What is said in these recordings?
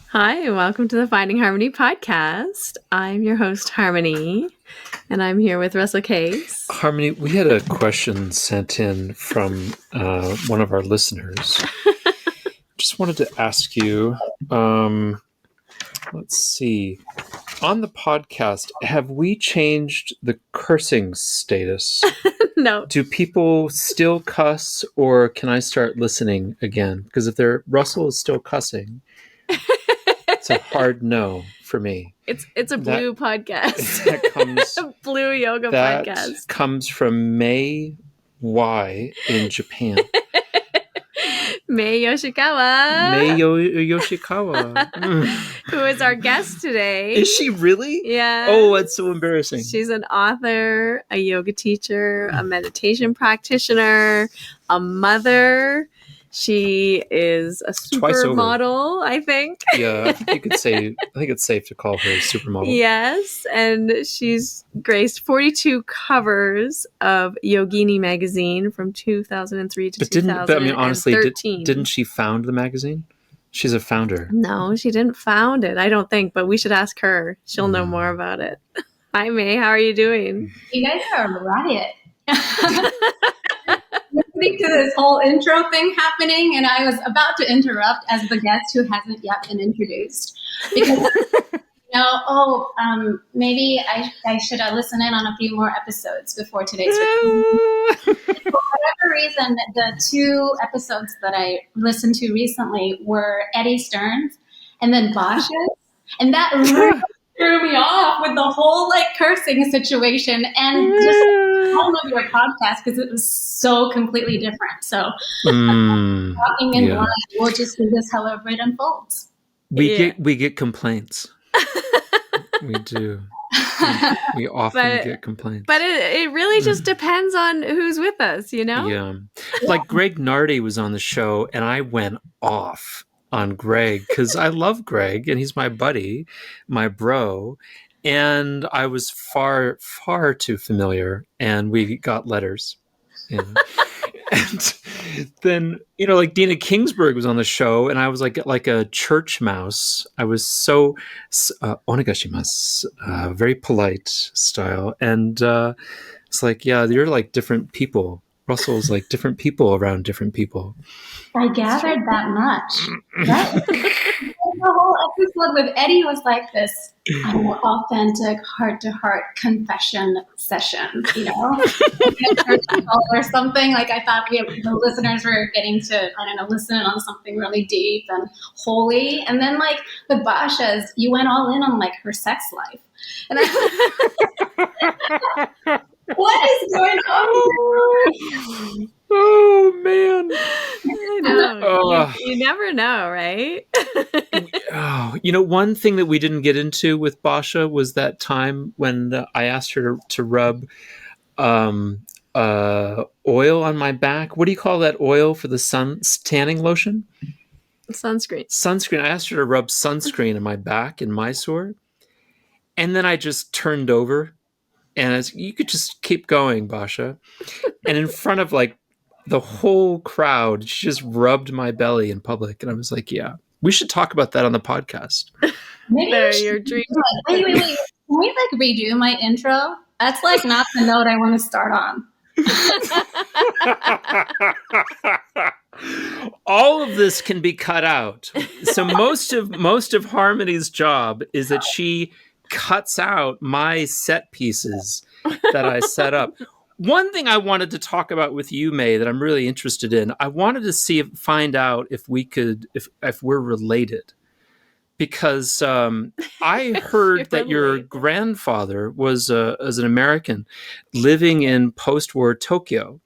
Hi, and welcome to the Finding Harmony podcast. I'm your host, Harmony, and I'm here with Russell Case. Harmony, we had a question sent in from one of our listeners. Just wanted to ask you, let's see, on the podcast, have we changed the cursing status? No. Do people still cuss, or can I start listening again? Because if Russell is still cussing, it's a hard no for me. It's a blue podcast. That comes blue yoga that podcast. Comes from Mae Y in Japan. Mae Yoshikawa. Mae Yoshikawa. Who is our guest today. Is she really? Yeah. Oh, that's so embarrassing. She's an author, a yoga teacher, a meditation practitioner, a mother. She is a supermodel, I think. Yeah, I think you could say. I think it's safe to call her a supermodel. Yes, and she's graced 42 covers of Yogini magazine from 2003 to 2013. Honestly, didn't she found the magazine? She's a founder. No, she didn't found it. I don't think, but we should ask her. She'll know more about it. Hi, Mae. How are you doing? You guys are a riot. Listening to this whole intro thing happening, and I was about to interrupt as the guest who hasn't yet been introduced because maybe I should listen in on a few more episodes before today's recording. For whatever reason, the two episodes that I listened to recently were Eddie Stern's and then Bosch's, and that really threw me off with the whole cursing situation and just all of your podcast because it was so completely different. So talking in blind, we'll just do this however it unfolds. We get complaints. We do. We often get complaints. But it really just depends on who's with us, you know? Yeah. Like Greg Nardi was on the show and I went off on Greg because I love Greg and he's my buddy, my bro. And I was far, far too familiar and we got letters. And then, Dina Kingsburg was on the show and I was like a church mouse. I was so onegashimasu, very polite style. And it's like, yeah, you're like different people. Russell's like different people around different people. I gathered that much. Right? The whole episode with Eddie was like this authentic heart-to-heart confession session, or something. Like I thought the listeners were getting to, listen on something really deep and holy. And then with Basha's, you went all in on her sex life. And what is going on? Oh man! I know. You never know, right? One thing that we didn't get into with Basha was that time when I asked her to rub oil on my back. What do you call that oil for the tanning lotion? Sunscreen. I asked her to rub sunscreen on my back in Mysore, and then I just turned over, and you could just keep going, Basha, and in front of the whole crowd, she just rubbed my belly in public. And I was like, yeah, we should talk about that on the podcast. Maybe your dream. Wait. Can we redo my intro? That's not the note I want to start on. All of this can be cut out. So most of Harmony's job is that she cuts out my set pieces that I set up. One thing I wanted to talk about with you, Mae, that I'm really interested in, I wanted to find out if we're related. Because I heard that your grandfather was an American living in post-war Tokyo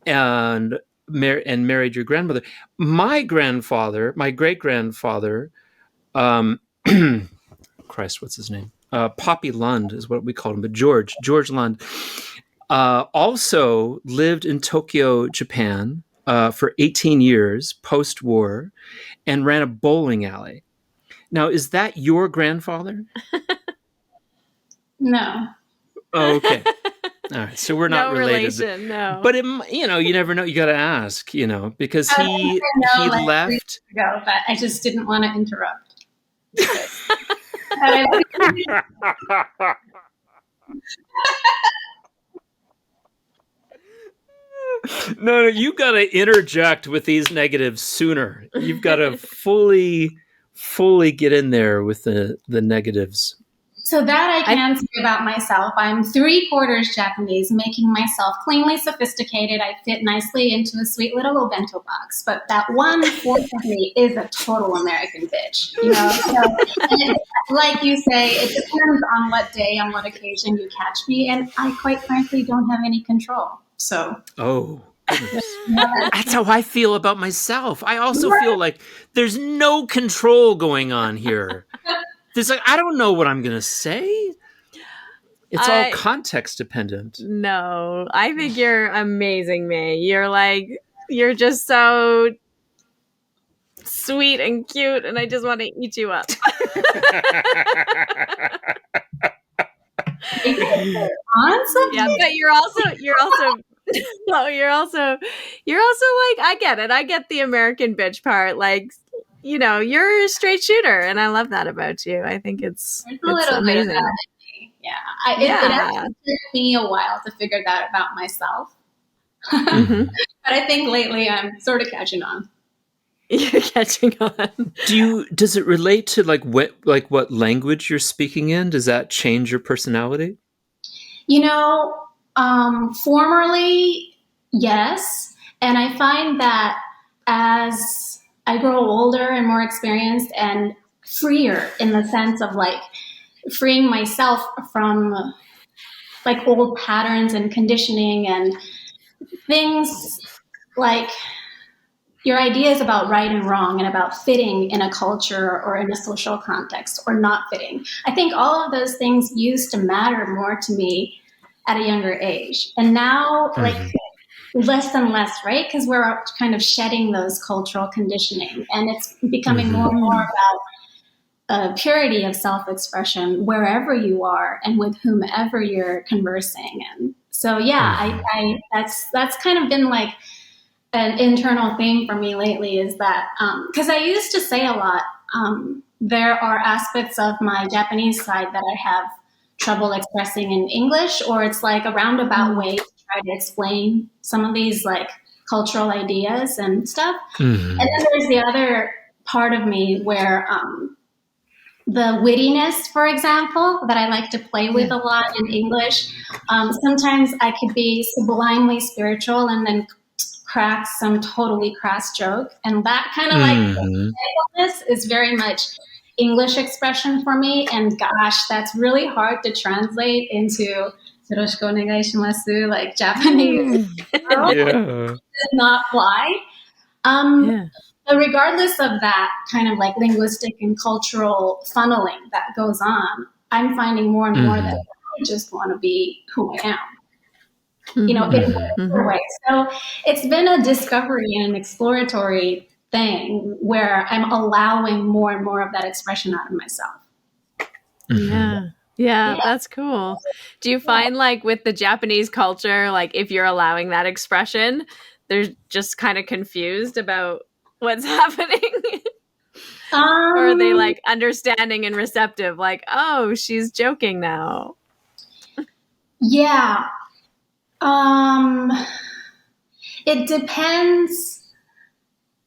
and married your grandmother. My great-grandfather, Christ, what's his name? Poppy Lund is what we called him, but George Lund. Also lived in Tokyo, Japan, for 18 years post-war and ran a bowling alley. Now, is that your grandfather? No. Oh, okay. All right, so we're not No related. relation, no. But you never know. You got to ask, because he left. Ago, but I just didn't want to interrupt. No, you got to interject with these negatives sooner. You've got to fully get in there with the negatives. So that I can say about myself. I'm 3/4 Japanese, making myself cleanly sophisticated. I fit nicely into a sweet little bento box. But that 1/4 of me is a total American bitch. So, like you say, it depends on what day, on what occasion you catch me. And I quite frankly don't have any control. So. Oh, goodness. That's how I feel about myself. I also feel like there's no control going on here. There's I don't know what I'm going to say. It's all context dependent. No, I think you're amazing, Mae. You're just so sweet and cute, and I just want to eat you up. Yeah, but you're also no, you're also like, I get it. I get the American bitch part. Like, you're a straight shooter, and I love that about you. I think it's amazing. Bit of that in me. It actually took me a while to figure that about myself. But I think lately I'm sort of catching on. You're catching on. Does it relate to what language you're speaking in? Does that change your personality? Formerly, yes. And I find that as I grow older and more experienced and freer in the sense of freeing myself from old patterns and conditioning and things like your ideas about right and wrong and about fitting in a culture or in a social context or not fitting. I think all of those things used to matter more to me at a younger age. And now, less and less, right? Because we're kind of shedding those cultural conditioning, and it's becoming more and more about purity of self-expression wherever you are and with whomever you're conversing. And so, I that's kind of been like an internal theme for me lately, is that because I used to say a lot, there are aspects of my Japanese side that I have trouble expressing in English, or it's like a roundabout way to try to explain some of these cultural ideas and stuff. And then there's the other part of me where the wittiness, for example, that I like to play with a lot in English. Sometimes I could be sublimely spiritual and then crack some totally crass joke. And that kind of is very much English expression for me. And gosh, that's really hard to translate into yoroshiku onegai shimasu, like Japanese. Does not fly. But regardless of that kind of linguistic and cultural funneling that goes on, I'm finding more and more that I just want to be who I am. In whatever way. So it's been a discovery and an exploratory thing where I'm allowing more and more of that expression out of myself. Yeah, that's cool. Do you find with the Japanese culture, if you're allowing that expression, they're just kind of confused about what's happening? Or are they understanding and receptive? Oh, she's joking now. Yeah. It depends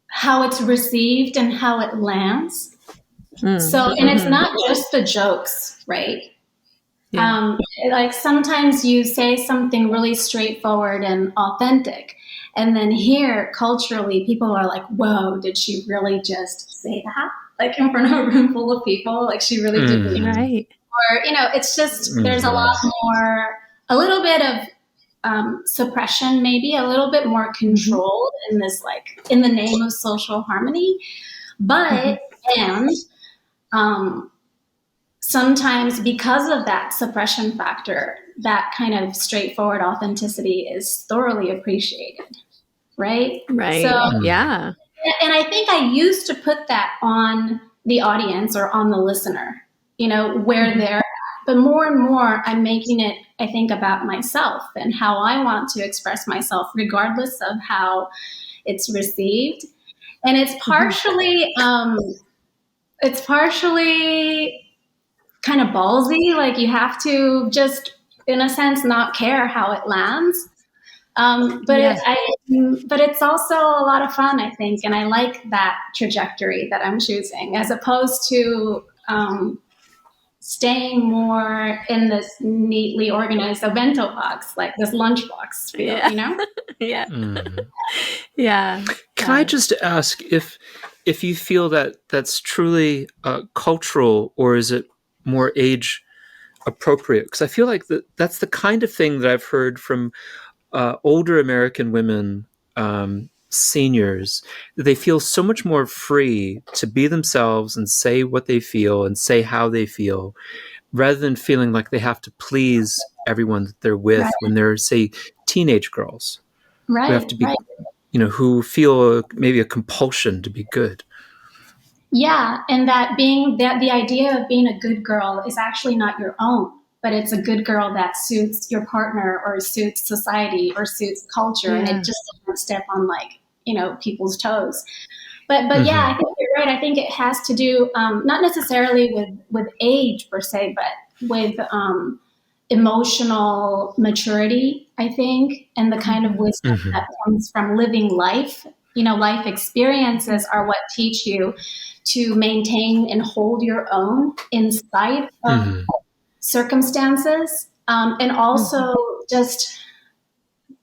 how it's received and how it lands. So, and it's not just the jokes, right? Sometimes you say something really straightforward and authentic, and then here culturally people are like, whoa, did she really just say that? In front of a room full of people, she really did. Right. Or, it's just, there's a lot more, a little bit of suppression, maybe a little bit more controlled in this, in the name of social harmony. But, and sometimes because of that suppression factor, that kind of straightforward authenticity is thoroughly appreciated. Right? Right. So, yeah. And I think I used to put that on the audience or on the listener, where they're at, But more and more, I'm making it, I think, about myself and how I want to express myself, regardless of how it's received. And it's partially kind of ballsy. Like you have to just, in a sense, not care how it lands. But it's also a lot of fun, I think, and I like that trajectory that I'm choosing, as opposed to staying more in this neatly organized bento box, like this lunchbox, you know? Yeah. Mm. Yeah. Can I just ask if you feel that that's truly cultural, or is it more age appropriate? Because I feel like that's the kind of thing that I've heard from older American women, seniors, that they feel so much more free to be themselves and say what they feel and say how they feel, rather than feeling like they have to please everyone that they're with when they're, say, teenage girls who have to be, who feel maybe a compulsion to be good. Yeah, and that the idea of being a good girl is actually not your own, but it's a good girl that suits your partner or suits society or suits culture, and it just doesn't step on people's toes. But yeah, I think you're right. I think it has to do not necessarily with age per se, but with emotional maturity, I think, and the kind of wisdom that comes from living life. Life experiences are what teach you to maintain and hold your own in spite of circumstances, and also just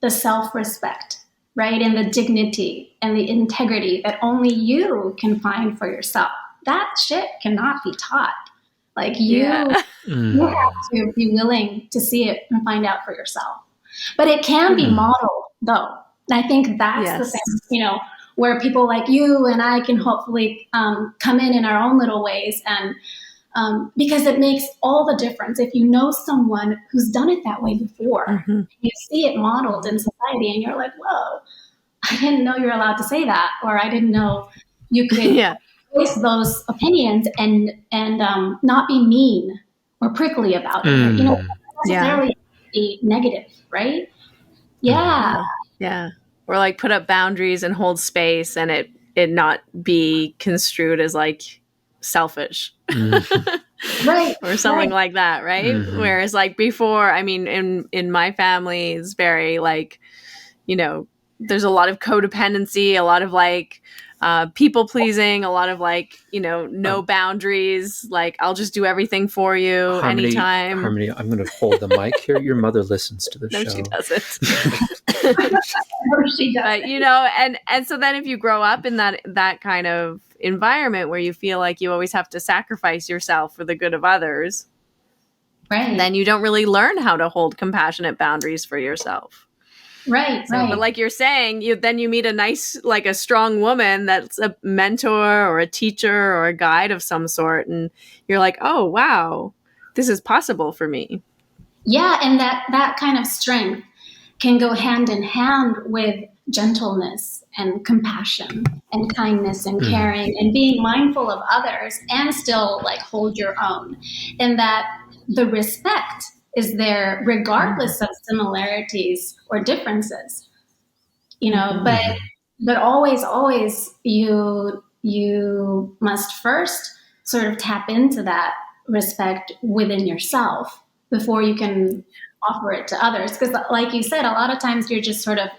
the self-respect, right? And the dignity and the integrity that only you can find for yourself. That shit cannot be taught. Like you have to be willing to see it and find out for yourself. But it can be modeled, though. And I think that's the thing, where people like you and I can hopefully come in our own little ways, and because it makes all the difference if you know someone who's done it that way before. You see it modeled in society, and you're like, whoa, I didn't know you're allowed to say that, or I didn't know you could voice those opinions and not be mean or prickly about it. Not necessarily be negative, right? Yeah. Yeah. Or like put up boundaries and hold space, and it not be construed as like selfish. Right. Or something like that, right? Whereas like before, I mean, in my family, it's very like, there's a lot of codependency, a lot of like people pleasing, a lot of like, no boundaries. Like, I'll just do everything for you anytime. Harmony, I'm going to hold the mic here. Your mother listens to the show. No, she doesn't. She does. But, and so then if you grow up in that kind of environment where you feel like you always have to sacrifice yourself for the good of others, right, then you don't really learn how to hold compassionate boundaries for yourself. Right. But like you're saying, you meet a nice, like a strong woman that's a mentor or a teacher or a guide of some sort, and you're like, oh, wow, this is possible for me. Yeah, and that kind of strength can go hand in hand with gentleness and compassion and kindness and caring and being mindful of others, and still like hold your own. And that the respect is there regardless of similarities or differences, but always you must first sort of tap into that respect within yourself before you can offer it to others. Because like you said, a lot of times you're just sort of,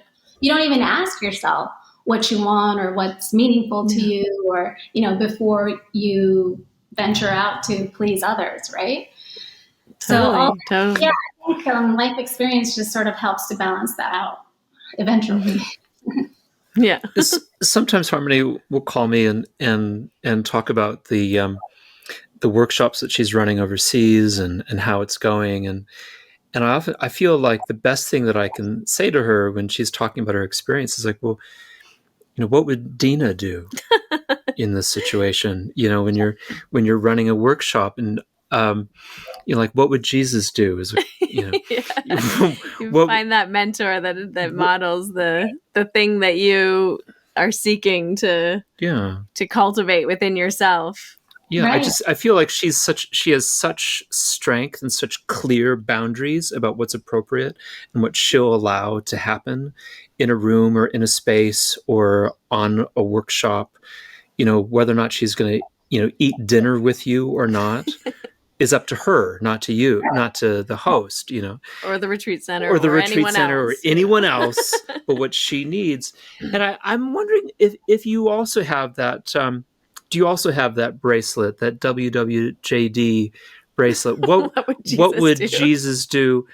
you don't even ask yourself what you want or what's meaningful to you, or, before you venture out to please others, right? Totally. Yeah, I think life experience just sort of helps to balance that out eventually. Yeah. Sometimes Harmony will call me and talk about the workshops that she's running overseas and how it's going, and I feel like the best thing that I can say to her when she's talking about her experience is like, well, what would Dina do in this situation? When you're running a workshop, and like, what would Jesus do? Is you find that mentor that models the thing that you are seeking to cultivate within yourself. Yeah, Right. I feel like she has such strength and such clear boundaries about what's appropriate and what she'll allow to happen in a room or in a space or on a workshop. Whether or not she's going to, eat dinner with you or not is up to her, not to you, not to the host, Or the retreat center or the or retreat anyone center else. or anyone else, but what she needs. And I'm wondering if you also have that. Do you also have that bracelet, that WWJD bracelet? What What would do? Jesus do?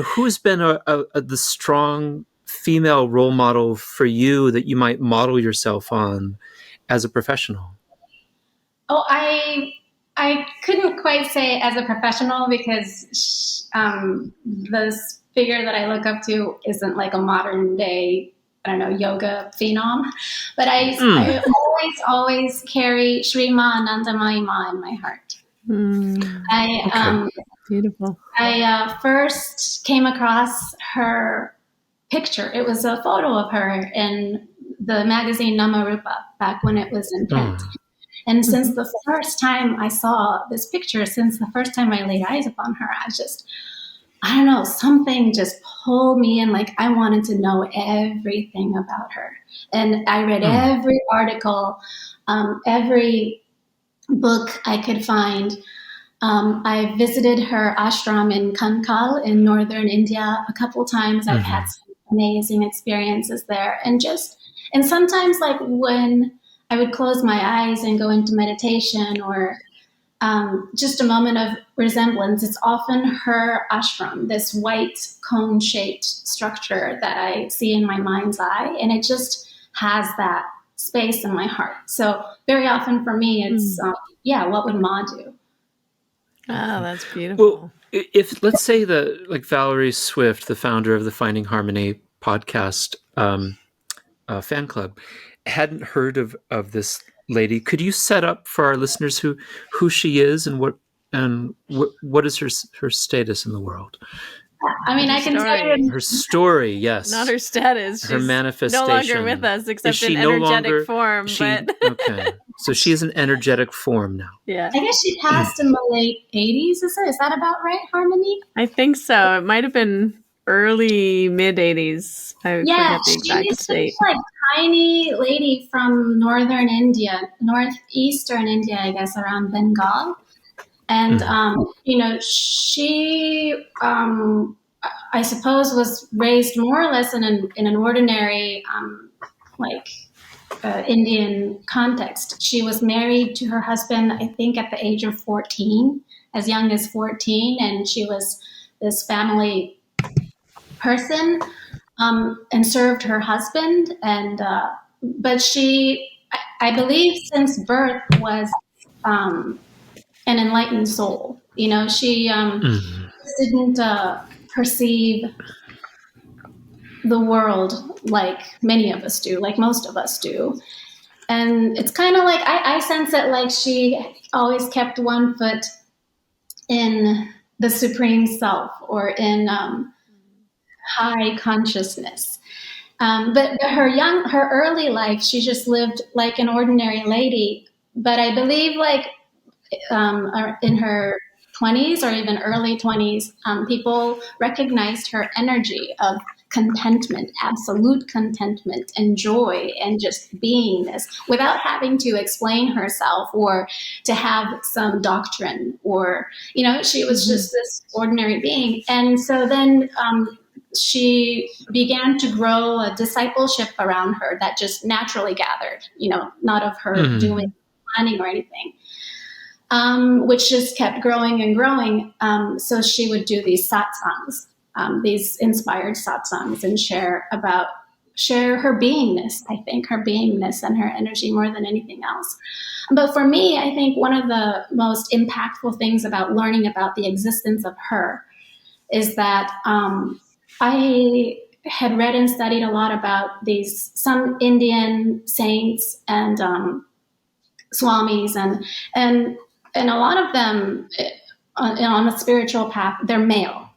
Who's been the strong female role model for you that you might model yourself on as a professional? Oh, I couldn't quite say as a professional because this figure that I look up to isn't like a modern day, I don't know, yoga phenom. But I always carry Sri Anandamayi Ma in my heart. I Beautiful. I first came across her picture. It was a photo of her in the magazine Namarupa back when it was in print. And since the first time I saw this picture, since the first time I laid eyes upon her, I don't know, something just pulled me in. Like I wanted to know everything about her. And I read every article, every book I could find. I visited her ashram in Kankal in northern India a couple times. I've had some amazing experiences there. And sometimes like when I would close my eyes and go into meditation or just a moment of resemblance, it's often her ashram, this white cone-shaped structure that I see in my mind's eye. And it just has that space in my heart. So very often for me, it's, what would Ma do? Oh, that's beautiful. Well, if let's say like Valerie Swift, the founder of the Finding Harmony podcast fan club, hadn't heard of this lady, could you set up for our listeners who she is and what is her status in the world? I mean, I can tell you her story. Yes, not her status. Her She's manifestation. no longer with us, except in energetic form. Okay, so she is an energetic form now. Yeah, I guess she passed in the late 80s. Is that about right, Harmony? I think so. It might have been early mid 80s. I forget the exact date. Like tiny lady from northern India, northeastern India, I guess, around Bengal. And, she, I suppose, was raised more or less in an ordinary, Indian context. She was married to her husband, I think, at the age of 14, as young as 14. And she was this family person and served her husband. And, but she, I believe, since birth was, an enlightened soul. She didn't perceive the world like many of us do, like most of us do. And it's kind of like, I sense it like she always kept one foot in the supreme self or in high consciousness. But her early life, she just lived like an ordinary lady. But I believe like in her 20s or even early 20s, people recognized her energy of contentment, absolute contentment and joy and just beingness without having to explain herself or to have some doctrine or, she was just this ordinary being. And so then she began to grow a discipleship around her that just naturally gathered, not of her doing planning or anything. Which just kept growing and growing. So she would do these satsangs, these inspired satsangs, and share her beingness, I think, her beingness and her energy more than anything else. But for me, I think one of the most impactful things about learning about the existence of her is that I had read and studied a lot about some Indian saints and swamis and a lot of them on a spiritual path, they're male,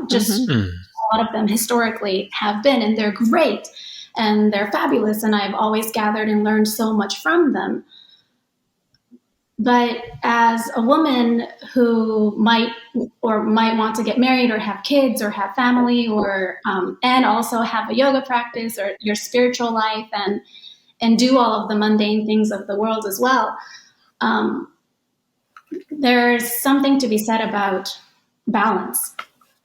just a lot of them historically have been, and they're great and they're fabulous. And I've always gathered and learned so much from them. but as a woman who might want to get married or have kids or have family or and also have a yoga practice or your spiritual life and do all of the mundane things of the world as well, there's something to be said about balance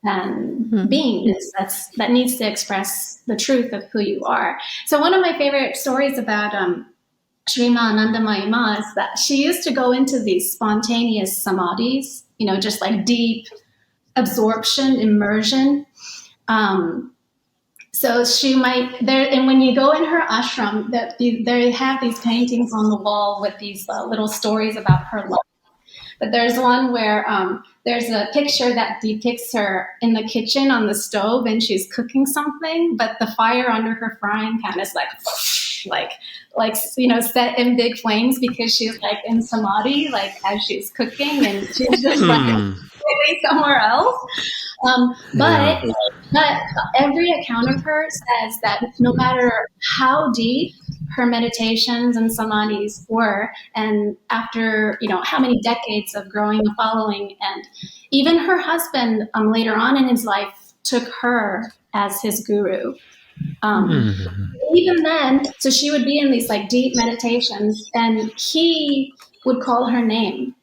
and beingness that needs to express the truth of who you are. So one of my favorite stories about Sri Anandamayi Ma is that she used to go into these spontaneous samadhis, just like deep absorption, immersion. So she might there, and when you go in her ashram, they have these paintings on the wall with these little stories about her life. But there's one where there's a picture that depicts her in the kitchen on the stove, and she's cooking something, but the fire under her frying pan is like set in big flames because she's like in samadhi, like as she's cooking, and she's just like completely somewhere else. But every account of her says that no matter how deep her meditations and samadhis were, and after how many decades of growing a following, and even her husband later on in his life took her as his guru. Even then, so she would be in these like deep meditations, and he would call her name.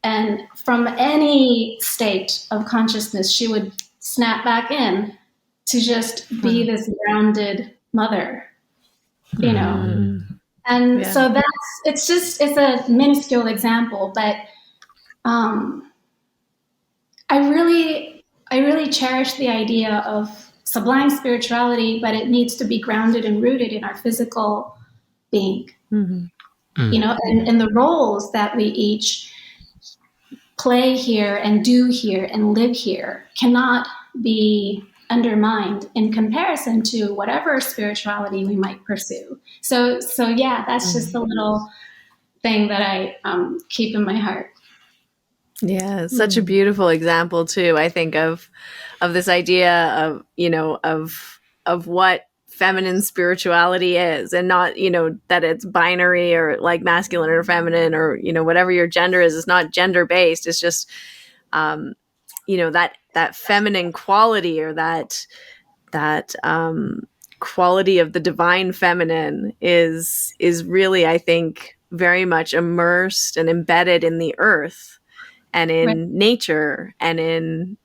And from any state of consciousness, she would snap back in to just be this grounded mother, And so it's a minuscule example, but I really cherish the idea of sublime spirituality, but it needs to be grounded and rooted in our physical being, and the roles that we each play here and do here and live here cannot be undermined in comparison to whatever spirituality we might pursue. So yeah, that's just a little thing that I keep in my heart. Yeah, such a beautiful example too, I think, of this idea of what feminine spirituality is, and not, that it's binary or like masculine or feminine or, whatever your gender is. It's not gender based. It's just, that feminine quality, or that quality of the divine feminine is really, I think, very much immersed and embedded in the earth and in nature, and in,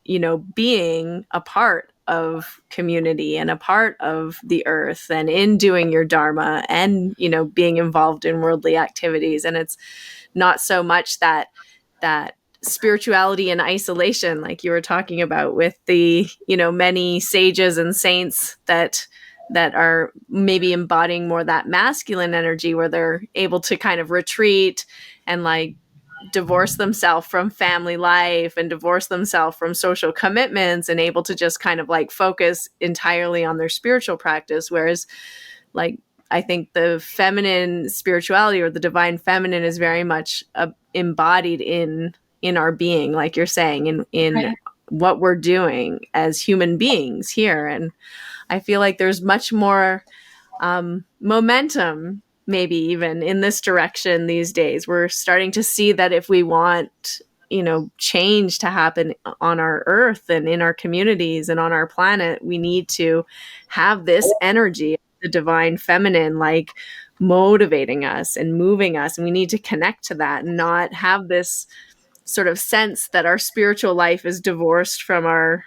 being a part of community and a part of the earth, and in doing your dharma, and, being involved in worldly activities. And it's not so much that spirituality in isolation, like you were talking about with the, many sages and saints that are maybe embodying more that masculine energy, where they're able to kind of retreat and like divorce themselves from family life and divorce themselves from social commitments, and able to just kind of like focus entirely on their spiritual practice. Whereas like, I think the feminine spirituality, or the divine feminine, is very much embodied in our being, like you're saying, in what we're doing as human beings here. And I feel like there's much more momentum, maybe even in this direction these days. We're starting to see that if we want, change to happen on our earth and in our communities and on our planet, we need to have this energy, the divine feminine, like motivating us and moving us. And we need to connect to that, and not have this sort of sense that our spiritual life is divorced from our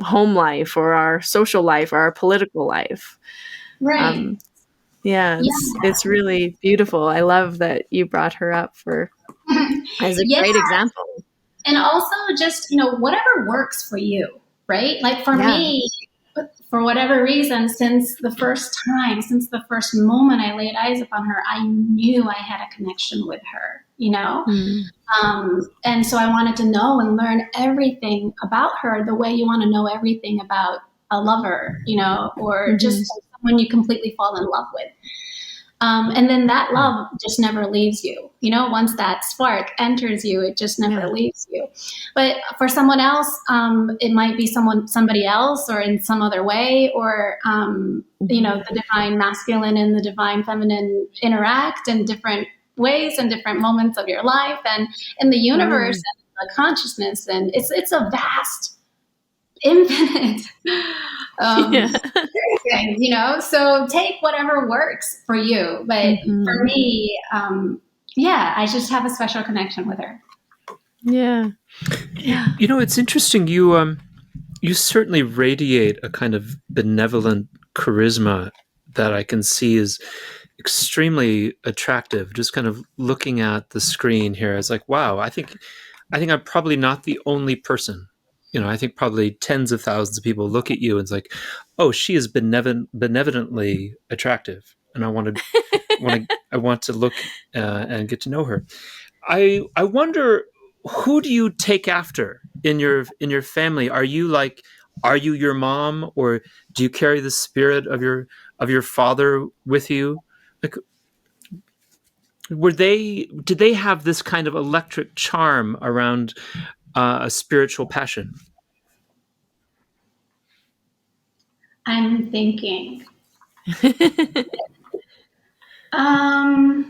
home life, or our social life, or our political life. Right. It's really beautiful. I love that you brought her up as a great example. And also just, whatever works for you, right? Like for me, for whatever reason, since the first moment I laid eyes upon her, I knew I had a connection with her, and so I wanted to know and learn everything about her, the way you want to know everything about a lover, or just someone you completely fall in love with. And then that love just never leaves you. Once that spark enters you, it just never leaves you. But for someone else, it might be somebody else, or in some other way, or, the divine masculine and the divine feminine interact, and different ways and different moments of your life and in the universe and the consciousness. And it's a vast, infinite thing, you know? So take whatever works for you. But for me, I just have a special connection with her. Yeah. You know, it's interesting. You certainly radiate a kind of benevolent charisma that I can see is extremely attractive. Just kind of looking at the screen here, it's like, wow, I think I'm probably not the only person. You know, I think probably tens of thousands of people look at you and it's like, oh, she is benevolently attractive, and I want to look and get to know her. I wonder, who do you take after in your family? Are you your mom, or do you carry the spirit of your father with you? Like, did they have this kind of electric charm around a spiritual passion? I'm thinking. I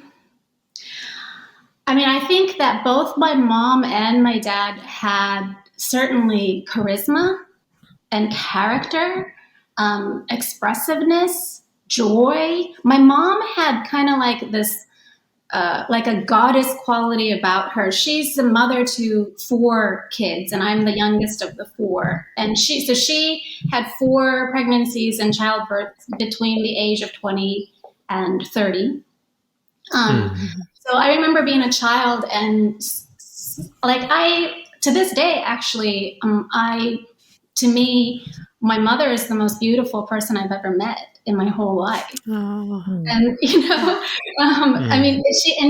mean, I think that both my mom and my dad had certainly charisma and character, expressiveness, joy. My mom had kind of like this, like a goddess quality about her. She's the mother to 4 kids, and I'm the youngest of the 4. And she had 4 pregnancies and childbirth between the age of 20 and 30. So I remember being a child, and to this day, actually, to me, my mother is the most beautiful person I've ever met in my whole life. Oh. And, you know, I mean,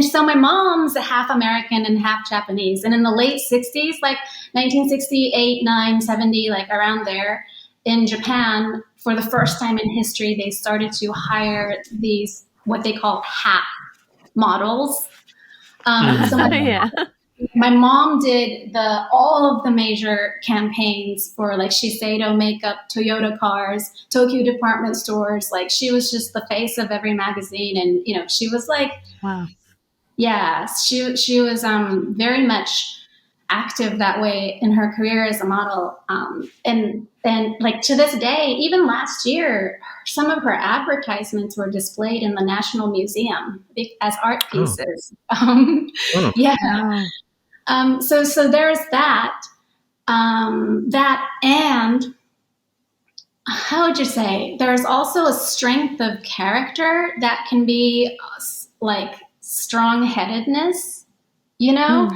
so my mom's half American and half Japanese. And in the late 60s, like 1968, 9, 70, like around there in Japan, for the first time in history, they started to hire these, what they call hat models. So my mom did all of the major campaigns for like Shiseido makeup, Toyota cars, Tokyo department stores. Like she was just the face of every magazine, and you know she was like, wow, yeah, she was very much active that way in her career as a model, and like to this day, even last year, some of her advertisements were displayed in the National Museum as art pieces. Yeah. So there's that. That, and how would you say? There's also a strength of character that can be like strong-headedness, you know?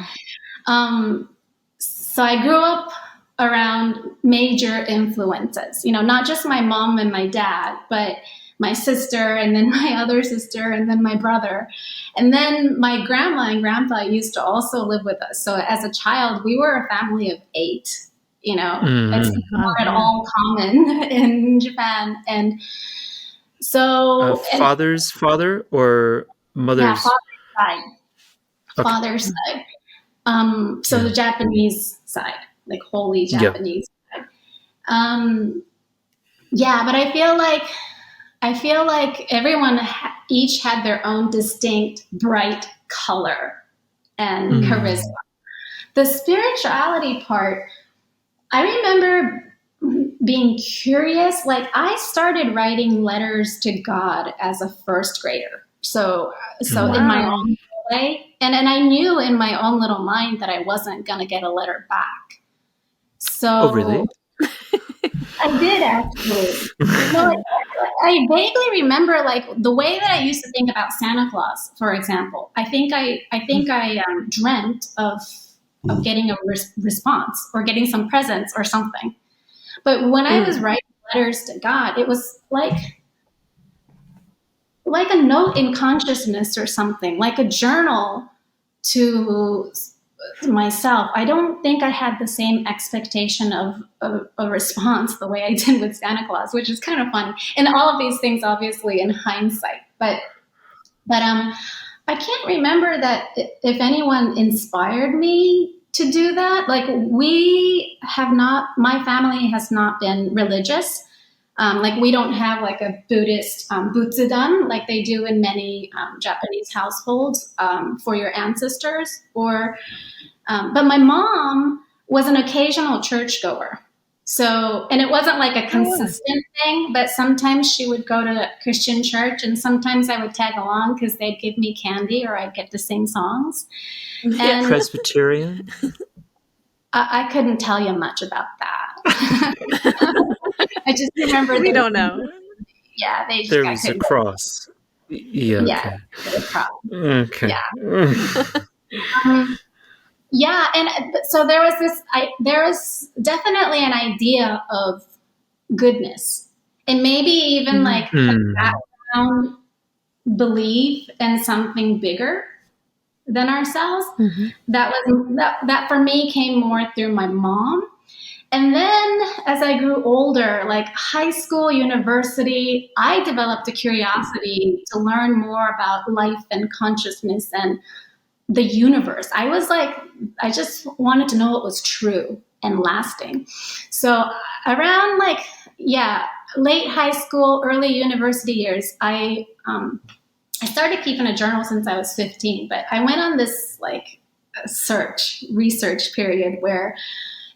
So I grew up around major influences, you know, not just my mom and my dad, but my sister, and then my other sister, and then my brother. And then my grandma and grandpa used to also live with us. So as a child, we were a family of 8, you know. It's not at all common in Japan. And so... father's father or mother's? Yeah, father's side. Okay. Father's side. So the Japanese side, like wholly Japanese side. But I feel like everyone each had their own distinct bright color and charisma. The spirituality part, I remember being curious. Like I started writing letters to God as a first grader. So in my own way. And I knew in my own little mind that I wasn't going to get a letter back. So really? I did actually. I vaguely remember like the way that I used to think about Santa Claus, for example. I think I dreamt of getting a response or getting some presents or something. But when I was writing letters to God, it was like a note in consciousness or something, like a journal to myself. I don't think I had the same expectation of a response the way I did with Santa Claus, which is kind of funny. And all of these things, obviously, in hindsight. But I can't remember that if anyone inspired me to do that. Like my family has not been religious. Like we don't have like a Buddhist butsudan like they do in many Japanese households for your ancestors. But my mom was an occasional churchgoer. So, and it wasn't like a consistent thing, but sometimes she would go to Christian church and sometimes I would tag along because they'd give me candy or I'd get to sing songs. And Presbyterian? I couldn't tell you much about that. I just remember we don't know. Yeah, they just there was a cross. Yeah. Yeah, Okay. Yeah. Yeah, and so there was definitely an idea of goodness, and maybe even like a background belief in something bigger than ourselves. That for me came more through my mom. And then as I grew older, like high school, university, I developed a curiosity to learn more about life and consciousness and the universe. I just wanted to know what was true and lasting. So around late high school, early university years, I started keeping a journal since I was 15, but I went on this research period where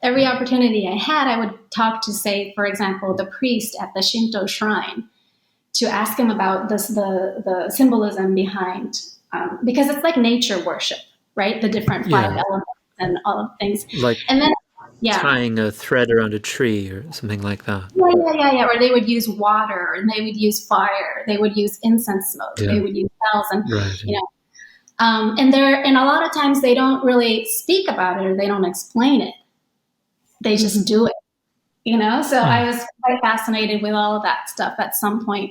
every opportunity I had, I would talk to, say, for example, the priest at the Shinto shrine to ask him about the symbolism behind, because it's like nature worship, right? The different five elements and all of things. Like and then, tying a thread around a tree or something like that. Yeah. Or they would use water, and they would use fire. They would use incense smoke. They would use bells, and and a lot of times they don't really speak about it or they don't explain it. They just do it, So I was quite fascinated with all of that stuff at some point.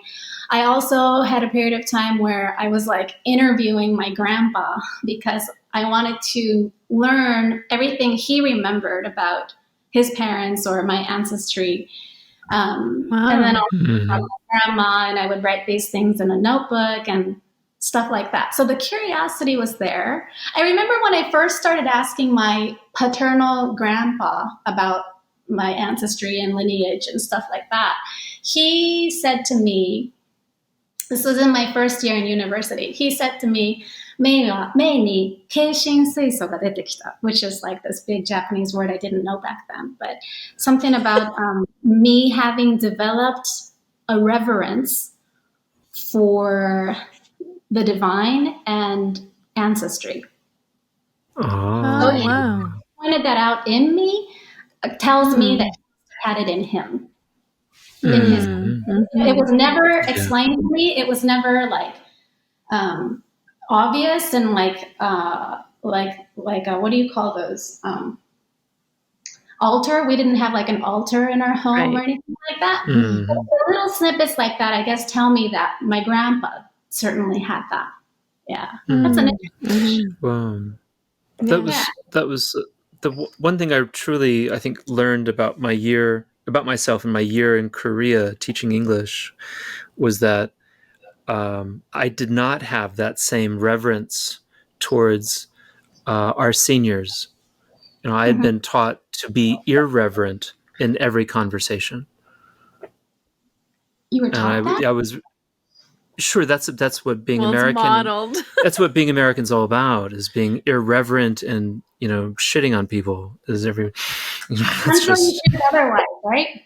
I also had a period of time where I was like interviewing my grandpa because I wanted to learn everything he remembered about his parents or my ancestry. And then also from my grandma, and I would write these things in a notebook and stuff like that. So the curiosity was there. I remember when I first started asking my paternal grandpa about my ancestry and lineage and stuff like that, he said to me, this was in my first year in university, he said to me, "Mae ni keishin suiso ga dete kita," which is like this big Japanese word I didn't know back then, but something about me having developed a reverence for the divine and ancestry. Oh, he wow. pointed that out in me, tells me that he had it in him. It was never explained to me. It was never obvious and what do you call those? Altar. We didn't have like an altar in our home or anything like that. But the little snippets like that, I guess, tell me that my grandpa certainly had that. Yeah, that's an interesting. Wow. That was the one thing I think learned about myself in my year in Korea teaching English was that I did not have that same reverence towards our seniors. I had been taught to be irreverent in every conversation. You were taught that? I was sure that's what being American. Modeled. That's what being American's all about, is being irreverent and shitting on people. Is every. Until you think otherwise, right?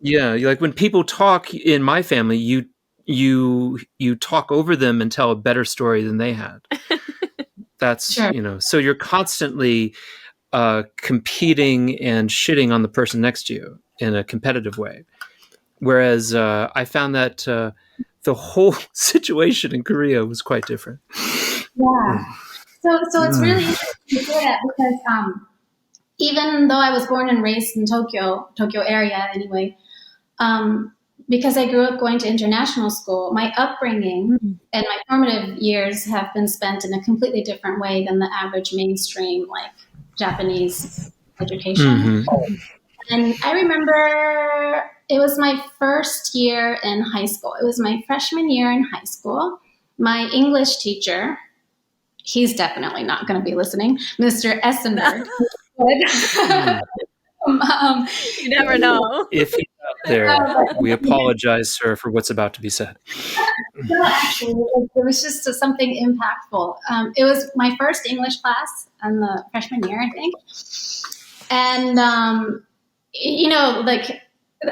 Yeah, like when people talk in my family, you talk over them and tell a better story than they had. That's so you're constantly competing and shitting on the person next to you in a competitive way. Whereas I found that the whole situation in Korea was quite different. Yeah. So it's really interesting to hear that because even though I was born and raised in Tokyo area anyway, because I grew up going to international school, my upbringing and my formative years have been spent in a completely different way than the average mainstream Japanese education. And I remember it was my first year in high school. It was my freshman year in high school. My English teacher, he's definitely not going to be listening, Mr. Essenberg. You never know. If he there. We apologize, sir, for what's about to be said. No, actually, it was just something impactful. It was my first English class in the freshman year, I think. And, like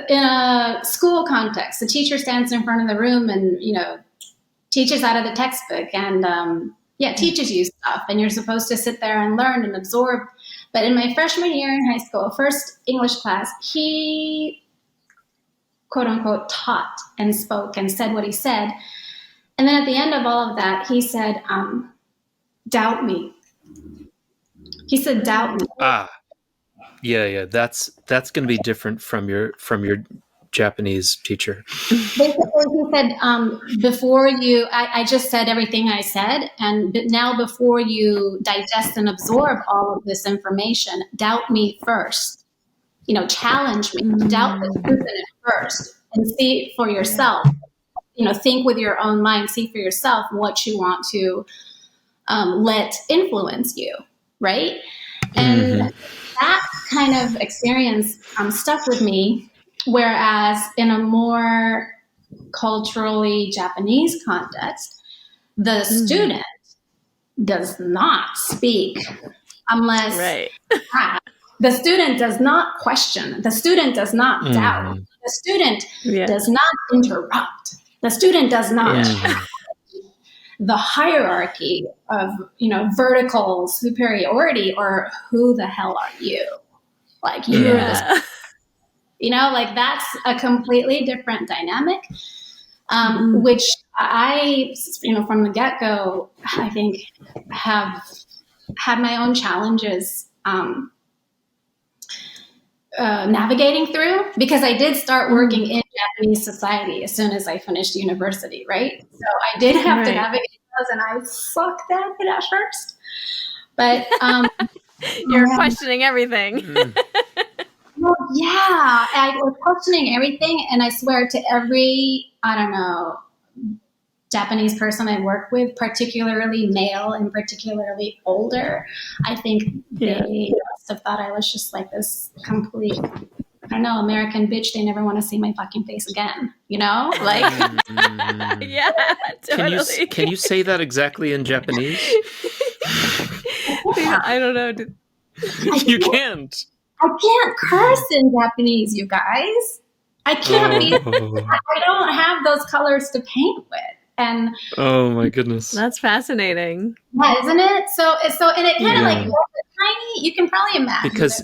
in a school context, the teacher stands in front of the room and, teaches out of the textbook and, teaches you stuff. And you're supposed to sit there and learn and absorb. But in my freshman year in high school, first English class, he, quote unquote, taught and spoke and said what he said. And then at the end of all of that, he said, doubt me. He said, doubt me. Yeah. That's going to be different from your Japanese teacher. Basically, he said, before you, I just said everything I said. But now before you digest and absorb all of this information, doubt me first. Challenge me. Doubt the truth in it first and see it for yourself. Think with your own mind, see for yourself what you want to let influence you, right? And that kind of experience stuck with me, whereas in a more culturally Japanese context, the student does not speak unless the student does not question, the student does not doubt, the student does not interrupt. The student does not challenge the hierarchy of, vertical superiority or who the hell are you? Like you're the, that's a completely different dynamic, which I, from the get-go, I think have had my own challenges navigating through, because I did start working in Japanese society as soon as I finished university, right? So I did have to navigate those, and I sucked at it at first. But you're questioning everything. Well, yeah, I was questioning everything, and I swear to every, Japanese person I work with, particularly male and particularly older, I think they must have thought I was just like this complete, American bitch. They never want to see my fucking face again, Like, yeah, totally. Can you say that exactly in Japanese? I don't know. You can't. I can't curse in Japanese, you guys. I can't be. I don't have those colors to paint with. And oh my goodness, that's fascinating. Yeah, isn't it? So and it kind of like tiny. You can probably imagine because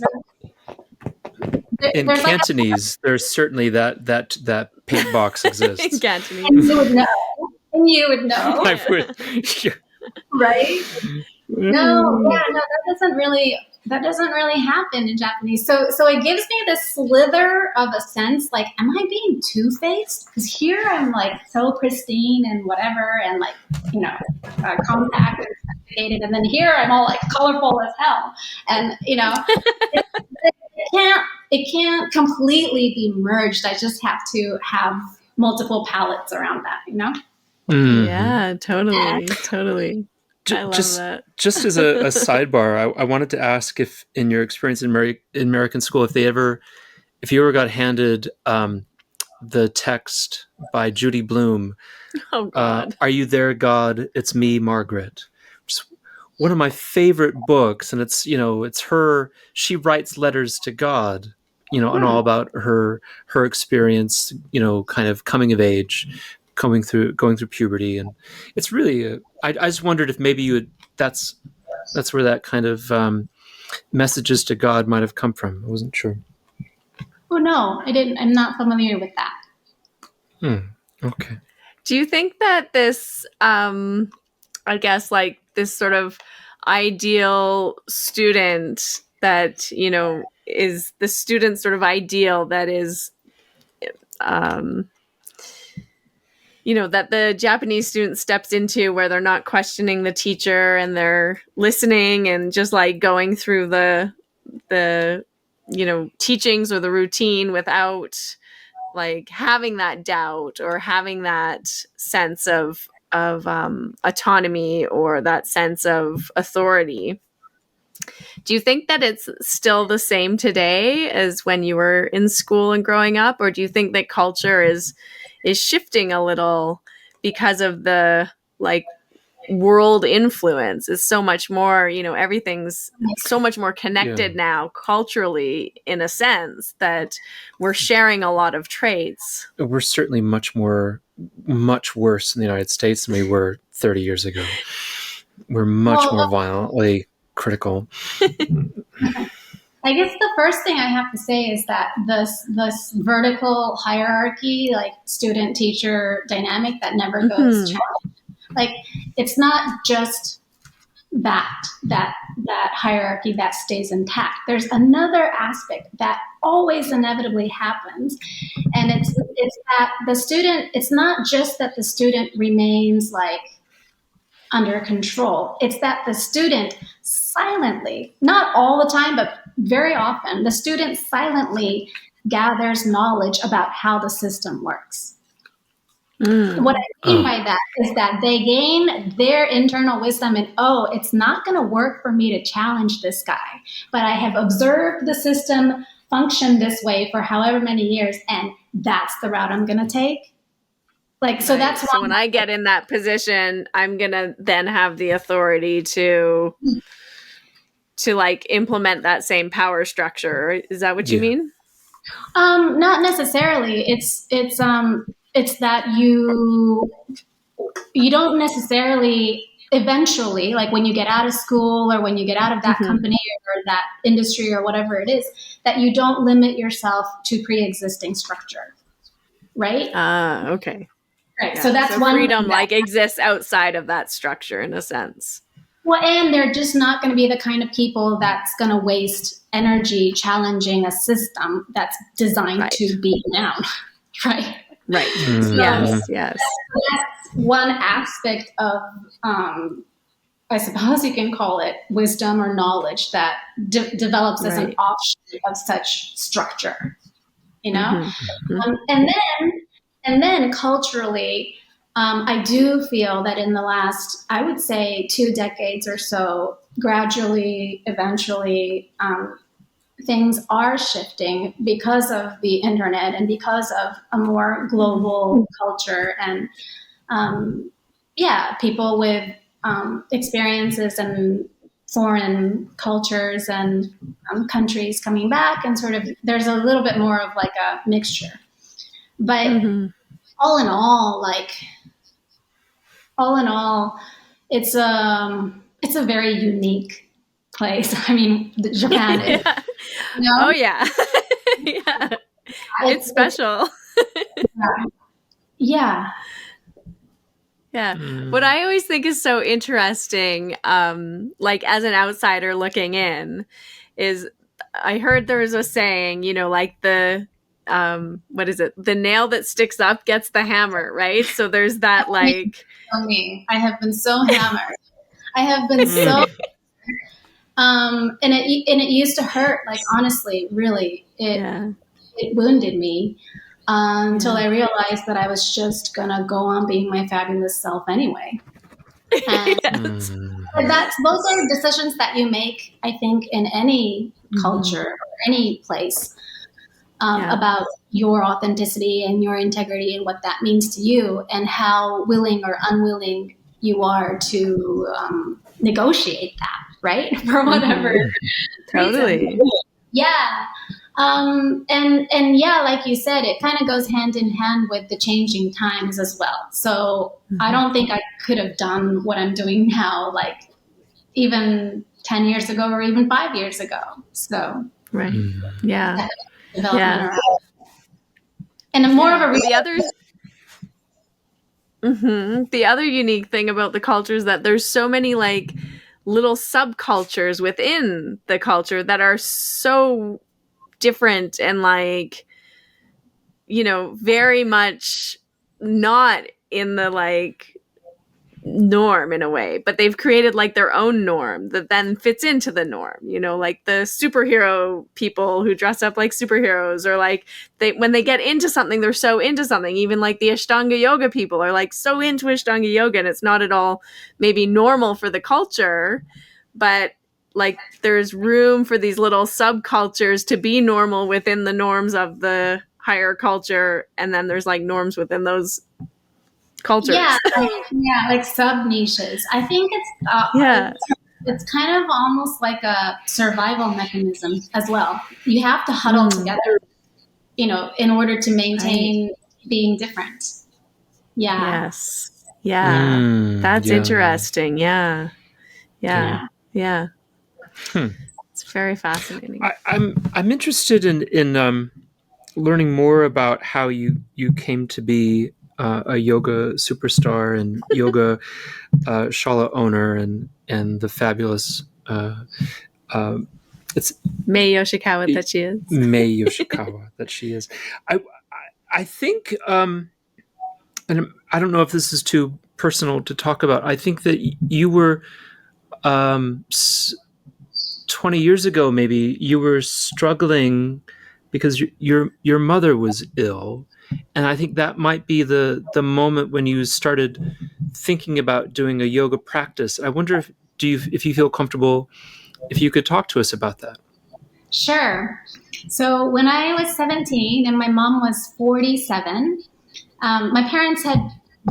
in Cantonese, there's certainly that paint box exists. In Cantonese, and you would know. I would, right? No, that doesn't really happen in Japanese. So it gives me this slither of a sense, like, am I being two-faced? Because here I'm like so pristine and whatever, and like, compact and sophisticated, and then here I'm all like colorful as hell. And it can't completely be merged. I just have to have multiple palettes around that, Yeah, totally. I love that. Just as a sidebar, I wanted to ask if, in your experience in American school, if you ever got handed the text by Judy Blume, oh God, "Are you there, God? It's me, Margaret." Just one of my favorite books, and it's her. She writes letters to God, and all about her experience, kind of coming of age, going through puberty, and it's really I just wondered if maybe that's where that kind of messages to God might have come from. I wasn't sure. Oh no, I didn't. I'm not familiar with that. Okay. Do you think that this, I guess, like this sort of ideal student that is the student sort of ideal that is that the Japanese student steps into, where they're not questioning the teacher and they're listening and just like going through the teachings or the routine without like having that doubt or having that sense of autonomy or that sense of authority? Do you think that it's still the same today as when you were in school and growing up, or do you think that culture is shifting a little because of the like world influence is so much more, everything's so much more connected now culturally, in a sense that we're sharing a lot of traits? We're certainly much worse in the United States than we were 30 years ago. We're much more violently critical. I guess the first thing I have to say is that this vertical hierarchy, like student-teacher dynamic that never goes challenged, like it's not just that hierarchy that stays intact. There's another aspect that always inevitably happens, and it's that the student. It's not just that the student remains like under control. It's that the student silently, not all the time, but very often, the student silently gathers knowledge about how the system works. What I mean by that is that they gain their internal wisdom and, it's not going to work for me to challenge this guy, but I have observed the system function this way for however many years, and that's the route I'm going to take. Like, so that's why. So when I get in that position, I'm going to then have the authority to like implement that same power structure. Is that what you mean? Not necessarily. It's that you don't necessarily eventually, like when you get out of school or when you get out of that company or that industry or whatever it is, that you don't limit yourself to pre-existing structure. Right? Okay. Right. Yeah. So that's one freedom like exists outside of that structure in a sense. Well, and they're just not going to be the kind of people that's going to waste energy challenging a system that's designed to beat down. Right. Right. So Yes. That's one aspect of, I suppose you can call it wisdom or knowledge that develops as an offshoot of such structure, And then culturally, I do feel that in the last, I would say 2 decades or so, gradually, eventually, things are shifting because of the internet and because of a more global culture and, people with experiences and foreign cultures and countries coming back, and sort of there's a little bit more of like a mixture. But all in all, it's a very unique place. I mean, Japan is. Oh yeah, yeah. It's special. Yeah. What I always think is so interesting, like as an outsider looking in, is I heard there was a saying, like the what is it? The nail that sticks up gets the hammer, right? So there's that like. Me, I have been so hammered. I have been so. And it used to hurt. Like honestly, really, it wounded me until I realized that I was just gonna go on being my fabulous self anyway. And those are decisions that you make, I think, in any culture or any place. About your authenticity and your integrity and what that means to you and how willing or unwilling you are to negotiate that, right? For whatever Totally. reason. Yeah. And like you said, it kind of goes hand in hand with the changing times as well. So I don't think I could have done what I'm doing now, like even 10 years ago or even 5 years ago. So. Right. Yeah. Development around. And more of a the other unique thing about the culture is that there's so many like little subcultures within the culture that are so different and like very much not in the like norm in a way, but they've created like their own norm that then fits into the norm, like the superhero people who dress up like superheroes, or like when they get into something, they're so into something. Even like the Ashtanga yoga people are like so into Ashtanga yoga, and it's not at all maybe normal for the culture, but like there's room for these little subcultures to be normal within the norms of the higher culture, and then there's like norms within those cultures. Like sub niches. I think it's kind of almost like a survival mechanism as well. You have to huddle together, in order to maintain being different. Yeah. Yes. Yeah. That's interesting. Yeah. It's very fascinating. I'm interested in learning more about how you came to be a yoga superstar and yoga shala owner and the fabulous it's Mae Yoshikawa that she is. Mae Yoshikawa that she is. I think and I don't know if this is too personal to talk about. I think that you were 20 years ago, maybe you were struggling because your mother was ill, and I think that might be the moment when you started thinking about doing a yoga practice. I wonder if you feel comfortable, if you could talk to us about that. Sure. So when I was 17 and my mom was 47, my parents had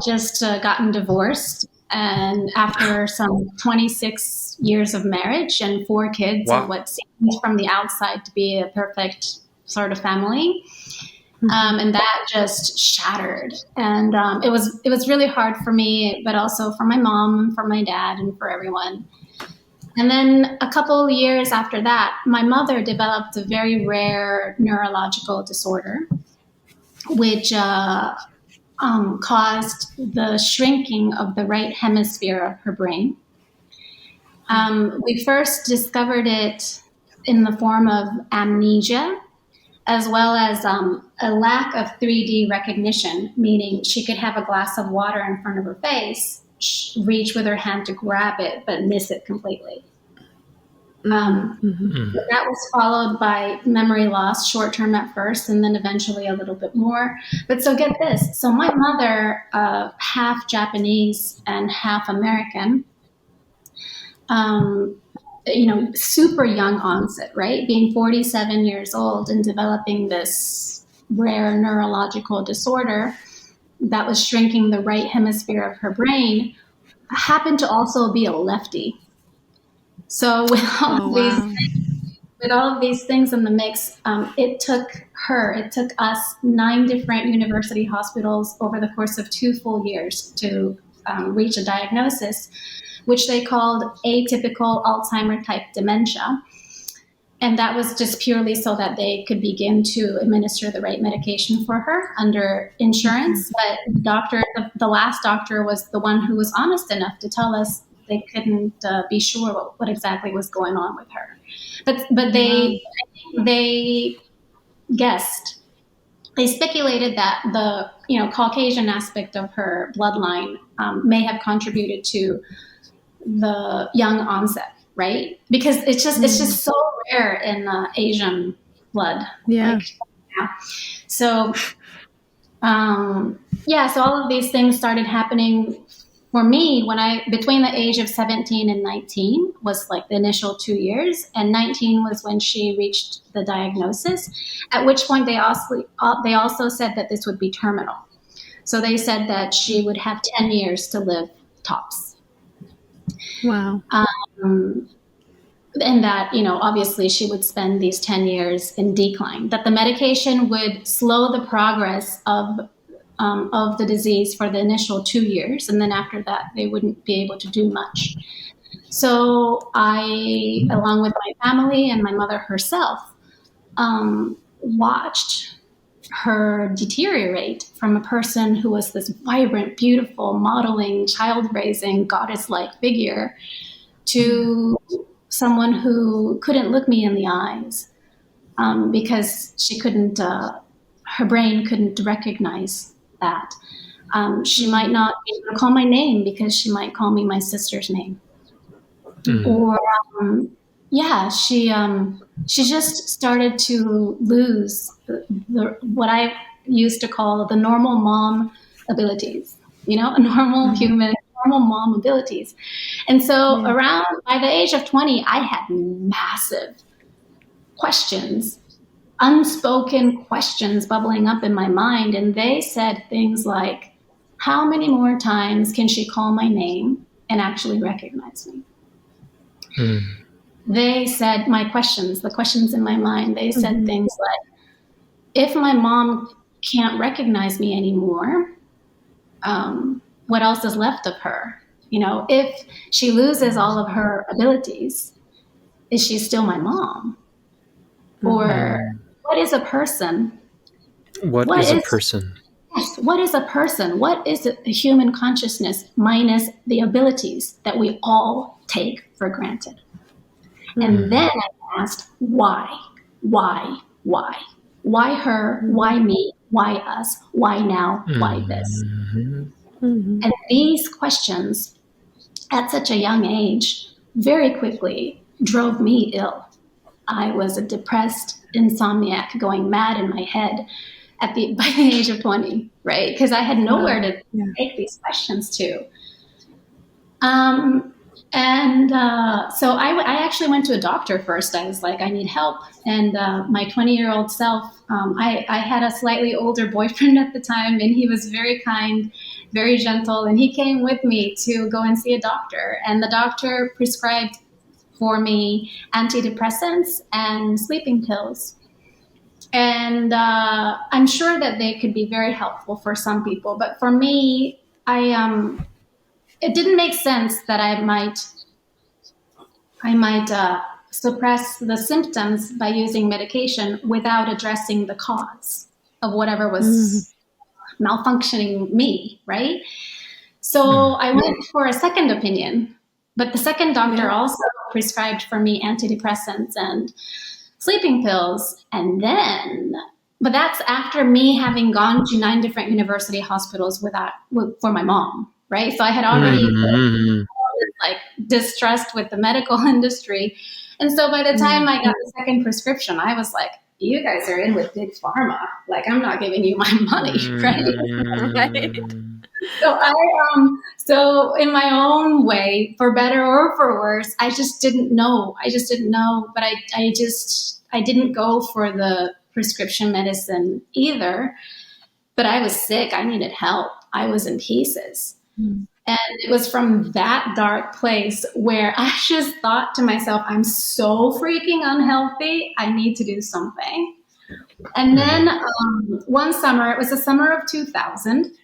just gotten divorced, and after some 26 years of marriage and 4 kids, and what seemed from the outside to be a perfect sort of family, and that just shattered. And it was really hard for me, but also for my mom, for my dad, and for everyone. And then a couple of years after that, my mother developed a very rare neurological disorder, which caused the shrinking of the right hemisphere of her brain. We first discovered it in the form of amnesia, as well as a lack of 3D recognition, meaning she could have a glass of water in front of her face, reach with her hand to grab it, but miss it completely. That was followed by memory loss, short-term at first, and then eventually a little bit more. But so get this. So my mother, half Japanese and half American, super young onset, right? Being 47 years old and developing this rare neurological disorder that was shrinking the right hemisphere of her brain, happened to also be a lefty. So with all of these things in the mix, it took us 9 different university hospitals over the course of 2 full years to reach a diagnosis, which they called atypical Alzheimer type dementia. And that was just purely so that they could begin to administer the right medication for her under insurance. But the last doctor was the one who was honest enough to tell us they couldn't be sure what exactly was going on with her. But they guessed. They speculated that the Caucasian aspect of her bloodline may have contributed to the young onset, right? Because it's just so rare in Asian blood. Yeah. So so all of these things started happening for me between the age of 17 and 19 was like the initial 2 years, and 19 was when she reached the diagnosis, at which point they also said that this would be terminal. So they said that she would have 10 years to live tops. Wow. And that, obviously she would spend these 10 years in decline, that the medication would slow the progress of the disease for the initial 2 years. And then after that, they wouldn't be able to do much. So I, along with my family and my mother herself, watched her deteriorate from a person who was this vibrant, beautiful, modeling, child-raising, goddess-like figure to someone who couldn't look me in the eyes because she couldn't, her brain couldn't recognize that. She might not be able to call my name because she might call me my sister's name. Or, she just started to lose what I used to call the normal mom abilities, a normal human, normal mom abilities. And so around, by the age of 20, I had massive questions, unspoken questions bubbling up in my mind. And they said things like, how many more times can she call my name and actually recognize me? They said my questions, the questions in my mind, they said things like, if my mom can't recognize me anymore, what else is left of her? You know, if she loses all of her abilities, is she still my mom? Or what is a person? What is a person? Yes, what is a person? What is a human consciousness minus the abilities that we all take for granted? And then I asked, why? Why? Why? Why her? Why me? Why us? Why now? Why this? And these questions at such a young age very quickly drove me ill. I was a depressed insomniac going mad in my head by the age of 20, right? Because I had nowhere to take these questions to. So I actually went to a doctor first. I was like, I need help. And my 20-year-old self, I had a slightly older boyfriend at the time, and he was very kind, very gentle. And he came with me to go and see a doctor. And the doctor prescribed for me antidepressants and sleeping pills. And I'm sure that they could be very helpful for some people. But for me, it didn't make sense that I might suppress the symptoms by using medication without addressing the cause of whatever was malfunctioning me, right? So I went for a second opinion, but the second doctor also prescribed for me antidepressants and sleeping pills. And then, but that's after me having gone to 9 different university hospitals for my mom, right? So I had already like distrust with the medical industry. And so by the time I got the second prescription, I was like, you guys are in with big pharma. Like, I'm not giving you my money, right? Right. So in my own way, for better or for worse, I just didn't know. But I didn't go for the prescription medicine either. But I was sick. I needed help. I was in pieces. And it was from that dark place where I just thought to myself, I'm so freaking unhealthy. I need to do something. And then one summer, it was the summer of 2000.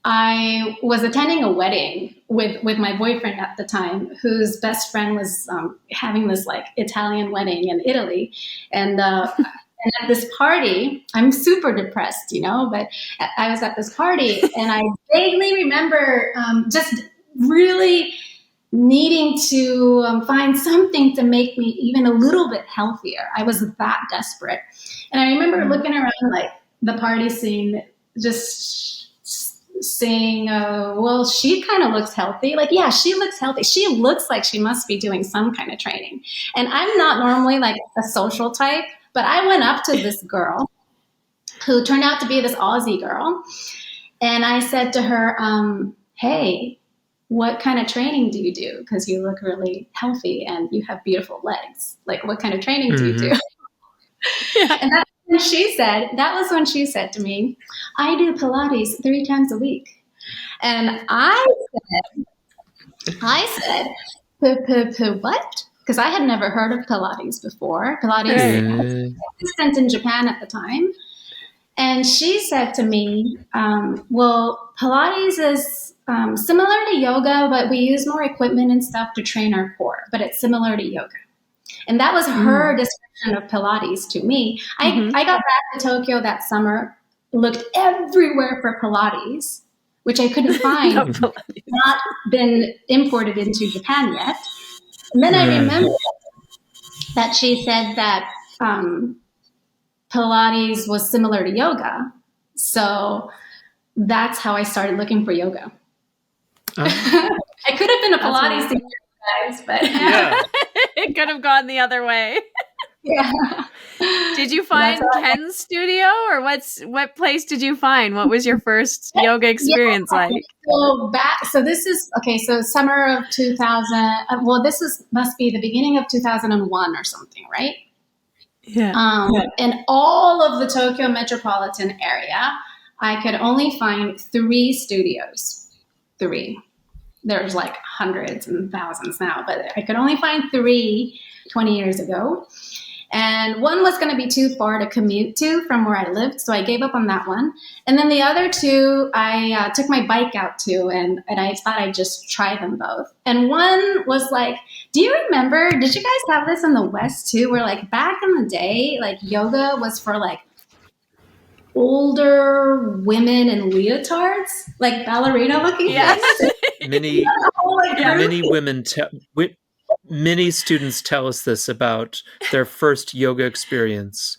I was attending a wedding with my boyfriend at the time, whose best friend was having this like Italian wedding in Italy. And at this party, I'm super depressed, but I was at this party and I vaguely remember just really needing to find something to make me even a little bit healthier. I was that desperate. And I remember looking around like the party scene, just saying, well, she kind of looks healthy. Like, yeah, she looks healthy. She looks like she must be doing some kind of training. And I'm not normally like a social type, but I went up to this girl who turned out to be this Aussie girl. And I said to her, hey, what kind of training do you do? Because you look really healthy and you have beautiful legs. Like, what kind of training do you do? And that was when she said to me, I do Pilates 3 times a week. And I said, what? Because I had never heard of Pilates before. Pilates existent in Japan at the time. And she said to me, well, Pilates is similar to yoga, but we use more equipment and stuff to train our core, but it's similar to yoga. And that was her description of Pilates to me. I got back to Tokyo that summer, looked everywhere for Pilates, which I couldn't find. Not been imported into Japan yet. And then I remember that she said that Pilates was similar to yoga. So that's how I started looking for yoga. I could have been a Pilates teacher, guys, but it could have gone the other way. Yeah. Did you find Ken's studio, or what place did you find? What was your first yoga experience like? So this is okay. So summer of 2000. Well, must be the beginning of 2001 or something, right? Yeah. In all of the Tokyo metropolitan area, I could only find 3 studios. 3. There's like hundreds and thousands now, but I could only find 3 20 years ago. And one was going to be too far to commute to from where I lived, so I gave up on that one. And then the other 2, I took my bike out to, and I thought I'd just try them both. And one was like, do you remember, did you guys have this in the West too, where like back in the day, like yoga was for like older women in leotards, like ballerina looking things? Many women many students tell us this about their first yoga experience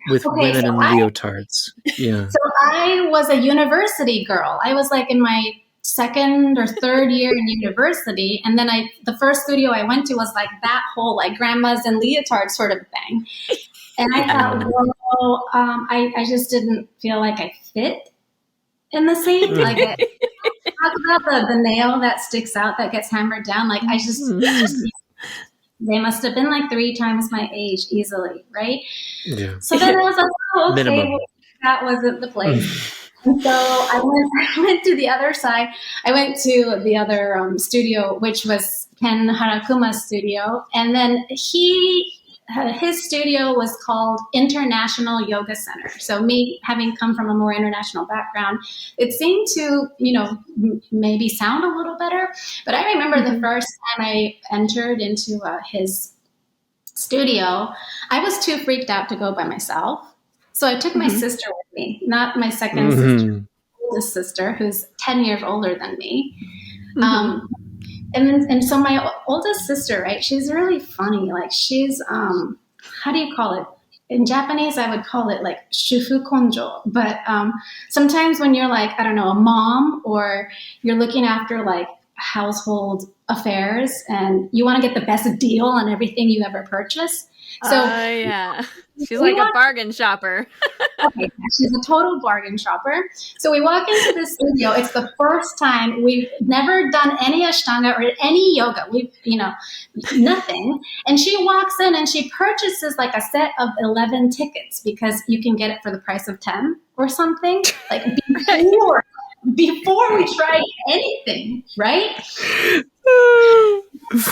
with women in leotards. Yeah. So I was a university girl. I was like in my 2nd or 3rd year in university, and then the first studio I went to was like that whole like grandmas in leotards sort of thing. And I thought, well, I just didn't feel like I fit in the scene. Like talk about the nail that sticks out that gets hammered down. Like I just they must have been like 3 times my age easily, right? Yeah. So then I was like, oh, okay, Minimum. that wasn't the place. And so I went to the other side. I went to the other studio, which was Ken Harakuma's studio. And then his studio was called International Yoga Center. So me having come from a more international background, it seemed to, maybe sound a little better. But I remember the first time I entered into his studio, I was too freaked out to go by myself. So I took my sister with me, not my second sister, oldest sister, who's 10 years older than me. And so my oldest sister, right, she's really funny. Like she's, how do you call it? In Japanese, I would call it like shufu konjo. But sometimes when you're like, I don't know, a mom, or you're looking after like household affairs and you want to get the best deal on everything you ever purchase. So yeah. She's like a bargain shopper. Okay, she's a total bargain shopper. So we walk into the studio. It's the first time. We've never done any Ashtanga or any yoga. We've, nothing. And she walks in and she purchases like a set of 11 tickets because you can get it for the price of 10 or something. Like before we tried anything, right?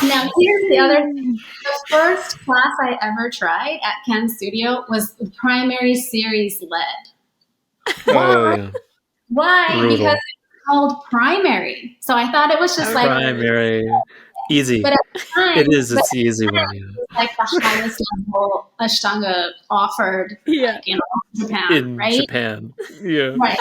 Now, here's the other thing. The first class I ever tried at Ken's studio was the primary series led. Yeah. Why? Brutal. Because it's called primary. So I thought it was just like primary. Easy. But at the time, it's the easy one. Yeah. It was like the highest level Ashtanga offered, in Japan, in right? Japan. Yeah. Right.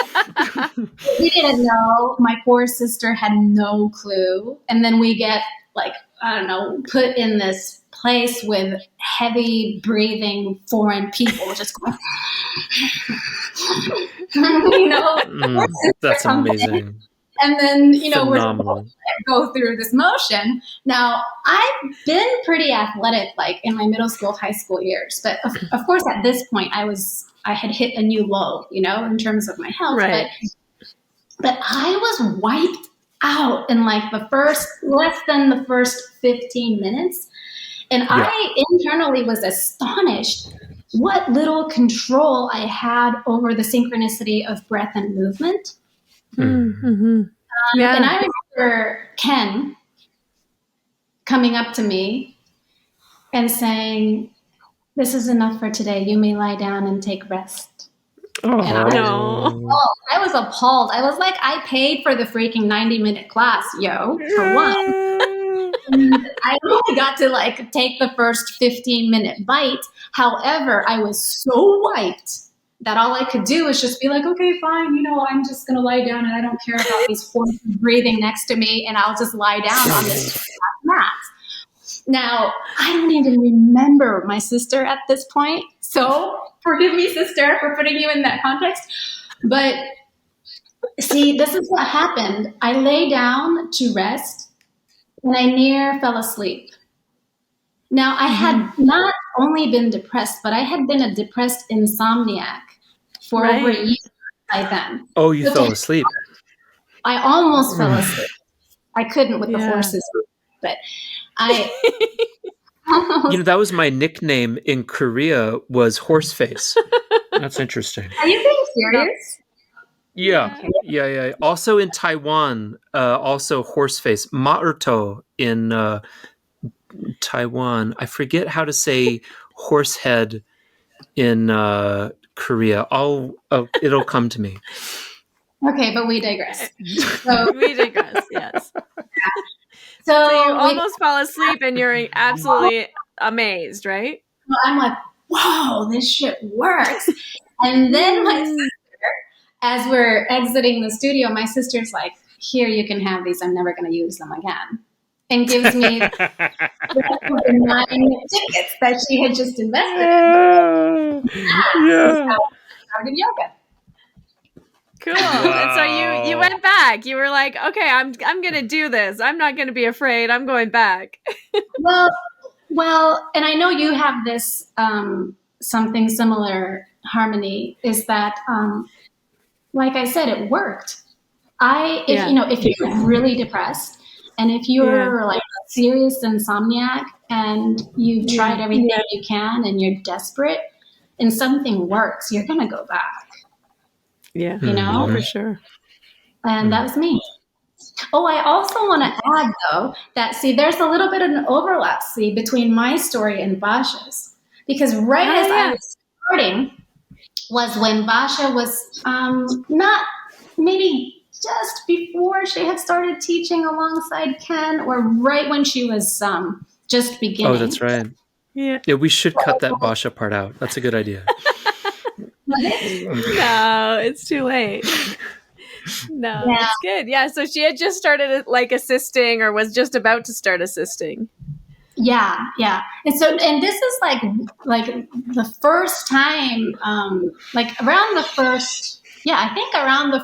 We didn't know. My poor sister had no clue. And then we get like, I don't know, put in this place with heavy breathing foreign people just going, that's amazing. And then, phenomenal. We're go through this motion. Now, I've been pretty athletic, like in my middle school, high school years. But of course, at this point, I had hit a new low, in terms of my health. Right. But I was wiped out in like less than the first 15 minutes. And I internally was astonished what little control I had over the synchronicity of breath and movement. Mm-hmm. And I remember Ken coming up to me and saying, "This is enough for today. You may lie down and take rest." Oh, and I was appalled. I was like, I paid for the freaking 90-minute class, for one. And I only got to like take the first 15-minute bite. However, I was so wiped that all I could do was just be like, okay, fine, I'm just going to lie down and I don't care about these horses breathing next to me, and I'll just lie down on this mat. Now, I don't even remember my sister at this point, so forgive me, sister, for putting you in that context. But see, this is what happened. I lay down to rest and I near fell asleep. Now, I had not only been depressed, but I had been a depressed insomniac for over a year by then. Oh, you fell asleep. I almost fell asleep. I couldn't with the horses, but I almost. That was my nickname in Korea, was Horseface. That's interesting. Are you being serious? Yeah. Also in Taiwan, also Horseface. Maerto in Taiwan. I forget how to say horsehead in Korea. It'll come to me. Okay, but we digress. So, Yes. So you almost fall asleep and you're absolutely amazed, right? I'm like, whoa, this shit works. And then my sister, as we're exiting the studio, my sister's like, here, you can have these. I'm never going to use them again. And gives me the 9 tickets that she had just invested in. Started yoga. Cool. And so you went back. You were like, okay, I'm going to do this. I'm not going to be afraid. I'm going back. Well, and I know you have this something similar, Harmony, is that, like I said, it worked. If you're really depressed and if you're like a serious insomniac and you've tried everything you can and you're desperate and something works, you're going to go back. Yeah. For sure. And that was me. Oh, I also want to add, though, that, there's a little bit of an overlap, between my story and Basha's. Because I was starting was when Basha was not maybe just before she had started teaching alongside Ken, or right when she was just beginning. Oh, that's right. Yeah, we should cut that Basha part out. That's a good idea. No, it's too late. No, it's good. Yeah, so she had just started like assisting, or was just about to start assisting. Yeah. And this is like the first time, around the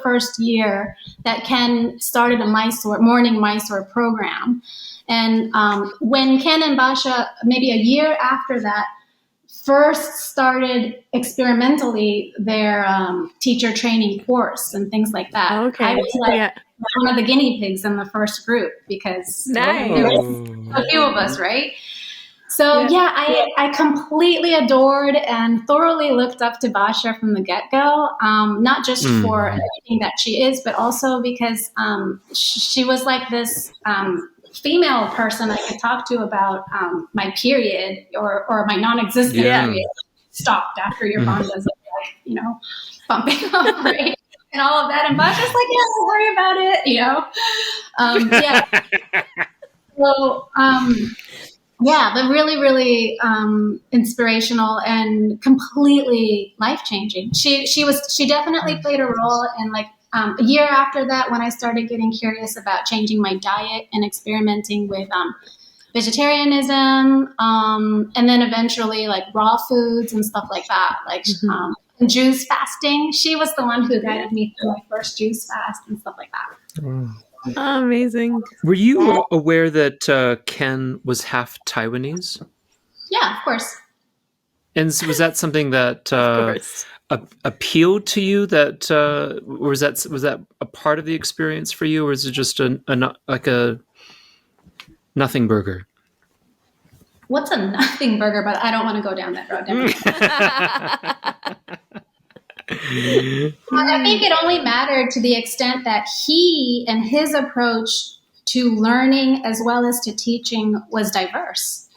first year that Ken started a morning Mysore program. And when Ken and Basha, maybe a year after that, first started experimentally their teacher training course and things like that. Okay. I was one of the guinea pigs in the first group because there was a few of us, right? So I completely adored and thoroughly looked up to Basha from the get-go, not just for everything that she is, but also because she was like this female person I could talk to about my period or my non-existent period stopped after your bond does pumping up, right? And all of that. And Basha's like, don't worry about it, So, but really, really inspirational and completely life-changing. She definitely played a role in a year after that, when I started getting curious about changing my diet and experimenting with vegetarianism, and then eventually raw foods and stuff like that, juice fasting. She was the one who guided me through my first juice fast and stuff like that. Oh, amazing. Were you aware that Ken was half Taiwanese? Yeah, of course. And was that something that appealed to you? That was that a part of the experience for you, or is it just a nothing burger? What's a nothing burger? But I don't want to go down that road. I think it only mattered to the extent that he and his approach to learning as well as to teaching was diverse,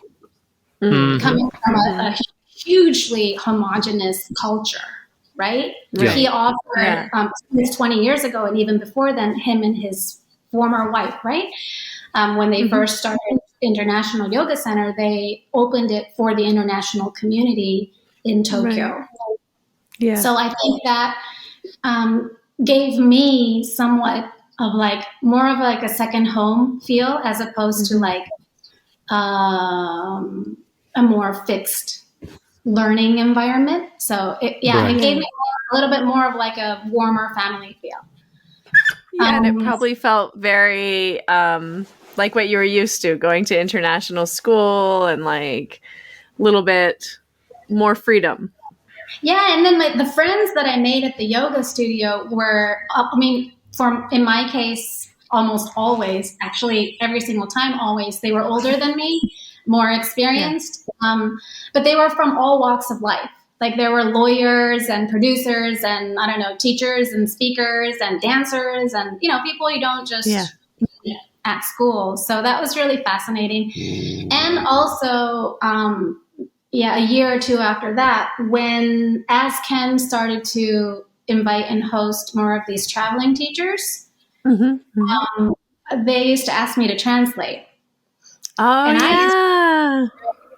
coming from a hugely homogenous culture, right? Yeah. He offered, since 20 years ago, and even before then, him and his former wife, right? When they first started International Yoga Center, they opened it for the international community in Tokyo. Right. Yeah. So I think that gave me somewhat of more of a second home feel, as opposed to a more fixed learning environment. So it gave me a little bit more of a warmer family feel. Yeah, and it probably felt very like what you were used to, going to international school and little bit more freedom. Yeah, and then the friends that I made at the yoga studio were, in my case, almost always, actually every single time, always, they were older than me, more experienced, but they were from all walks of life. Like there were lawyers and producers and, I don't know, teachers and speakers and dancers and, people you don't just meet at school. So that was really fascinating. And also, a year or two after that, as Ken started to invite and host more of these traveling teachers, they used to ask me to translate. Oh, and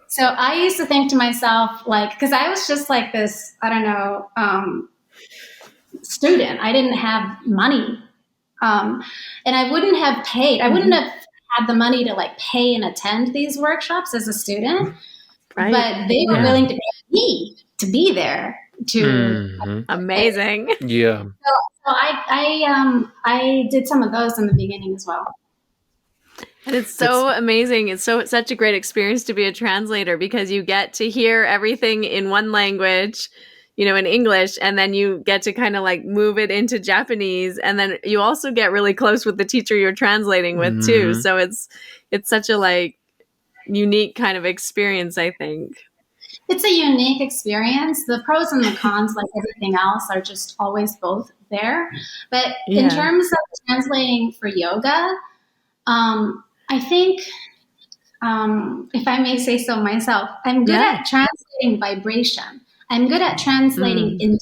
so I used to think to myself, like, because I was just like this, I don't know, student. I didn't have money. And I wouldn't have paid. I wouldn't have had the money to like pay and attend these workshops as a student. Right. But they were willing to pay me to be there. Amazing. Yeah. So I did some of those in the beginning as well. And it's so amazing. It's such a great experience to be a translator because you get to hear everything in one language, in English, and then you get to kind of like move it into Japanese, and then you also get really close with the teacher you're translating with too. So it's such a like unique kind of experience, I think. It's a unique experience. The pros and the cons, like everything else, are just always both there. But in terms of translating for yoga, I think, if I may say so myself, I'm good at translating vibration. I'm good at translating intention.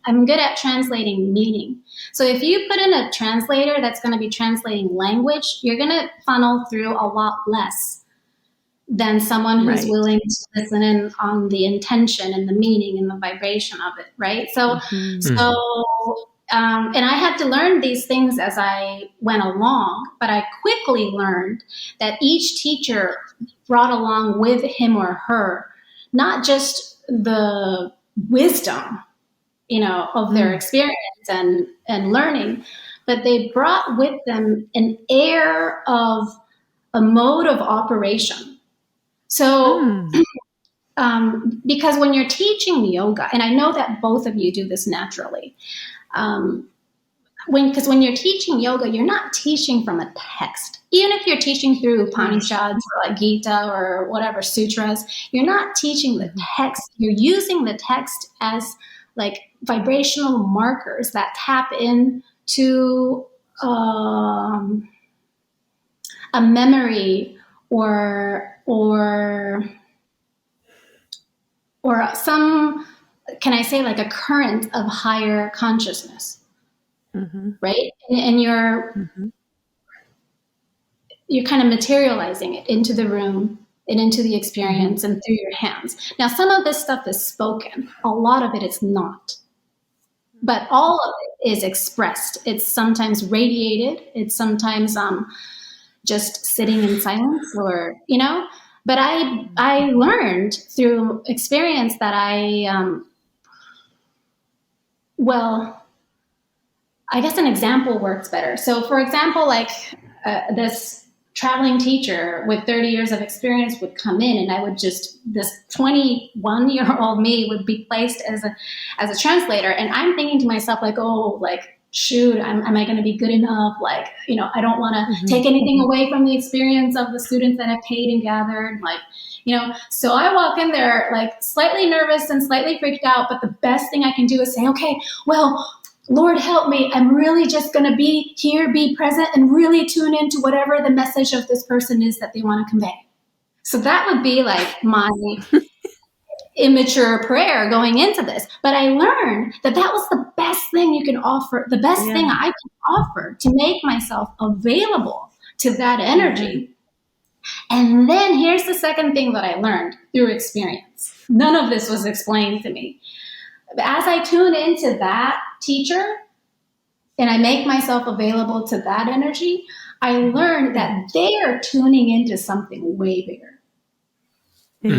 I'm good at translating meaning. So if you put in a translator that's going to be translating language, you're going to funnel through a lot less than someone who's willing to listen in on the intention and the meaning and the vibration of it, right? So, and I had to learn these things as I went along, but I quickly learned that each teacher brought along with him or her not just the wisdom, of their experience and learning, but they brought with them an air of a mode of operation. So, because when you're teaching yoga, and I know that both of you do this naturally, because when you're teaching yoga, you're not teaching from a text. Even if you're teaching through Upanishads or like Gita or whatever sutras, you're not teaching the text. You're using the text as like vibrational markers that tap into a memory or some, can I say, like a current of higher consciousness, right? And you're kind of materializing it into the room and into the experience and through your hands. Now, some of this stuff is spoken. A lot of it is not. But all of it is expressed. It's sometimes radiated. It's sometimes just sitting in silence or, But I learned through experience that I guess an example works better. So, for example, like this traveling teacher with 30 years of experience would come in, and this 21-year-old me would be placed as a translator, and I'm thinking to myself, like, oh, like, shoot, am I going to be good enough? Like, I don't want to take anything away from the experience of the students that I've paid and gathered, like. So I walk in there like slightly nervous and slightly freaked out, but the best thing I can do is say, okay, well, Lord help me. I'm really just going to be here, be present, and really tune into whatever the message of this person is that they want to convey. So that would be like my immature prayer going into this. But I learned that was the best thing you can offer, the best thing I can offer to make myself available to that energy. And then here's the second thing that I learned through experience. None of this was explained to me. As I tune into that teacher and I make myself available to that energy, I learned that they're tuning into something way bigger. Do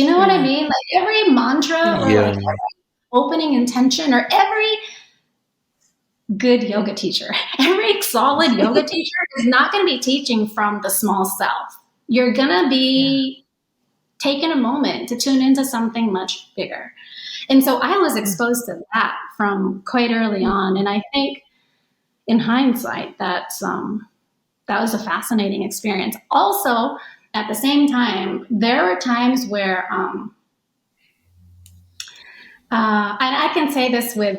you know what I mean? Like every mantra or like every opening intention or every good yoga teacher, every solid yoga teacher is not going to be teaching from the small self. You're going to be taken a moment to tune into something much bigger. And so I was exposed to that from quite early on. And I think in hindsight, that was a fascinating experience. Also, at the same time, there were times where, and I can say this with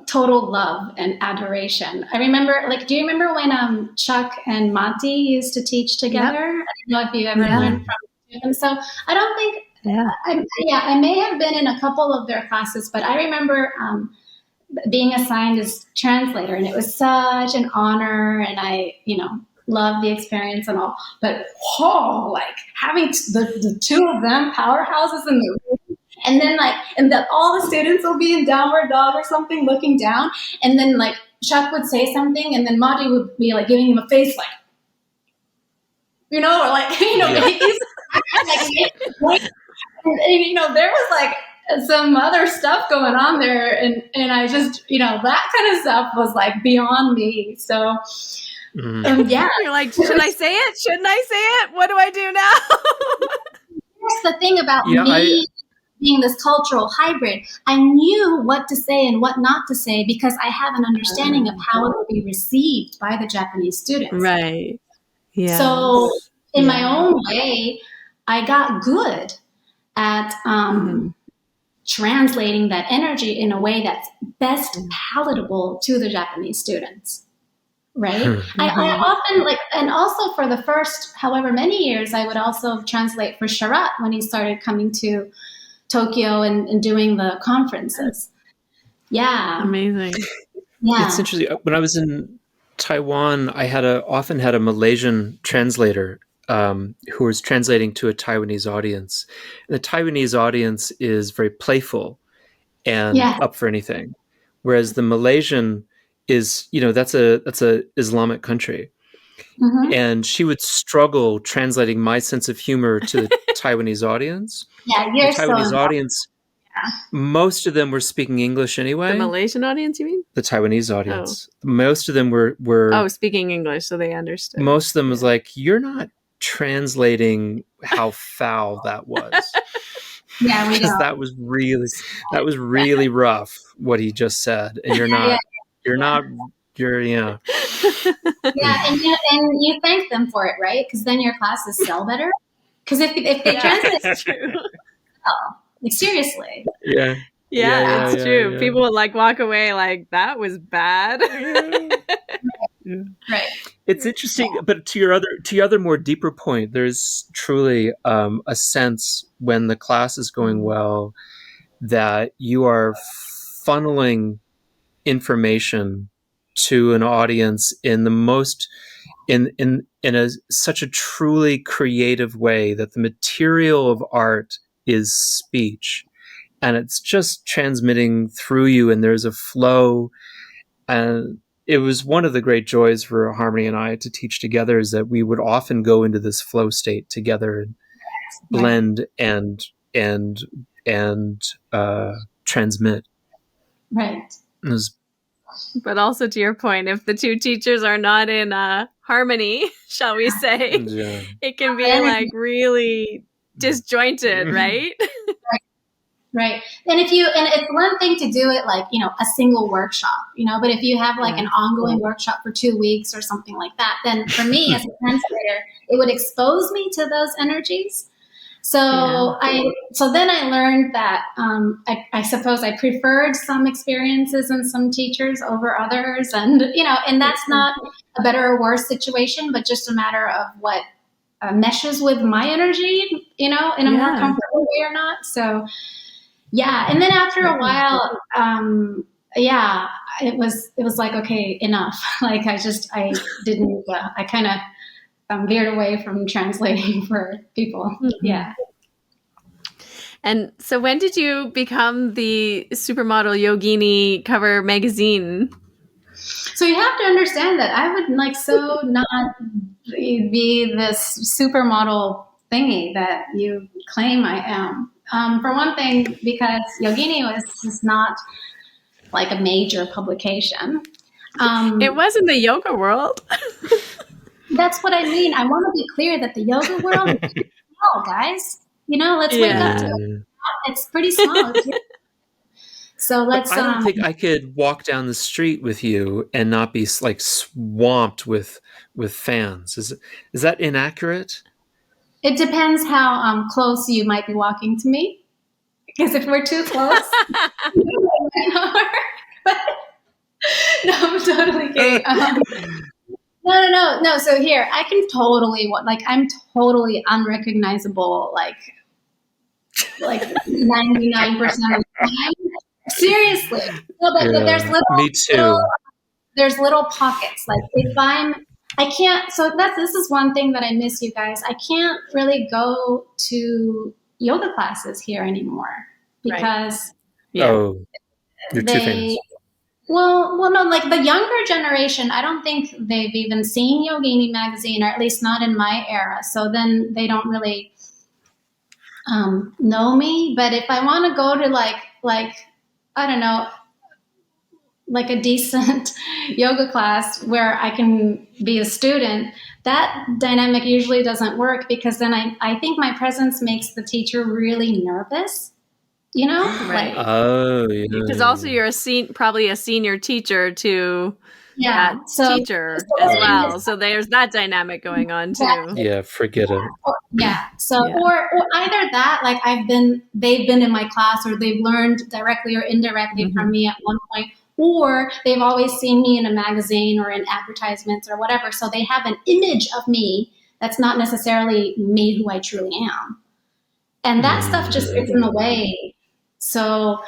total love and adoration. I remember, like, do you remember when Chuck and Monty used to teach together? Yep. I don't know if you ever learned from them. So I don't think, I may have been in a couple of their classes, but I remember being assigned as translator, and it was such an honor, and I, love the experience and all. But like having the two of them powerhouses in the room, and then all the students will be in downward dog or something, looking down, and then like Chuck would say something, and then Marty would be like giving him a face, like, or like, he's like, and, there was like some other stuff going on there, and I just, that kind of stuff was like beyond me. So you're like, should I say it? Shouldn't I say it? What do I do now? That's the thing about me being this cultural hybrid. I knew what to say and what not to say because I have an understanding of how it will be received by the Japanese students. Right. Yeah. So in my own way, I got good at translating that energy in a way that's best palatable to the Japanese students. Right. I often and also for the first however many years, I would also translate for Sharat when he started coming to Tokyo and doing the conferences. Yeah. Amazing. Yeah. It's interesting. When I was in Taiwan, I often had a Malaysian translator who was translating to a Taiwanese audience. And the Taiwanese audience is very playful and up for anything, whereas the Malaysian is, that's a Islamic country. And she would struggle translating my sense of humor to the Taiwanese audience. Yeah, you're the Taiwanese audience, most of them were speaking English anyway. The Malaysian audience, you mean? The Taiwanese audience. Most of them were speaking English, so they understood. Most of them was like, you're not translating how foul that was. Yeah, we know. That was really rough what he just said, and you're not. Yeah, and you thank them for it, right? Because then your classes sell better. Because if they translate, it's true. Like seriously. Yeah, it's true. People would like walk away like that was bad. Right. It's interesting, but to your other more deeper point, there's truly a sense when the class is going well that you are funneling information to an audience in the most in such a truly creative way that the material of art is speech, and it's just transmitting through you, and there's a flow. And it was one of the great joys for Harmony and I to teach together is that we would often go into this flow state together and blend and transmit. Right. But also to your point, if the two teachers are not in harmony, shall we say, it can be like really disjointed, right? Right. And it's one thing to do it like, a single workshop, but if you have like an ongoing workshop for 2 weeks or something like that, then for me as a translator, it would expose me to those energies. So then I learned that I suppose I preferred some experiences and some teachers over others, and and that's not a better or worse situation, but just a matter of what meshes with my energy, in a more comfortable way or not. So and then after a while, it was like, okay, enough. Like I didn't. I kind of veered away from translating for people. Yeah. And so when did you become the supermodel yogini cover magazine? So you have to understand that I would not be this supermodel thingy that you claim I am. For one thing, because Yogini was just not like a major publication. It was in the yoga world. That's what I mean. I want to be clear that the yoga world is small, guys. Let's wake up to it. Mm. It's pretty small. So But let's I don't think I could walk down the street with you and not be like swamped with fans. Is that inaccurate? it depends how close you might be walking to me. Because if we're too close, no, I'm totally kidding. No. So here, I can totally I'm totally unrecognizable, like 99% of the time. Seriously, no, but there's me too. there's little pockets. Like if I can't. So this is one thing that I miss, you guys. I can't really go to yoga classes here anymore because you're too famous. Well, no, like the younger generation, I don't think they've even seen Yogini magazine, or at least not in my era. So then they don't really know me. But if I want to go to like I don't know, like a decent yoga class where I can be a student, that dynamic usually doesn't work, because then I think my presence makes the teacher really nervous. Right. Oh, yeah. Because also you're probably a senior teacher to that teacher as well. So there's that dynamic going on too. Yeah, forget it. So or either that, like they've been in my class, or they've learned directly or indirectly from me at one point, or they've always seen me in a magazine or in advertisements or whatever. So they have an image of me that's not necessarily me who I truly am. And that stuff just gets in the way. So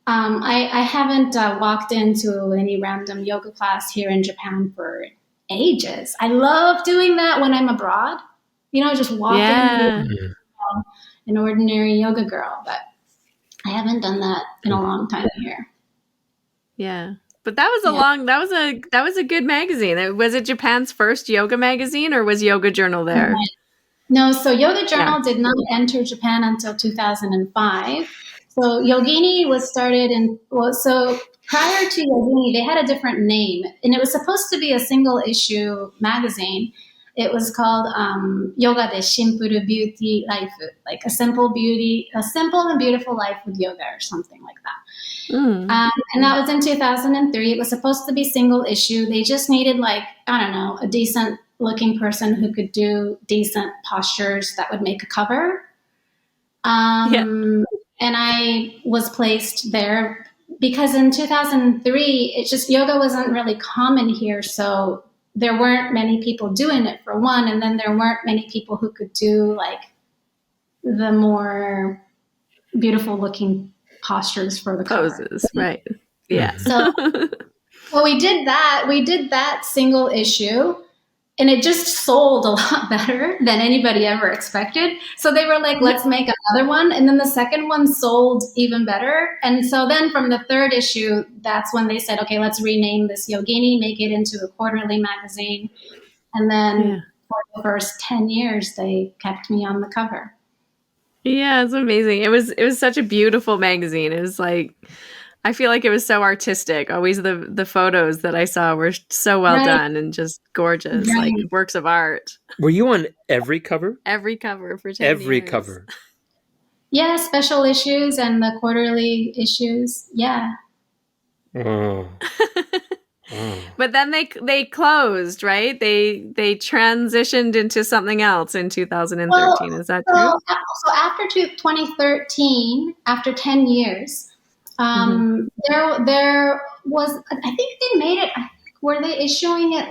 I haven't walked into any random yoga class here in Japan for ages. I love doing that when I'm abroad. Just walk in an ordinary yoga girl. But I haven't done that in a long time here. Yeah. But that was that was a good magazine. Was it Japan's first yoga magazine, or was Yoga Journal there? No, so Yoga Journal did not enter Japan until 2005. So Yogini was started so prior to Yogini, they had a different name, and it was supposed to be a single issue magazine. It was called Yoga de Shimpuru Beauty Life, like a simple and beautiful life with yoga, or something like that. And that was in 2003. It was supposed to be single issue. They just needed a decent looking person who could do decent postures that would make a cover. And I was placed there because in 2003, yoga wasn't really common here. So there weren't many people doing it, for one. And then there weren't many people who could do the more beautiful looking postures for the poses. Cover. Right. Yeah. So we did that. We did that single issue. And it just sold a lot better than anybody ever expected. So they were like, let's make another one. And then the second one sold even better. And so then from the third issue, that's when they said, okay, let's rename this Yogini, make it into a quarterly magazine. And then for the first 10 years, they kept me on the cover. Yeah, it's amazing. It was such a beautiful magazine. It was I feel like it was so artistic. Always the photos that I saw were so well done and just gorgeous, like works of art. Were you on every cover? Every cover for 10 Every years. cover. Yeah, special issues and the quarterly issues. Yeah. Oh. But then they closed, right? They transitioned into something else in 2013. Is that true? So after 2013, after 10 years, there was, I think they made it, were they issuing it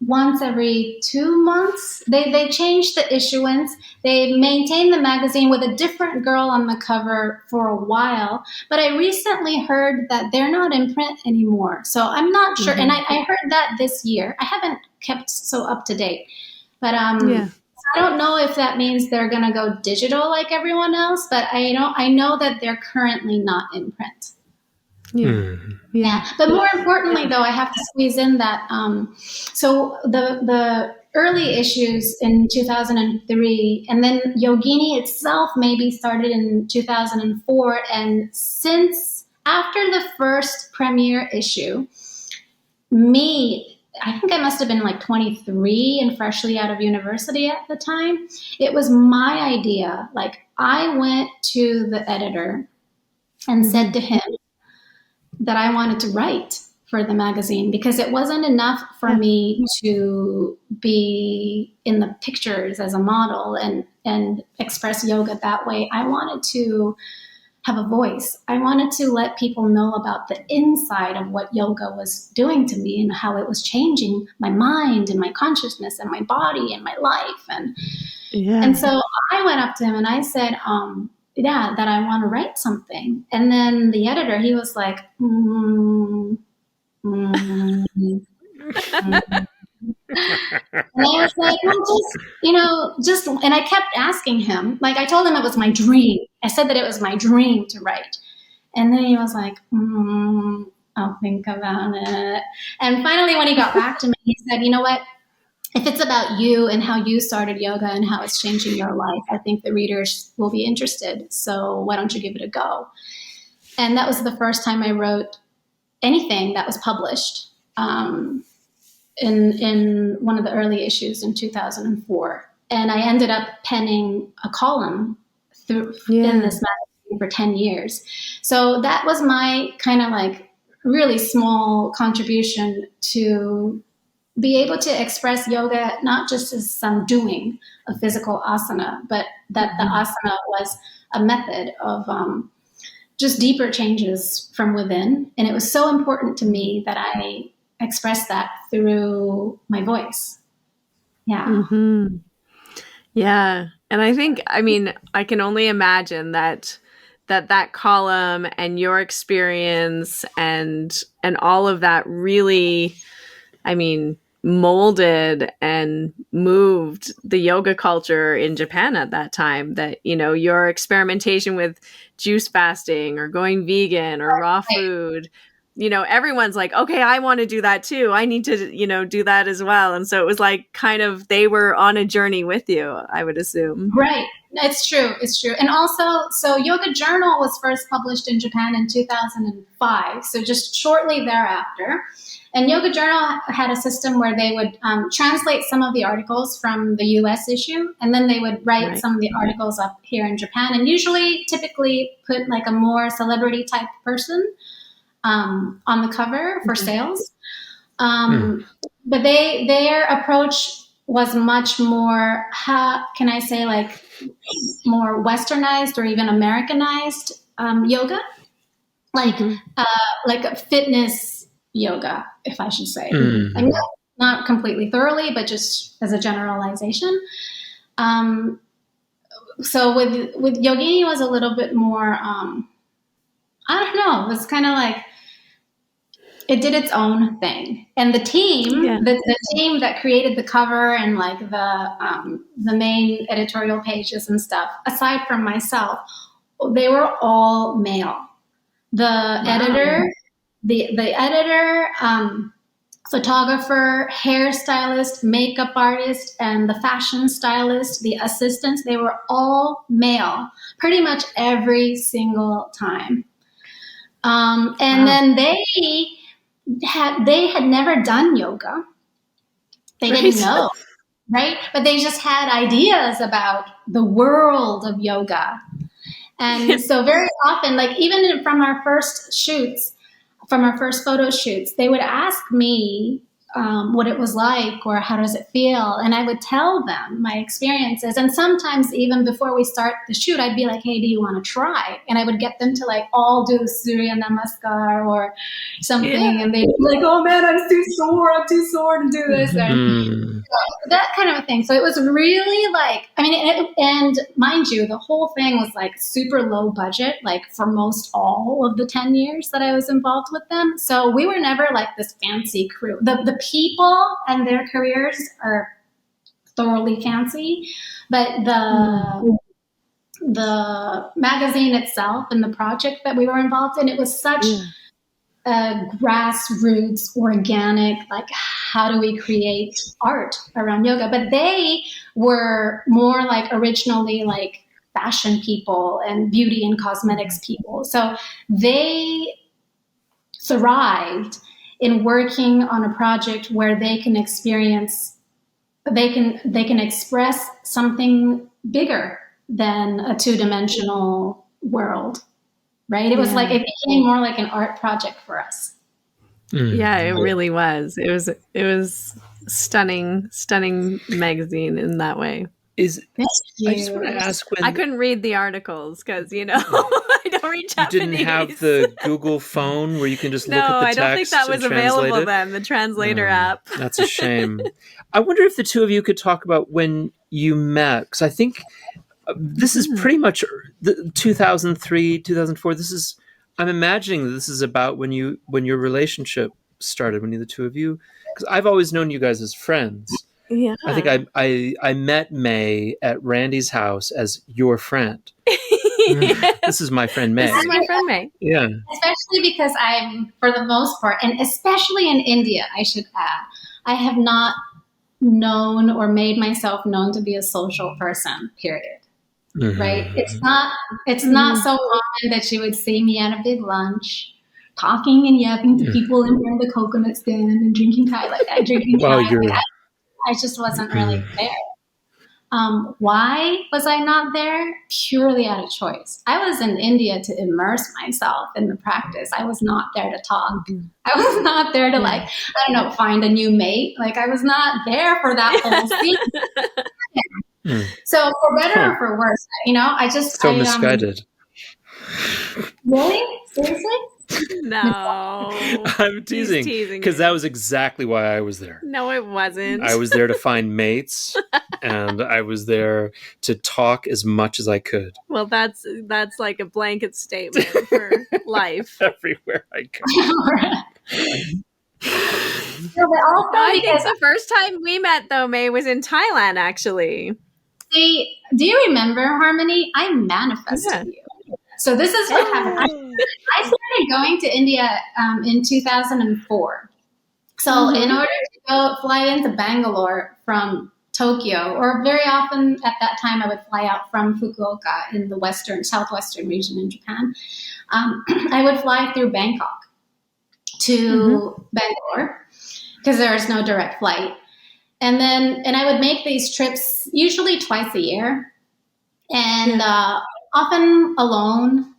once every 2 months? They changed the issuance. They maintained the magazine with a different girl on the cover for a while, but I recently heard that they're not in print anymore. So I'm not sure. And I heard that this year. I haven't kept so up to date, but I don't know if that means they're going to go digital like everyone else, but I know that they're currently not in print. Yeah. But more importantly, though, I have to squeeze in that. So the early issues in 2003, and then Yogini itself maybe started in 2004. And since after the first premiere issue, me I think I must have been like 23 and freshly out of university at the time. It was my idea. Like, I went to the editor and said to him that I wanted to write for the magazine because it wasn't enough for me to be in the pictures as a model and express yoga that way. I wanted to have a voice. I wanted to let people know about the inside of what yoga was doing to me and how it was changing my mind and my consciousness and my body and my life. And so I went up to him and I said, that I want to write something. And then the editor, he was like, And I was like, well, and I kept asking him, like, I told him it was my dream. I said that it was my dream to write. And then he was like, I'll think about it. And finally, when he got back to me, he said, you know what? If it's about you and how you started yoga and how it's changing your life, I think the readers will be interested. So why don't you give it a go? And that was the first time I wrote anything that was published. In one of the early issues in 2004. And I ended up penning a column in this magazine for 10 years. So that was my kind of like really small contribution to be able to express yoga, not just as some doing of physical asana, but that the asana was a method of just deeper changes from within. And it was so important to me that I express that through my voice. And I think, I can only imagine that column and your experience and all of that really, molded and moved the yoga culture in Japan at that time. That, your experimentation with juice fasting or going vegan or raw food, everyone's like, okay, I want to do that too. I need to, do that as well. And so it was like kind of, they were on a journey with you, I would assume. Right. It's true. And also, so Yoga Journal was first published in Japan in 2005. So just shortly thereafter. And Yoga Journal had a system where they would translate some of the articles from the US issue, and then they would write some of the articles up here in Japan, and typically put like a more celebrity type person on the cover for sales. But their approach was much more, how can I say, like more westernized or even Americanized yoga, like a fitness yoga, if I should say. Like not completely thoroughly, but just as a generalization. So with Yogini was a little bit more, I don't know, it was kind of like, it did its own thing. And the team, the team that created the cover and like the main editorial pages and stuff, aside from myself, they were all male. The editor, photographer, hairstylist, makeup artist, and the fashion stylist, the assistants, they were all male, pretty much every single time. Then they had never done yoga. They didn't know, right? But they just had ideas about the world of yoga. And so very often, like even from our first photo shoots, they would ask me what it was like or how does it feel. And I would tell them my experiences. And sometimes even before we start the shoot, I'd be like, hey, do you want to try? And I would get them to like all do Sri Anandamayi Ma or something. Yeah. And they'd be like, oh man, I'm too sore to do this. And that kind of a thing. So it was really like, and mind you, the whole thing was like super low budget, like for most all of the 10 years that I was involved with them. So we were never like this fancy crew. The people and their careers are thoroughly fancy, but the magazine itself and the project that we were involved in, it was such a grassroots, organic, like how do we create art around yoga? But they were more like originally like fashion people and beauty and cosmetics people. So they thrived in working on a project where they can experience, they can express something bigger than a two-dimensional world, right? It was like, it became more like an art project for us. Yeah, it really was. It was stunning magazine in that way. I just want to ask, when I couldn't read the articles because, I don't read Japanese. You didn't have the Google phone where you can just look at the text. No, I don't think that was available then, the translator app. That's a shame. I wonder if the two of you could talk about when you met, because I think this is pretty much 2003, 2004. I'm imagining that this is about when your relationship started, when the two of you, because I've always known you guys as friends. Yeah. I think I met Mae at Randy's house as your friend. This is my friend Mae. This is my friend Mae. Yeah. Especially because I'm, for the most part, and especially in India, I should add, I have not known or made myself known to be a social person, period. Mm-hmm. Right? It's not so common that you would see me at a big lunch talking and yapping to people in front of the coconut stand and drinking chai I just wasn't really there. Why was I not there? Purely out of choice. I was in India to immerse myself in the practice. I was not there to talk. I was not there to find a new mate. I was not there for that whole scene. So for better or for worse, I just... So misguided. Really? Seriously? No. I'm teasing because that was exactly why I was there. No, it wasn't. I was there to find mates, and I was there to talk as much as I could. Well, that's like a blanket statement for life. Everywhere I go. I think the first time we met, though, Mae, was in Thailand, actually. See, do you remember, Harmony? I manifested you. So this is what happened. I started going to India in 2004. So in order to fly into Bangalore from Tokyo, or very often at that time I would fly out from Fukuoka in the southwestern region in Japan, I would fly through Bangkok to Bangalore because there is no direct flight. And I would make these trips usually twice a year. And often alone,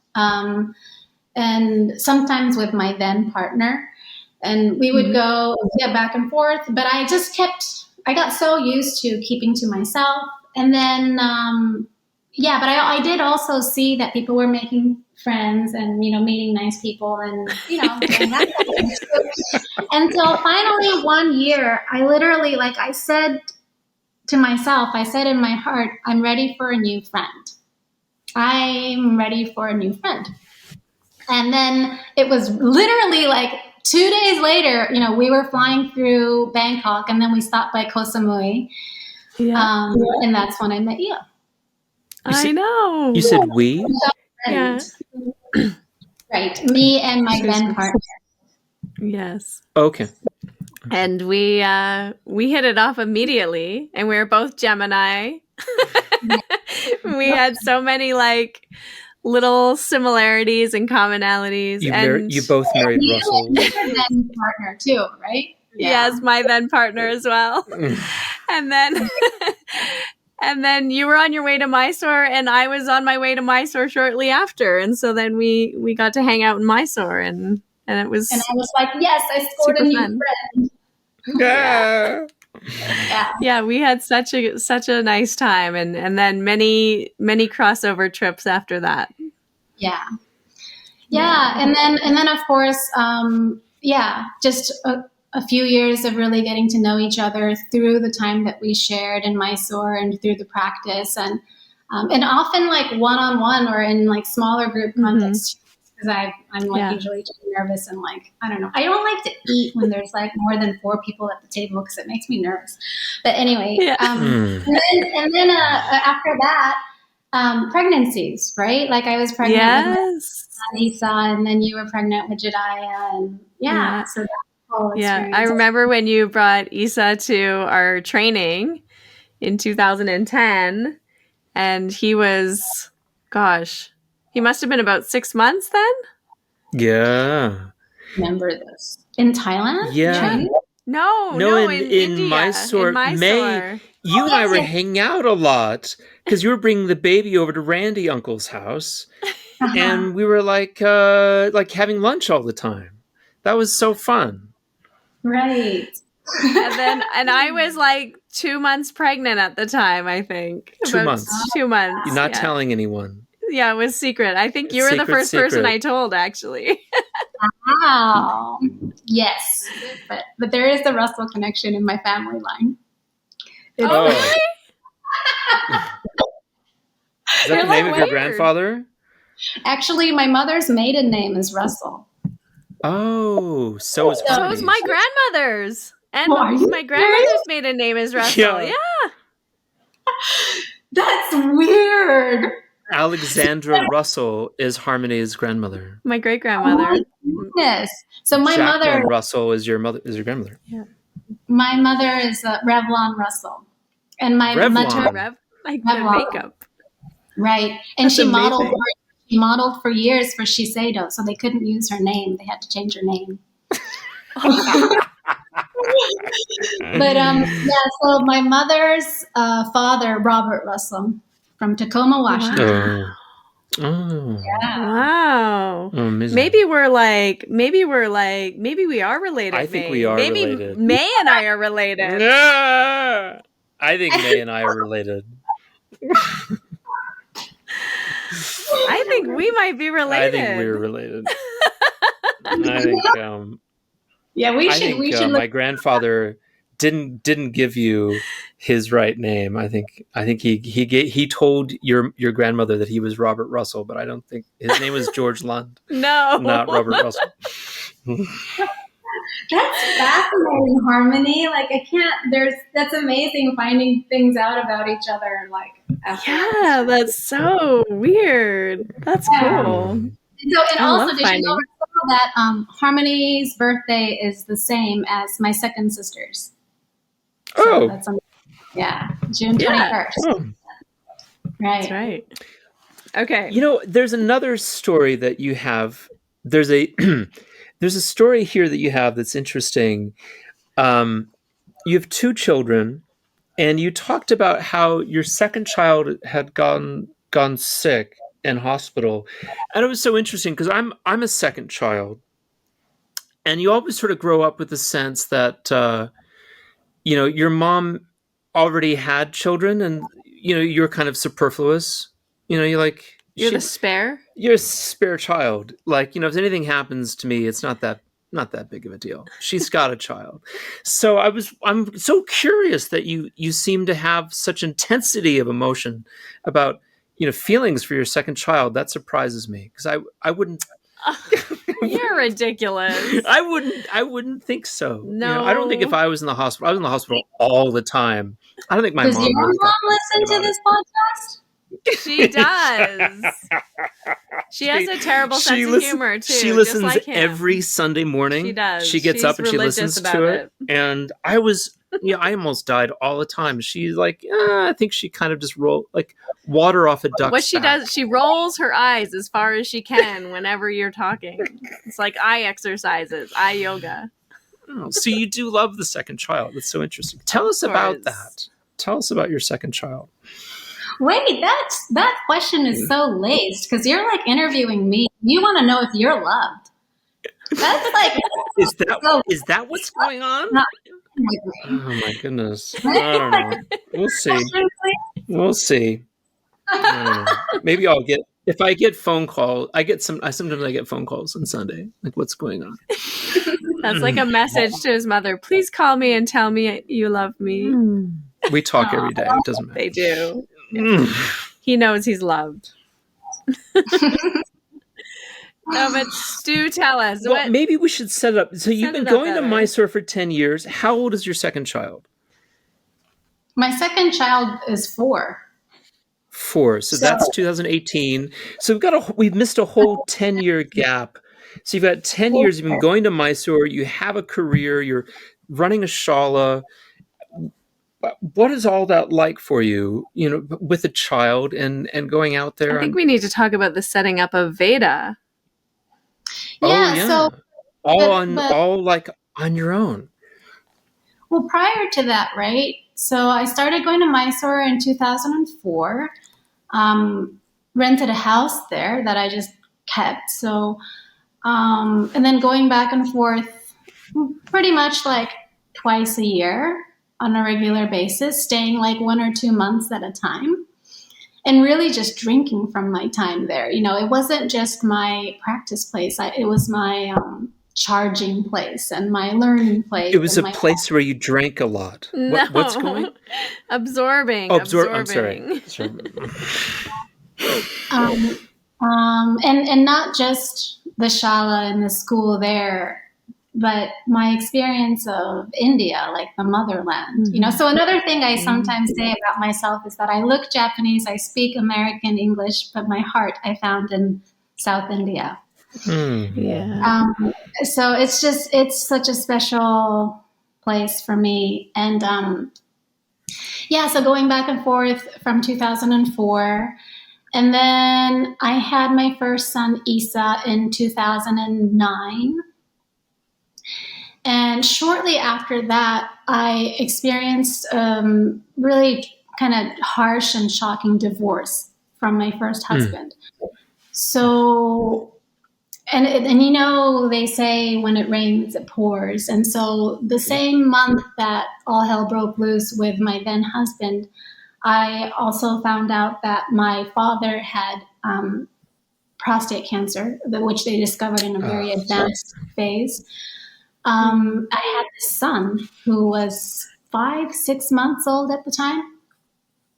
and sometimes with my then partner. And we would go back and forth, but I got so used to keeping to myself. And then, but I did also see that people were making friends and, meeting nice people and, and so finally one year, I literally, I said to myself, I said in my heart, I'm ready for a new friend. I'm ready for a new friend. And then it was literally 2 days later, we were flying through Bangkok and then we stopped by Koh Samui. Yeah. And that's when I met you. I know. You said we? Yeah. Right. Me and my then partner. Yes. Okay. And we hit it off immediately, and we were both Gemini. We had so many little similarities and commonalities. You both married Russell. You were then partner too, right? Yeah. Yes, my then partner as well. And then you were on your way to Mysore, and I was on my way to Mysore shortly after. And so then we got to hang out in Mysore, and it was... And I was like, yes, I scored a new friend. Yeah. Yeah, we had such a nice time, and then many crossover trips after that. Yeah, and then of course, just a few years of really getting to know each other through the time that we shared in Mysore and through the practice, and often one-on-one or in smaller group contexts. Because I'm usually too nervous and I don't know. I don't like to eat when there's more than 4 people at the table because it makes me nervous. But anyway, and then after that, pregnancies, right? I was pregnant with Isa, and then you were pregnant with Jediah, and so that whole experience. I remember when you brought Isa to our training in 2010, and he was, gosh. He must have been about 6 months then? Yeah. remember this. In Thailand? Yeah. Chinese? No, in India, Mysore, in Mysore. you and I were yes. hanging out a lot because you were bringing the baby over to Randy Uncle's house, and we were like having lunch all the time. That was so fun. Right. And I was like 2 months pregnant at the time, I think. 2 About months. 2 months. You're not yeah. telling anyone. Yeah, it was secret. I think you were the first person I told, actually. Wow. Yes. But there is the Russell connection in my family line. Oh, really? Is that the name of your grandfather? Actually, my mother's maiden name is Russell. Oh, so is my grandmother's. And my grandmother's maiden name is Russell. Yeah. That's weird. Alexandra Russell is Harmony's grandmother. My great-grandmother. Yes. So my Jacqueline mother Russell is your grandmother. Yeah. My mother is Revlon Russell. And my mother like the makeup. Right. And That's she amazing. modeled for years for Shiseido, so they couldn't use her name. They had to change her name. But so my mother's father, Robert Russell, from Tacoma, Washington. Oh. Yeah. Wow. Oh, maybe we are related. I think Mae. we are maybe related. Mae and I are related. Yeah. I think Mae and I are related. I think we might be related. I think we're related. I think we should my grandfather didn't give you his right name. I think he told your grandmother that he was Robert Russell, but I don't think his name was George Lund. No, not Robert Russell. That's fascinating, Harmony. Like that's amazing finding things out about each other. Like yeah, that's so weird. That's cool. So, and also, did you know that Harmony's birthday is the same as my second sister's? So that's June 21st. Oh. Right. That's right. Okay. You know, there's another story that you have. There's a there's a story here that you have that's interesting. You have 2 children, and you talked about how your second child had gone sick in hospital, and it was so interesting because I'm a second child, and you always sort of grow up with the sense that your mom already had children, and you're kind of superfluous. You're the spare. You're a spare child. Like, if anything happens to me, it's not that big of a deal. She's got a child. So I'm so curious that you seem to have such intensity of emotion about, feelings for your second child. That surprises me because I wouldn't. You're ridiculous. I wouldn't think so. No. I don't think if I was in the hospital, I was in the hospital all the time. I don't think my mom. Does your mom listen to this podcast? She does. She has a terrible sense of humor too. She listens just like him. Every Sunday morning. She does. She gets up and she listens to it. And I almost died all the time. She's like, I think she kind of just rolled like water off a duck's What she back. does, she rolls her eyes as far as she can whenever you're talking. It's like eye exercises, eye yoga. Oh, so you do love the second child. That's so interesting. Tell us about that. Tell us about your second child. Wait, that question is so laced because you're like interviewing me. You want to know if you're loved. That's like is that what's going on? Oh my goodness! I don't know. We'll see. We'll see. I don't know. Maybe I'll get if I get phone call. Sometimes I get phone calls on Sunday. Like, what's going on? That's like a message to his mother. Please call me and tell me you love me. We talk every day. It doesn't matter. They do. He knows he's loved. No, but Stu, tell us. Well, maybe we should set it up. So you've been going to Mysore for 10 years. How old is your second child? My second child is 4. 4. So that's 2018. So we've missed a whole 10-year gap. So you've got 10 years. You've been going to Mysore. You have a career. You're running a shala. What is all that like for you, with a child and going out there? I think we need to talk about the setting up of Veda. Yeah. So all like on your own. Well, prior to that, right? So I started going to Mysore in 2004. Rented a house there that I just kept. So, and then going back and forth pretty much like twice a year on a regular basis, staying like 1 or 2 months at a time, and really just drinking from my time there. You know, it wasn't just my practice place. It was my charging place and my learning place. It was a place where you drank a lot. No. What's going? Absorbing. I'm sorry. And not just the shala and the school there, but my experience of India, like the motherland. You know, so another thing I sometimes say about myself is that I look Japanese, I speak American English, but my heart I found in South India. Yeah. So it's such a special place for me. And so going back and forth from 2004. And then I had my first son, Isa, in 2009. And shortly after that, I experienced really kind of harsh and shocking divorce from my first husband. So, and you know, they say when it rains, it pours. And so the same month that all hell broke loose with my then husband, I also found out that my father had prostate cancer, which they discovered in a very advanced phase. I had this son who was 5-6 months old at the time.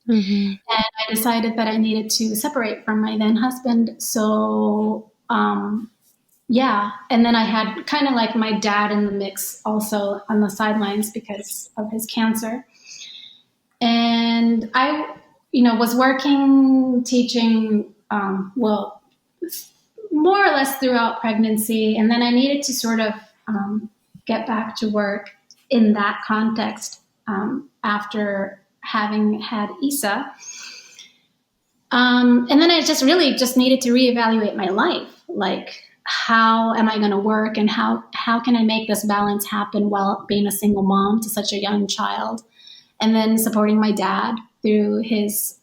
And I decided that I needed to separate from my then husband. So, and then I had kind of like my dad in the mix also on the sidelines because of his cancer. And I, was working, teaching, more or less throughout pregnancy. And then I needed to sort of get back to work in that context after having had Isa. And then I just needed to reevaluate my life. Like, how am I going to work and how can I make this balance happen while being a single mom to such a young child? And then supporting my dad through his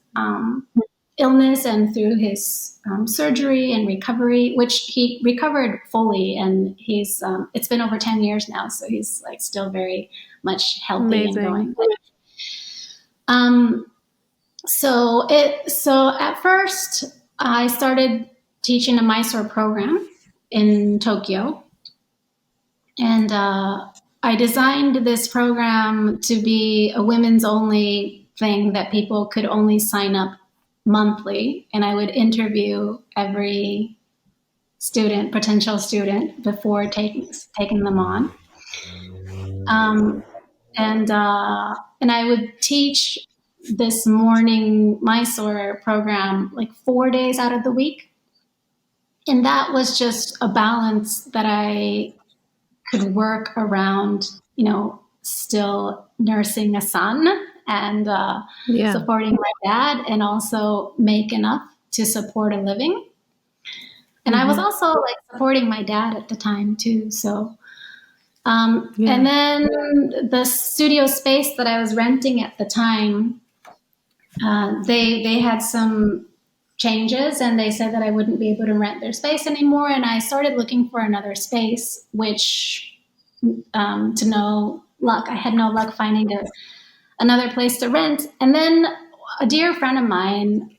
illness and through his surgery and recovery, which he recovered fully. And he's it's been over 10 years now, so he's like still very much healthy. Amazing. And going. So at first I started teaching a Mysore program in Tokyo, and I designed this program to be a women's only thing that people could only sign up monthly. And I would interview every potential student before taking them on. And I would teach this morning Mysore program like 4 days out of the week. And that was just a balance that I could work around, still nursing a son and supporting my dad, and also make enough to support a living. And I was also like supporting my dad at the time too. So, and then the studio space that I was renting at the time, they had some changes, and they said that I wouldn't be able to rent their space anymore. And I started looking for another space, which, to no luck, I had no luck finding another place to rent. And then a dear friend of mine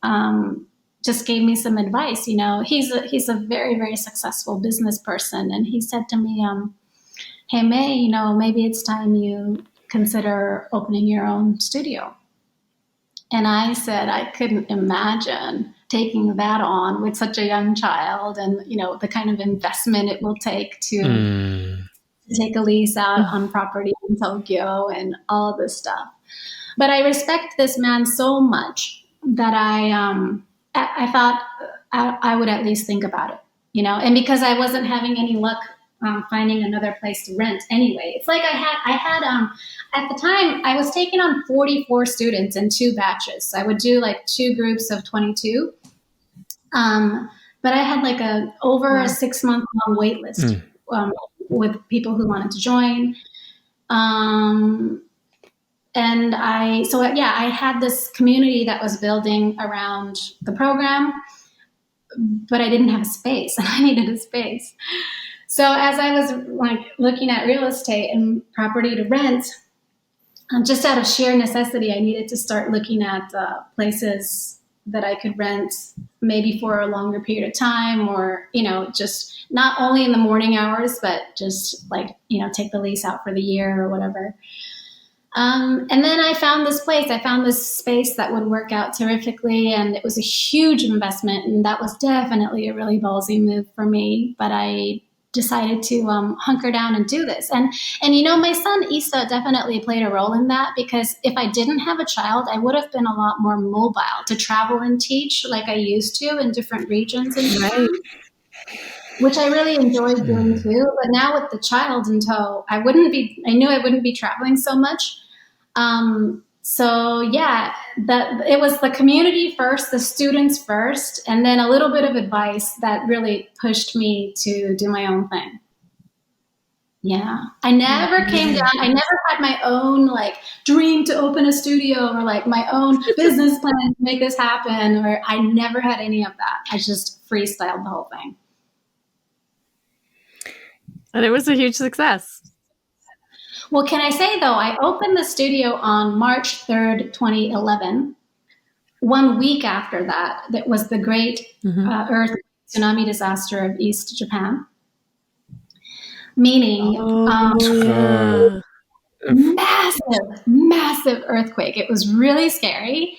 just gave me some advice. He's a very, very successful business person, and he said to me, "Hey May, maybe it's time you consider opening your own studio." And I said I couldn't imagine taking that on with such a young child, and the kind of investment it will take to take a lease out on property in Tokyo and all of this stuff. But I respect this man so much that I thought I would at least think about it, and because I wasn't having any luck finding another place to rent anyway. It's like I had at the time I was taking on 44 students in 2 batches. So I would do like 2 groups of 22. But I had like over a 6-month long wait list with people who wanted to join. And I had this community that was building around the program, but I didn't have a space, and I needed a space. So as I was like looking at real estate and property to rent, just out of sheer necessity, I needed to start looking at places that I could rent maybe for a longer period of time, or, just not only in the morning hours, but just like, take the lease out for the year or whatever. And then I found this place. I found this space that would work out terrifically, and it was a huge investment, and that was definitely a really ballsy move for me. But I decided to hunker down and do this. And my son Issa definitely played a role in that, because if I didn't have a child, I would have been a lot more mobile to travel and teach like I used to in different regions and Right. which I really enjoyed doing too. But now with the child in tow, I knew I wouldn't be traveling so much. So yeah, it was the community first, the students first, and then a little bit of advice that really pushed me to do my own thing. Yeah. I never came down. I never had my own like dream to open a studio, or like my own business plan to make this happen, or I never had any of that. I just freestyled the whole thing. And it was a huge success. Well, can I say, though, I opened the studio on March 3rd, 2011. 1 week after that, that was the great earth tsunami disaster of East Japan. Meaning, massive earthquake. It was really scary.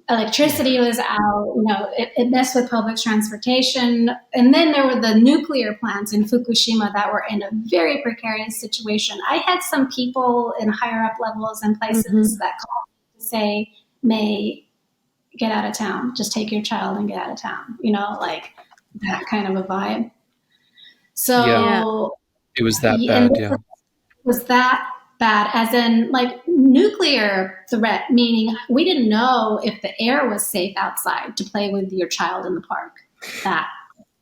Electricity was out, it messed with public transportation. And then there were the nuclear plants in Fukushima that were in a very precarious situation. I had some people in higher up levels and places that called me to say, May, get out of town. Just take your child and get out of town. like that kind of a vibe. So it was that bad. Yeah. It was that bad, as in like nuclear threat, meaning we didn't know if the air was safe outside to play with your child in the park. That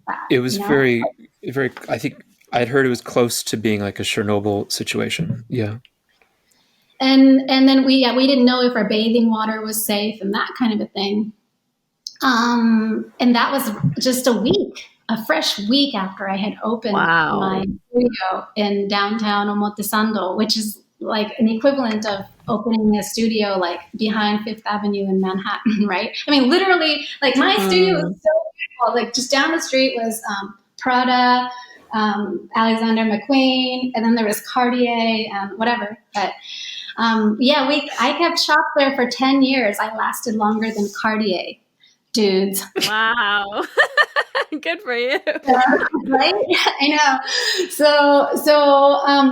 bad. It was very, very, I think I'd heard it was close to being like a Chernobyl situation. Yeah. And then we didn't know if our bathing water was safe and that kind of a thing. And that was just a fresh week after I had opened my studio in downtown Omotesando, which is like an equivalent of opening a studio like behind Fifth Avenue in Manhattan, right? I mean, literally, like my studio was so beautiful. Like just down the street was Prada, Alexander McQueen, and then there was Cartier and whatever. But I kept shop there for 10 years. I lasted longer than Cartier dudes. Wow. Good for you. Right? I know.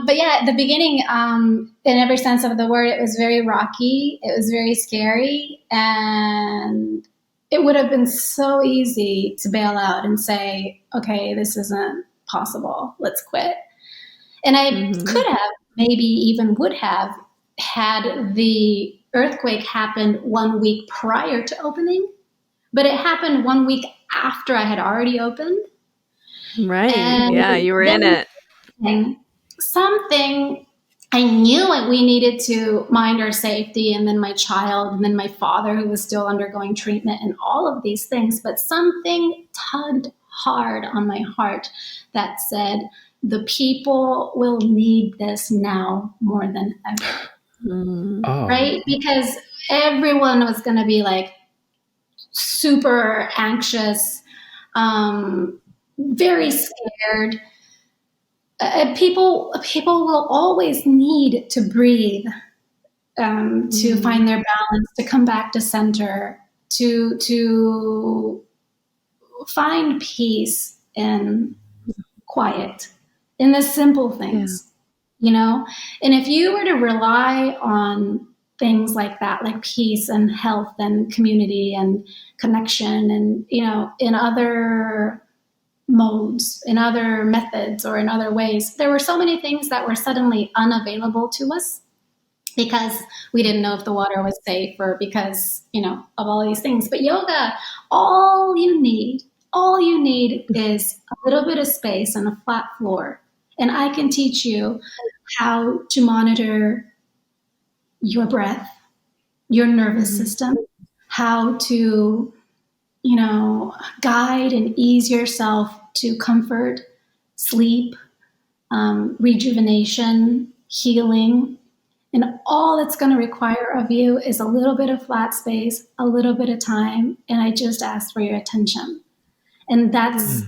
But yeah, at the beginning, in every sense of the word, it was very rocky. It was very scary. And it would have been so easy to bail out and say, okay, this isn't possible. Let's quit. And I could have, maybe even would have, had the earthquake happened 1 week prior to opening. But it happened 1 week after I had already opened. Right. And you were in it. Something I knew we needed to mind our safety, and then my child, and then my father who was still undergoing treatment, and all of these things. But something tugged hard on my heart that said, the people will need this now more than ever. Right? Because everyone was going to be like, super anxious, very scared. People will always need to breathe, to find their balance, to come back to center, to find peace and quiet in the simple things, And if you were to rely on things like that, like peace and health and community and connection and, in other modes, in other methods, or in other ways, there were so many things that were suddenly unavailable to us because we didn't know if the water was safe, or because, of all these things. But yoga, all you need all you need is a little bit of space and a flat floor. And I can teach you how to monitor your breath, your nervous system, how to, guide and ease yourself to comfort, sleep, rejuvenation, healing. And all it's going to require of you is a little bit of flat space, a little bit of time, and I just ask for your attention. And that's,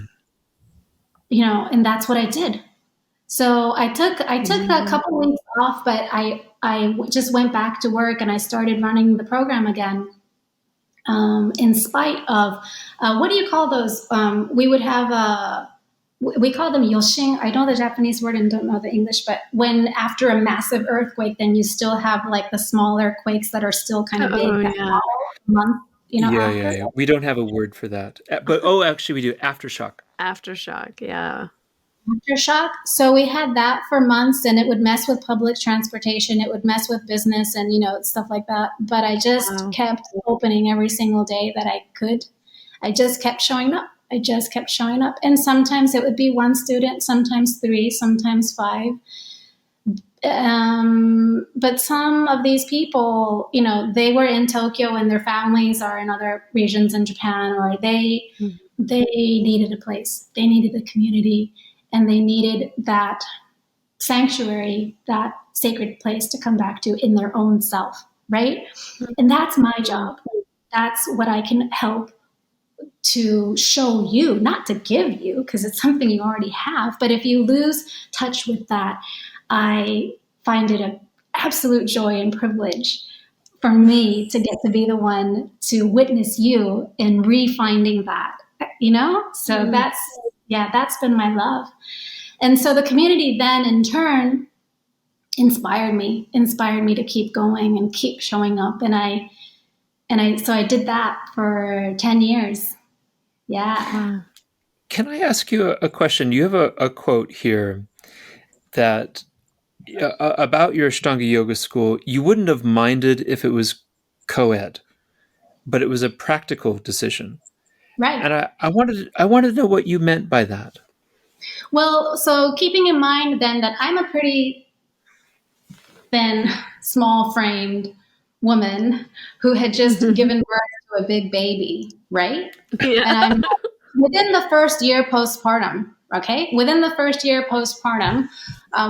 and that's what I did. So I took a couple weeks off, but I just went back to work and I started running the program again. In spite of what do you call those? We would have we call them yoshin. I know the Japanese word and don't know the English, but when after a massive earthquake, then you still have like the smaller quakes that are still kind of big. Yeah. Month, Yeah, after. yeah. We don't have a word for that. But actually we do, aftershock. Aftershock, yeah. Aftershock. So we had that for months, and it would mess with public transportation. It would mess with business and, stuff like that. But I just kept opening every single day that I could. I just kept showing up. And sometimes it would be one student, sometimes 3, sometimes 5. But some of these people, they were in Tokyo and their families are in other regions in Japan, or they needed a place. They needed a community. And they needed that sanctuary, that sacred place to come back to in their own self, right? And that's my job. That's what I can help to show you, not to give you, because it's something you already have. But if you lose touch with that, I find it an absolute joy and privilege for me to get to be the one to witness you in refinding that, So that's been my love. And so the community then in turn inspired me to keep going and keep showing up. So I did that for 10 years. Yeah. Can I ask you a question? You have a quote here that about your Ashtanga yoga school, you wouldn't have minded if it was co-ed, but it was a practical decision. Right. And I wanted to know what you meant by that. Well, so keeping in mind then that I'm a pretty thin, small-framed woman who had just given birth to a big baby, right? Yeah. And I'm within the first year postpartum, okay? Within the first year postpartum,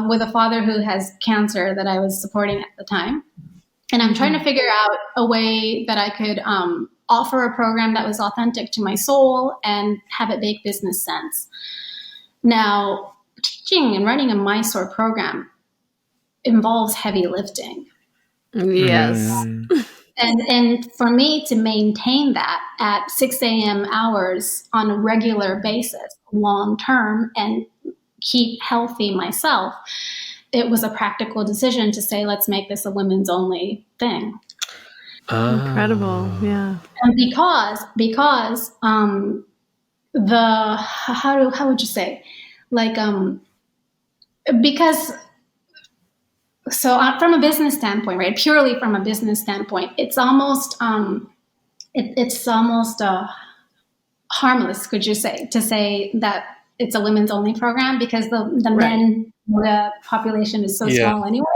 with a father who has cancer that I was supporting at the time. And I'm trying to figure out a way that I could offer a program that was authentic to my soul and have it make business sense. Now, teaching and running a Mysore program involves heavy lifting. Yes. And for me to maintain that at 6 a.m. hours on a regular basis, long term, and keep healthy myself, it was a practical decision to say, let's make this a women's only thing. Incredible. Yeah. And because how would you say, like, because, so from a business standpoint, right, purely from a business standpoint, it's almost it's almost harmless, could you say, to say that it's a women's only program, because the men, the population is so small anyway.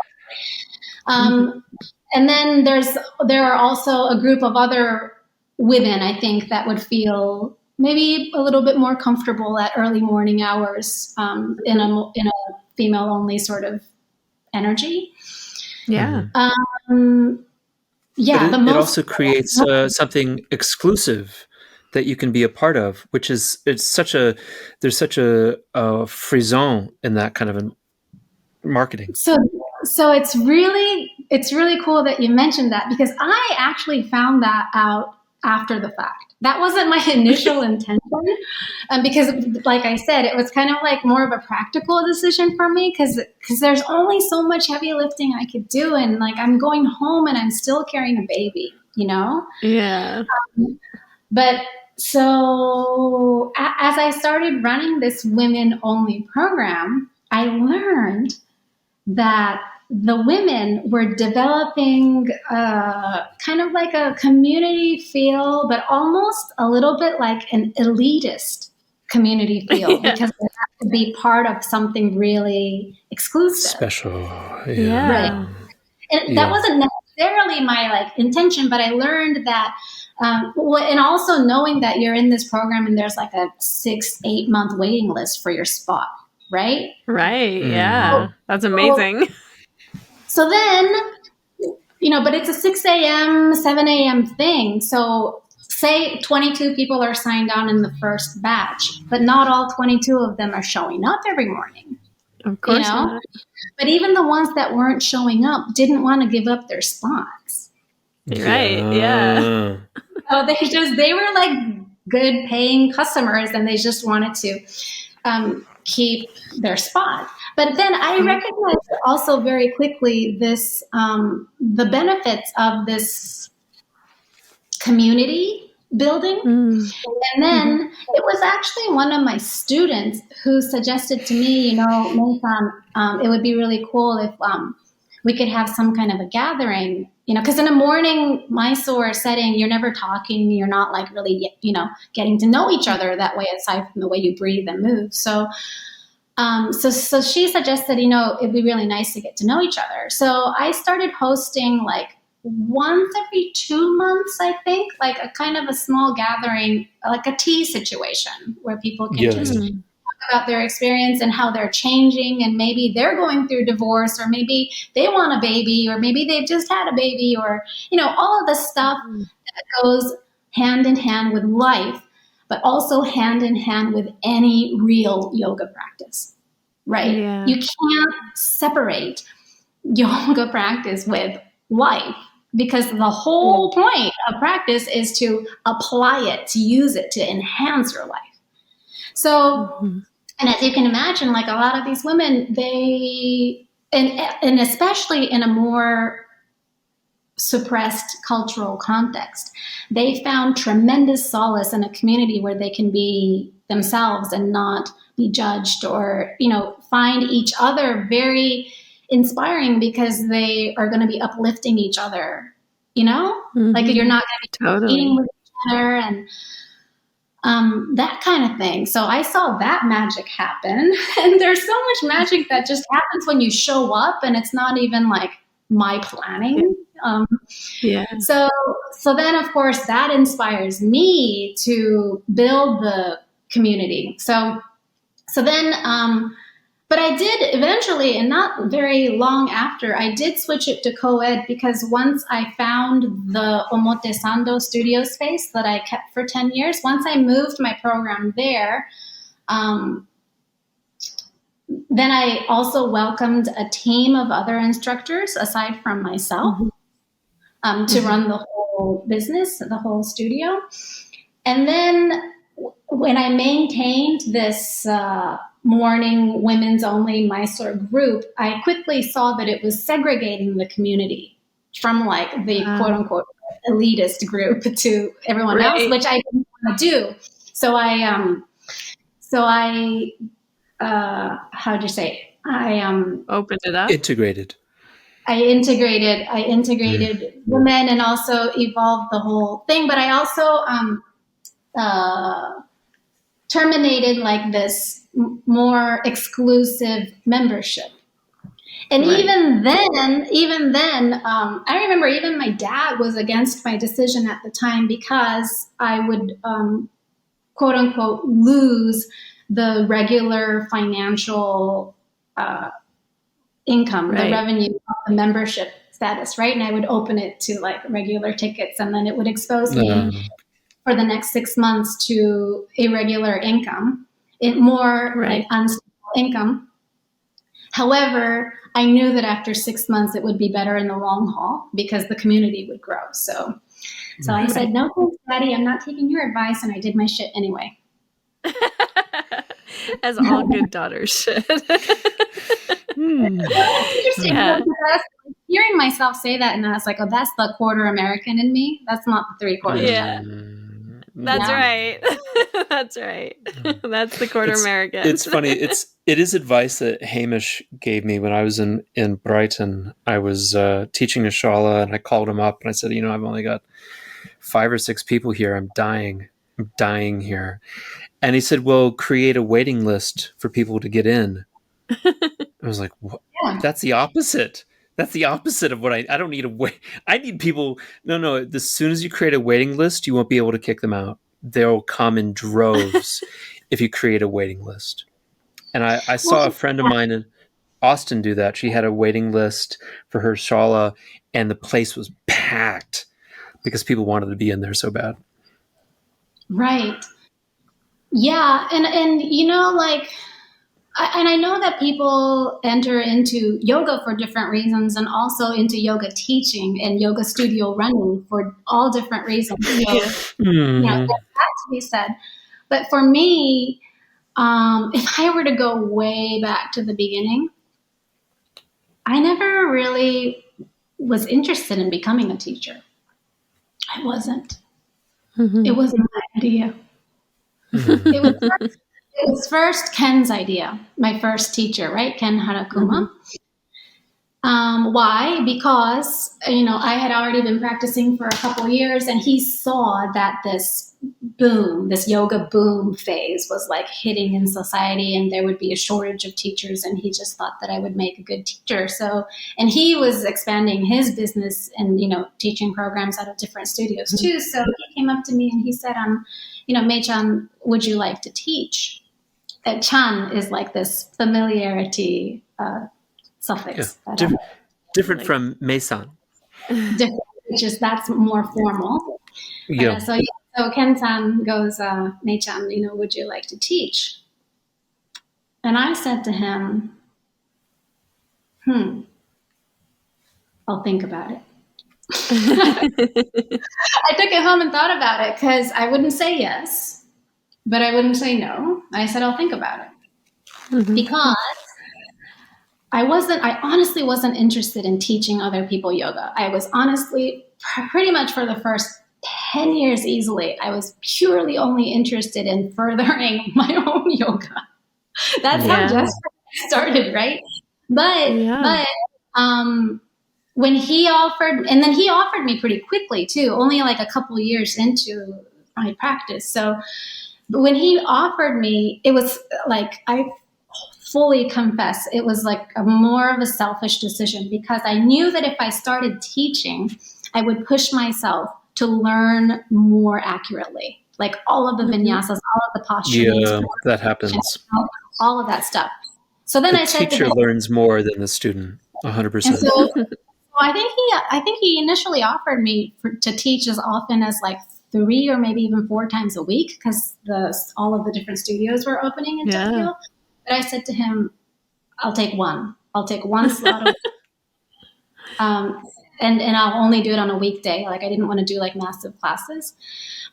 And then there are also a group of other women, I think, that would feel maybe a little bit more comfortable at early morning hours in a female only sort of energy. Yeah. It also creates something exclusive that you can be a part of, which is there's such a frisson in that kind of marketing. So it's really cool that you mentioned that, because I actually found that out after the fact. That wasn't my initial intention, because, like I said, it was kind of like more of a practical decision for me, because there's only so much heavy lifting I could do, and like I'm going home and I'm still carrying a baby, Yeah. But so as I started running this women only program, I learned that the women were developing kind of like a community feel, but almost a little bit like an elitist community feel because they have to be part of something really exclusive. Special. Right. And that wasn't necessarily my like intention, but I learned that, and also knowing that you're in this program and there's like a 6-8 month waiting list for your spot, right? Right. Yeah. That's amazing. So then, but it's a 6 a.m., 7 a.m. thing. So say 22 people are signed on in the first batch, but not all 22 of them are showing up every morning. Of course not. But even the ones that weren't showing up didn't want to give up their spots. Right. Yeah. So they were like good paying customers and they just wanted to keep their spot. But then I recognized also very quickly this, the benefits of this community building. And then it was actually one of my students who suggested to me, Nathan, it would be really cool if we could have some kind of a gathering, because in a morning Mysore setting, you're never talking, you're not like really, getting to know each other that way, aside from the way you breathe and move. So she suggested, it'd be really nice to get to know each other. So I started hosting like once every 2 months, I think, like a kind of a small gathering, like a tea situation where people can just talk about their experience and how they're changing, and maybe they're going through divorce, or maybe they want a baby, or maybe they've just had a baby, or, all of the stuff that goes hand in hand with life, but also hand in hand with any real yoga practice, right? Yeah. You can't separate yoga practice with life, because the whole point of practice is to apply it, to use it, to enhance your life. So, and as you can imagine, like a lot of these women, and especially in a more suppressed cultural context, they found tremendous solace in a community where they can be themselves and not be judged, or, find each other very inspiring because they are going to be uplifting each other, like you're not going to be competing with each other and that kind of thing. So I saw that magic happen, and there's so much magic that just happens when you show up, and it's not even like my planning. So then of course that inspires me to build the community. So then, but I did eventually, and not very long after, I did switch it to co-ed, because once I found the Omotesando studio space that I kept for 10 years, once I moved my program there, then I also welcomed a team of other instructors aside from myself to run the whole business, the whole studio. And then when I maintained this morning women's only Mysore group, I quickly saw that it was segregating the community from like the quote unquote elitist group to everyone else, which I didn't want to do. So I how'd you say? I opened it up. Integrated. I integrated women and also evolved the whole thing. But I also terminated like this more exclusive membership. And even then, I remember even my dad was against my decision at the time, because I would, quote unquote, lose the regular financial income, the revenue of the membership status, right? And I would open it to like regular tickets, and then it would expose me for the next 6 months to irregular income, like unstable income. However, I knew that after 6 months it would be better in the long haul, because the community would grow. So I said, no, thanks, Daddy, I'm not taking your advice, and I did my shit anyway. As all good daughters should. Interesting. Yeah. Hearing myself say that, and I was like, oh, that's the quarter American in me. That's not the 3/4. Yeah. That's right. That's right. That's the quarter American. It's funny. it is advice that Hamish gave me when I was in Brighton. I was teaching a shala, and I called him up and I said, I've only got 5 or 6 people here. I'm dying here. And he said, well, create a waiting list for people to get in. I was like, what? Yeah. That's the opposite. That's the opposite of what I don't need a wait. I need people. No. As soon as you create a waiting list, you won't be able to kick them out. They'll come in droves if you create a waiting list. And I saw a friend of mine in Austin do that. She had a waiting list for her shala, and the place was packed because people wanted to be in there so bad. Right. Yeah. And I know that people enter into yoga for different reasons, and also into yoga teaching and yoga studio running for all different reasons. So, there's that to be said. But for me, if I were to go way back to the beginning, I never really was interested in becoming a teacher. I wasn't. Mm-hmm. It wasn't my idea. Mm-hmm. It was first Ken's idea, my first teacher, right? Ken Harakuma. Mm-hmm. Why? Because, I had already been practicing for a couple of years, and he saw that this yoga boom phase was like hitting in society, and there would be a shortage of teachers, and he just thought that I would make a good teacher. So, and he was expanding his business and, teaching programs out of different studios too. So he came up to me and he said, Mae-chan, would you like to teach? Chan is like this familiarity suffix. Yeah. Different from Mae-san. Different, that's more formal. Yeah. So Ken-san goes, Mae-chan, would you like to teach? And I said to him, I'll think about it. I took it home and thought about it, because I wouldn't say yes, but I wouldn't say no. I said, I'll think about it. Mm-hmm. Because I honestly wasn't interested in teaching other people yoga. I was honestly, pretty much for the first 10 years easily, I was purely only interested in furthering my own yoga. That's how just started, right? But when he offered, and then he offered me pretty quickly too, only like a couple of years into my practice. So when he offered me, it was like, I fully confess, it was like more of a selfish decision, because I knew that if I started teaching, I would push myself to learn more accurately, like all of the vinyasas, all of the posturings. Yeah, that happens. All of that stuff. So then I said, the teacher learns more than the student, 100%. So I think he initially offered me to teach as often as like 3 or maybe even 4 times a week, because all of the different studios were opening in Tokyo. But I said to him, I'll take one. I'll take one slot. And I'll only do it on a weekday. Like, I didn't want to do like massive classes.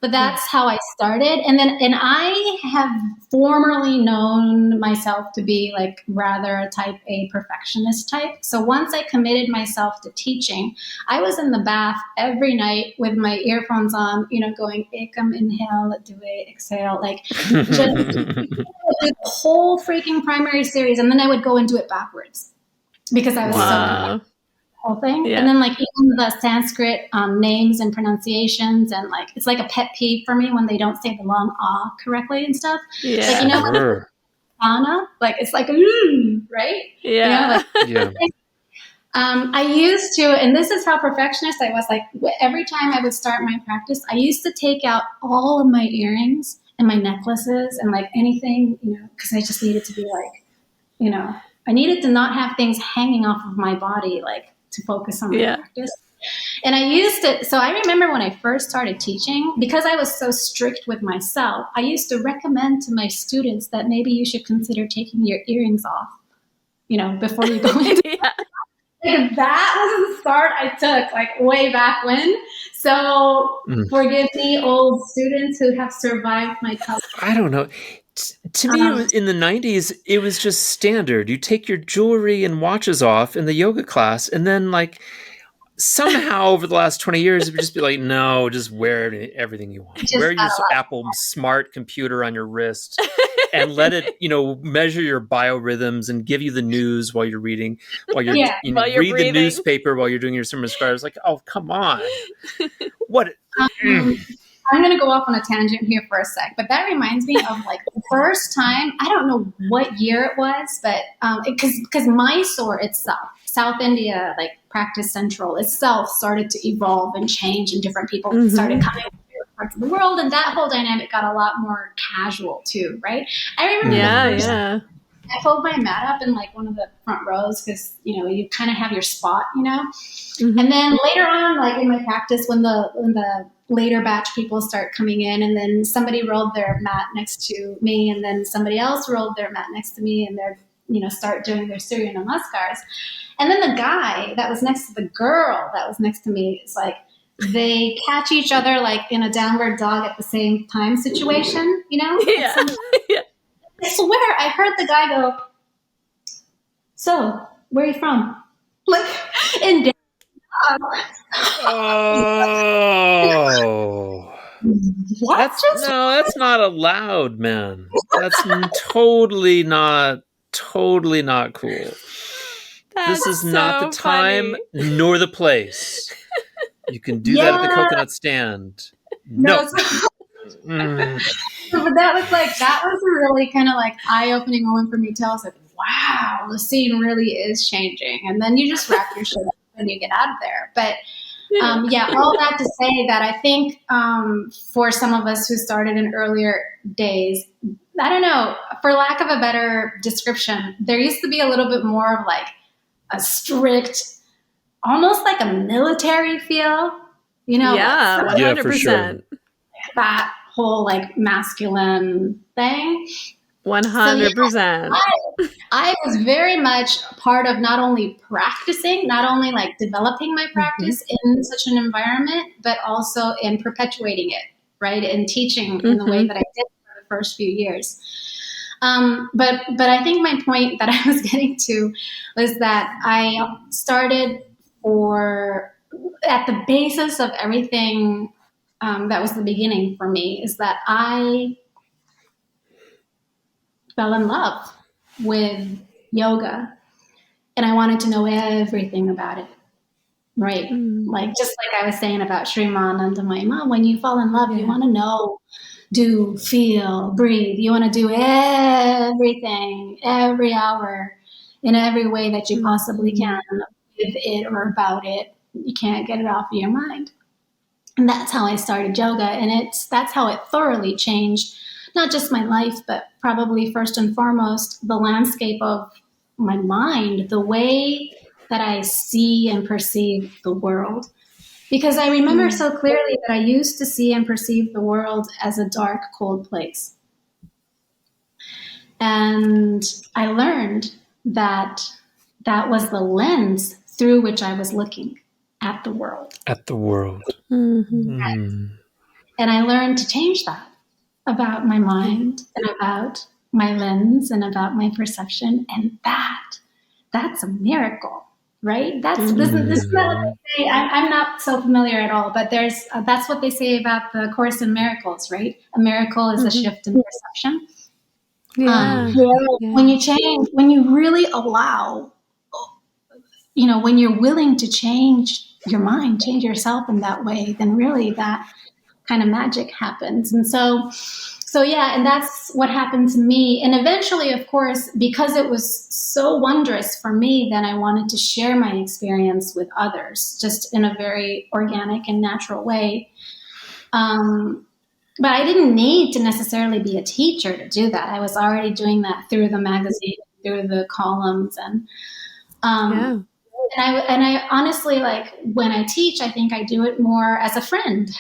But that's how I started. And I have formerly known myself to be like rather a type A perfectionist type. So once I committed myself to teaching, I was in the bath every night with my earphones on, going ekam, inhale, due, exhale, like just the whole freaking primary series. And then I would go and do it backwards, because I was so whole thing. Yeah. And then like even the Sanskrit names and pronunciations, and like it's like a pet peeve for me when they don't say the long ah correctly and stuff. Yeah. Like, Anna, like it's like right? Yeah. I used to, and this is how perfectionist I was, like every time I would start my practice, I used to take out all of my earrings and my necklaces and like anything, because I just needed to be like, I needed to not have things hanging off of my body, like to focus on my practice. And I used to, so I remember when I first started teaching, because I was so strict with myself, I used to recommend to my students that maybe you should consider taking your earrings off, before you go into Like, that was the start I took, like way back when. So forgive me, old students who have survived my culture. I don't know. To me, it was, in the 90s, it was just standard. You take your jewelry and watches off in the yoga class, and then like somehow over the last 20 years, it would just be like, no, just wear everything you want. Wear your Apple smart computer on your wrist. and let it, measure your biorhythms and give you the news while you're reading, while you're, While you're read the breathing. newspaper while you're doing your summer scar. It's like, oh, come on. What? I'm going to go off on a tangent here for a sec, but that reminds me of like the first time, I don't know what year it was, but because Mysore itself, South India, like Practice Central itself started to evolve and change, and different people started coming from different parts of the world, and that whole dynamic got a lot more casual too, right? I remember the first time I pulled my mat up in like one of the front rows because, you kind of have your spot, and then later on, like in my practice, when the later batch people start coming in, and then somebody rolled their mat next to me, and then somebody else rolled their mat next to me, and they're, start doing their Sri Namaskars. And then the guy that was next to the girl that was next to me is like, they catch each other like in a downward dog at the same time situation, Yeah. I swear I heard the guy go, so where are you from? Like in Oh. what? That's not allowed, man. That's totally not cool. This is not the time nor the place. You can do that at the coconut stand. No. But that was a really kind of like eye-opening moment for me too. I was like, wow, the scene really is changing. And then you just wrap your shit up and you get out of there. But all that to say that I think for some of us who started in earlier days, I don't know, for lack of a better description, there used to be a little bit more of like a strict, almost like a military feel, Yeah, 100%. For sure. That whole like masculine thing. 100%. So, I was very much part of not only practicing, not only like developing my practice in such an environment, but also in perpetuating it, right? And teaching in the way that I did for the first few years. But I think my point that I was getting to was that I started at the basis of everything that was the beginning for me is that I fell in love with yoga and I wanted to know everything about it, right? Like, just like I was saying about Sri Anandamayi Ma, when you fall in love, you want to know, do, feel, breathe. You want to do everything, every hour, in every way that you possibly can with it or about it. You can't get it off of your mind. And that's how I started yoga. And that's how it thoroughly changed, not just my life, but probably first and foremost, the landscape of my mind, the way that I see and perceive the world. Because I remember so clearly that I used to see and perceive the world as a dark, cold place. And I learned that that was the lens through which I was looking at the world. And I learned to change that about my mind and about my lens and about my perception. And that's a miracle. Right? This is not what they say. I'm not so familiar at all, but that's what they say about the Course in Miracles, right? A miracle is a shift in perception. When you change, when you really allow, when you're willing to change your mind, change yourself in that way, then really that kind of magic happens. And so and that's what happened to me. And eventually, of course, because it was so wondrous for me, then I wanted to share my experience with others, just in a very organic and natural way. But I didn't need to necessarily be a teacher to do that. I was already doing that through the magazine, through the columns, and I honestly, like, when I teach, I think I do it more as a friend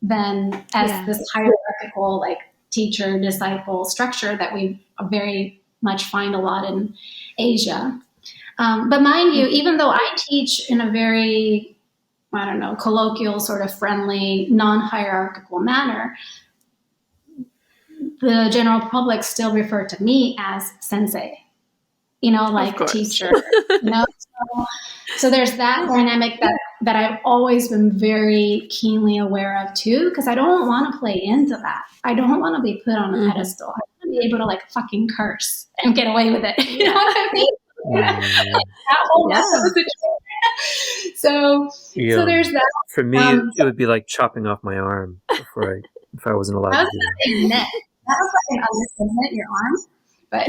than as this hierarchical, like, teacher disciple structure that we very much find a lot in Asia. But mind you, even though I teach in a very, colloquial, sort of friendly, non-hierarchical manner, the general public still refer to me as sensei, like teacher. So there's that dynamic that I've always been very keenly aware of too, because I don't want to play into that. I don't want to be put on a pedestal. I want to be able to like fucking curse and get away with it. You know what I mean? That whole situation. So there's that. For me, it would be like chopping off my arm if I wasn't allowed to do that. That was like an understatement, your arm. But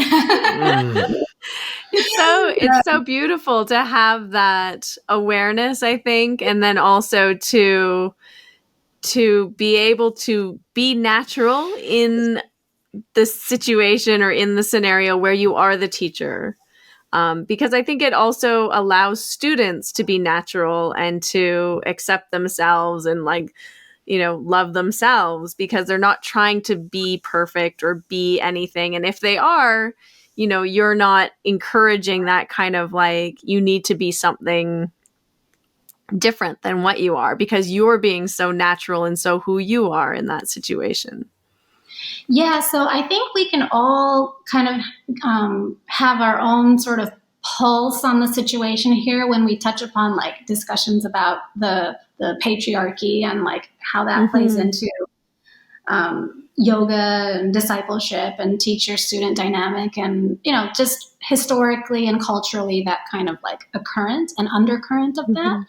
it's so beautiful to have that awareness, I think, and then also to be able to be natural in the situation or in the scenario where you are the teacher. Because I think it also allows students to be natural and to accept themselves and like, you know, love themselves, because they're not trying to be perfect or be anything. And if they are, you know, you're not encouraging that kind of like, you need to be something different than what you are, because you're being so natural and so who you are in that situation. Yeah, so I think we can all kind of have our own sort of pulse on the situation here when we touch upon like discussions about the patriarchy and like how that plays into yoga and discipleship and teacher-student dynamic, and you know, just historically and culturally that kind of like a current and undercurrent of that.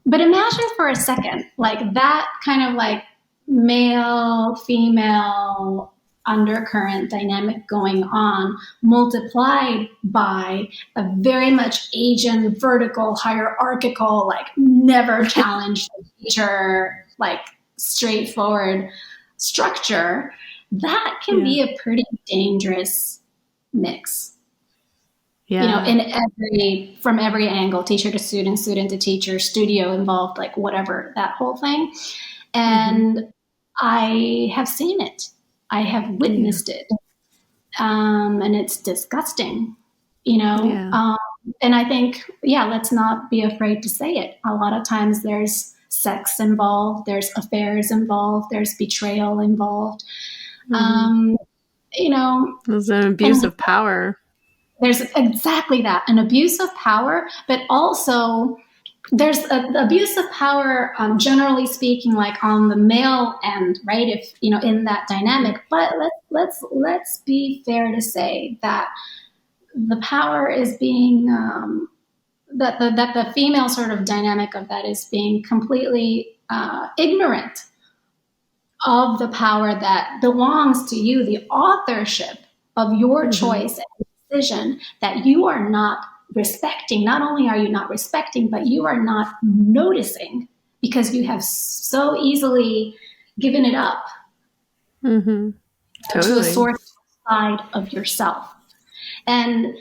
But imagine for a second, like that kind of like male, female undercurrent dynamic going on, multiplied by a very much Asian, vertical, hierarchical, like never challenged teacher, like straightforward structure. That can be a pretty dangerous mix. You know, from every angle, teacher to student, student to teacher, studio involved, like whatever, that whole thing. And I have seen it. I have witnessed it. And it's disgusting, you know? And I think, let's not be afraid to say it. A lot of times there's sex involved, there's affairs involved, there's betrayal involved. You know, there's an abuse of power. There's exactly that, an abuse of power, but also there's an abuse of power, generally speaking, like on the male end, right? If you know, in that dynamic. But let's be fair to say that the power is being that the female sort of dynamic of that is being completely ignorant of the power that belongs to you, the authorship of your choice and decision that you are not respecting. Not only are you not respecting, but you are not noticing because you have so easily given it up to a source side of yourself. And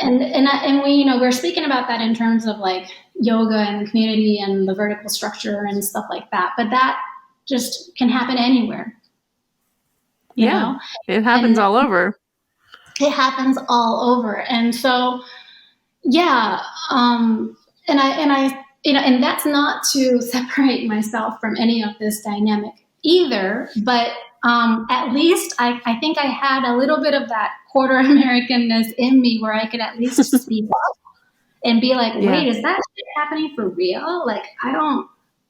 we, you know, we're speaking about that in terms of like yoga and the community and the vertical structure and stuff like that. But that just can happen anywhere. You know? It happens all over. It happens all over. And so, and I, you know, and that's not to separate myself from any of this dynamic either, but at least I think I had a little bit of that quarter Americanness in me where I could at least speak up and be like, wait, is that shit happening for real? Like,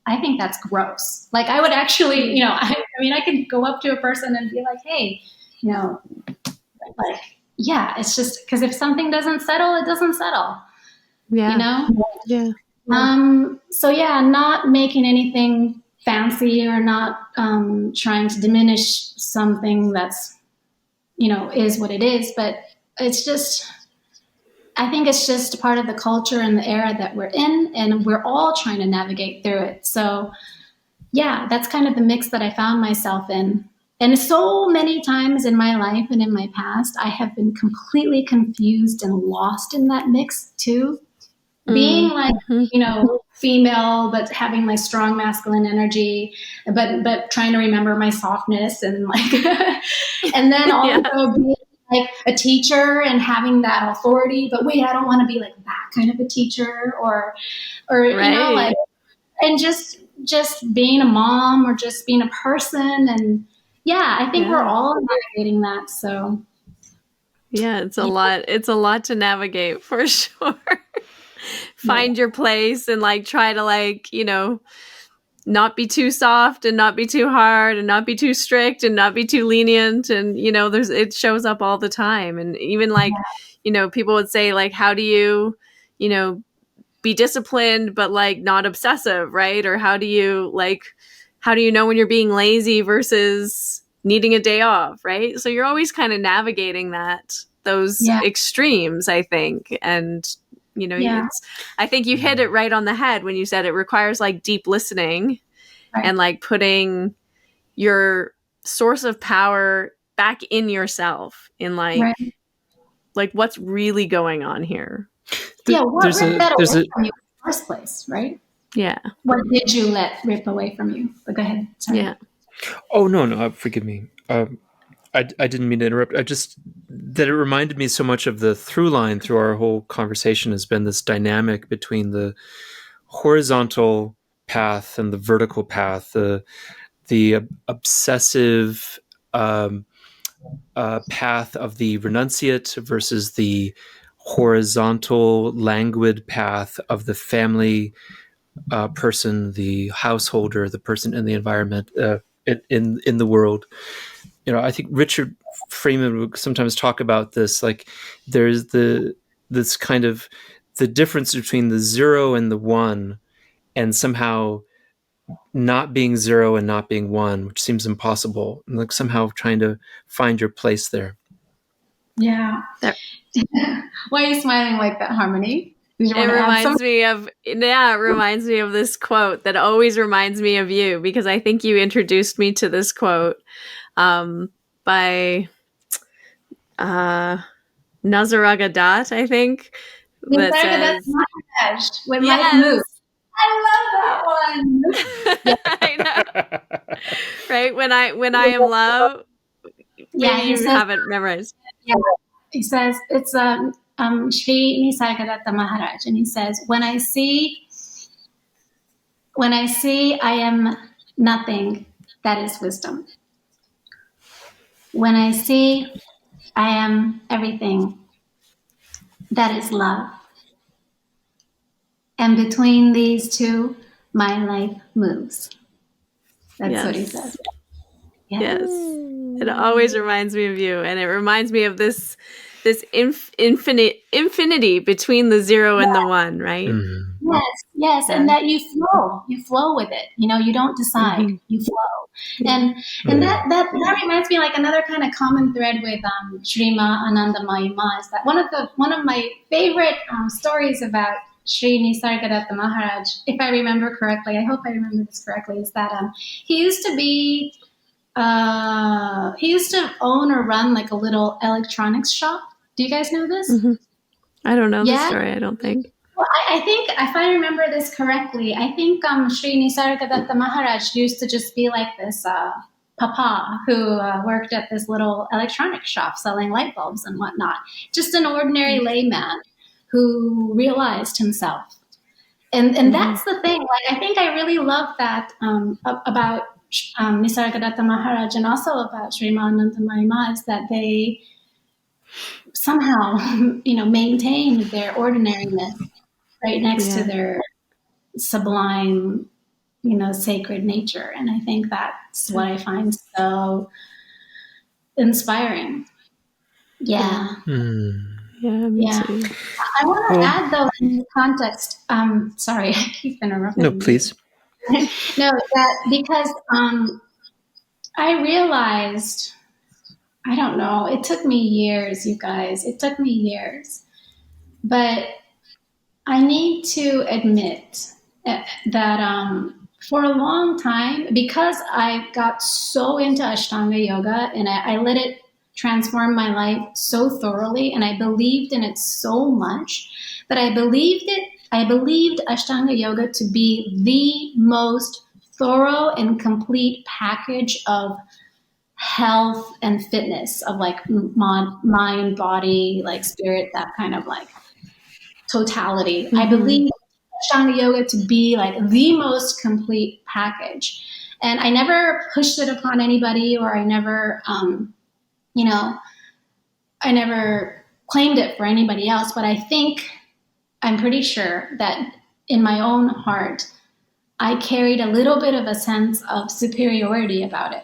I think that's gross. Like I would actually, you know, I mean, I could go up to a person and be like, hey, you know, like, it's just because if something doesn't settle, it doesn't settle. You know? So not making anything fancy or not trying to diminish something that's, you know, is what it is, but it's just, I think it's just part of the culture and the era that we're in, and we're all trying to navigate through it. So that's kind of the mix that I found myself in. And so many times in my life and in my past, I have been completely confused and lost in that mix too. Being like, you know, female, but having my strong masculine energy, but trying to remember my softness and like, and then also being like a teacher and having that authority, but wait, I don't want to be like that kind of a teacher or you know, like, and just being a mom or just being a person. And I think we're all navigating that. So it's a lot to navigate for sure. Find your place and like try to like, you know, not be too soft and not be too hard and not be too strict and not be too lenient. And, it shows up all the time. And even like, people would say like, how do you, be disciplined, but like not obsessive, right? Or how do you know when you're being lazy versus needing a day off, right? So you're always kind of navigating those extremes, I think. And, I think you hit it right on the head when you said it requires like deep listening and like putting your source of power back in yourself in like what's really going on here. What ripped that away from you in the first place, right? Yeah. What did you let rip away from you? But go ahead. Sorry. Yeah. Oh, no, forgive me. I didn't mean to interrupt. That it reminded me so much of the through line through our whole conversation has been this dynamic between the horizontal path and the vertical path, the obsessive path of the renunciate versus the horizontal languid path of the family person, the householder, the person in the environment, in the world. I think Richard Freeman would sometimes talk about this, like there's this kind of the difference between the 0 and the 1, and somehow not being 0 and not being 1, which seems impossible, and like somehow trying to find your place there. Yeah. Why are you smiling like that, Harmony? It reminds me of this quote that always reminds me of you, because I think you introduced me to this quote by Nazaraga Dat, I think. That says, with Life Moves. I love that one. I know. Right? When I am love. Maybe you haven't memorized. Yeah. He says, it's Sri Nisargadatta Maharaj, and he says, when I see I am nothing, that is wisdom. When I see I am everything, that is love. And between these two, my life moves. That's what he says. Yes. It always reminds me of you, and it reminds me of this infinity between the 0 and the 1, right? Mm-hmm. Yes, and that you flow with it. You don't decide, you flow, and that reminds me, like another kind of common thread with Sri Anandamayi Ma is that one of my favorite stories about Sri Nisargadatta Maharaj, if I remember correctly, I hope I remember this correctly, is that he used to own or run like a little electronics shop. Do you guys know this? Mm-hmm. I don't know the story, I don't think. Well, I think if I remember this correctly, I think Sri Nisargadatta Maharaj used to just be like this papa who worked at this little electronics shop selling light bulbs and whatnot. Just an ordinary layman who realized himself. And that's the thing. Like, I think I really love that about Nisargadatta Maharaj and also about Sri Anandamayi Ma, is that they somehow, maintain their ordinariness right next to their sublime, sacred nature. And I think that's what I find so inspiring. Yeah. Yeah, me too. I want to add, though, in the context, sorry, I keep interrupting. No, please. No, that because I realized, I don't know, it took me years, you guys. It took me years. But I need to admit that for a long time, because I got so into Ashtanga Yoga and I let it transform my life so thoroughly, and I believed in it so much that I believed Ashtanga Yoga to be the most thorough and complete package of health and fitness, of like mind, body, like spirit, that kind of like totality. I believe Ashtanga Yoga to be like the most complete package. And I never pushed it upon anybody, or I never, I never claimed it for anybody else. But I'm pretty sure that in my own heart, I carried a little bit of a sense of superiority about it.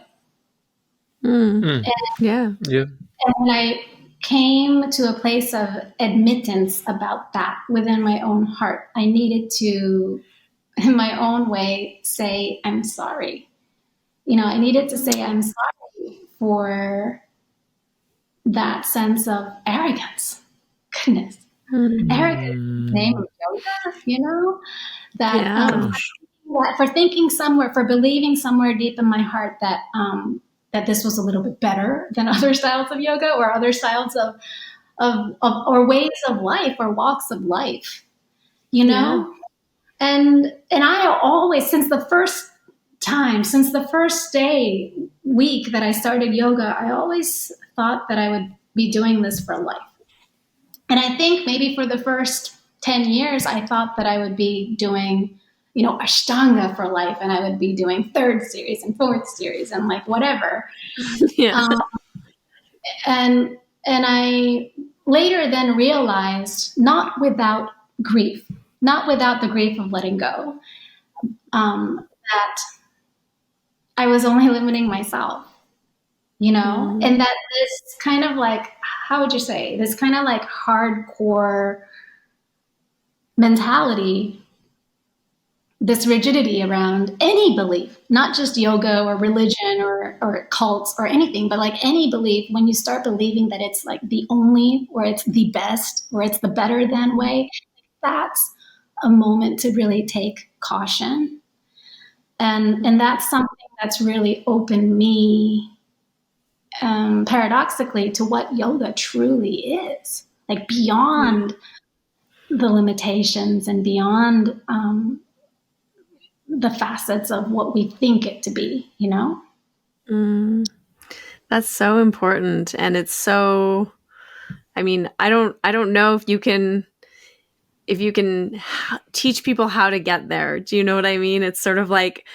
Yeah. Yeah. And when I came to a place of admittance about that within my own heart, I needed to, in my own way, say, I'm sorry. I needed to say, I'm sorry for that sense of arrogance. Goodness. Arrogance in the name of yoga, that, for thinking somewhere, for believing somewhere deep in my heart that that this was a little bit better than other styles of yoga or other styles of or ways of life or walks of life, and I always, since the first week that I started yoga, I always thought that I would be doing this for life. And I think maybe for the first 10 years, I thought that I would be doing, Ashtanga for life, and I would be doing third series and fourth series and like whatever. Yeah. And I later then realized, not without the grief of letting go, that I was only limiting myself, and that this kind of like, how would you say, this kind of like hardcore mentality, this rigidity around any belief, not just yoga or religion or cults or anything, but like any belief, when you start believing that it's like the only, or it's the best, or it's the better than way, that's a moment to really take caution. And that's something that's really opened me, paradoxically, to what yoga truly is, like beyond the limitations and beyond the facets of what we think it to be, That's so important. And it's so, I mean, I don't know if you can teach people how to get there. Do you know what I mean? It's sort of like,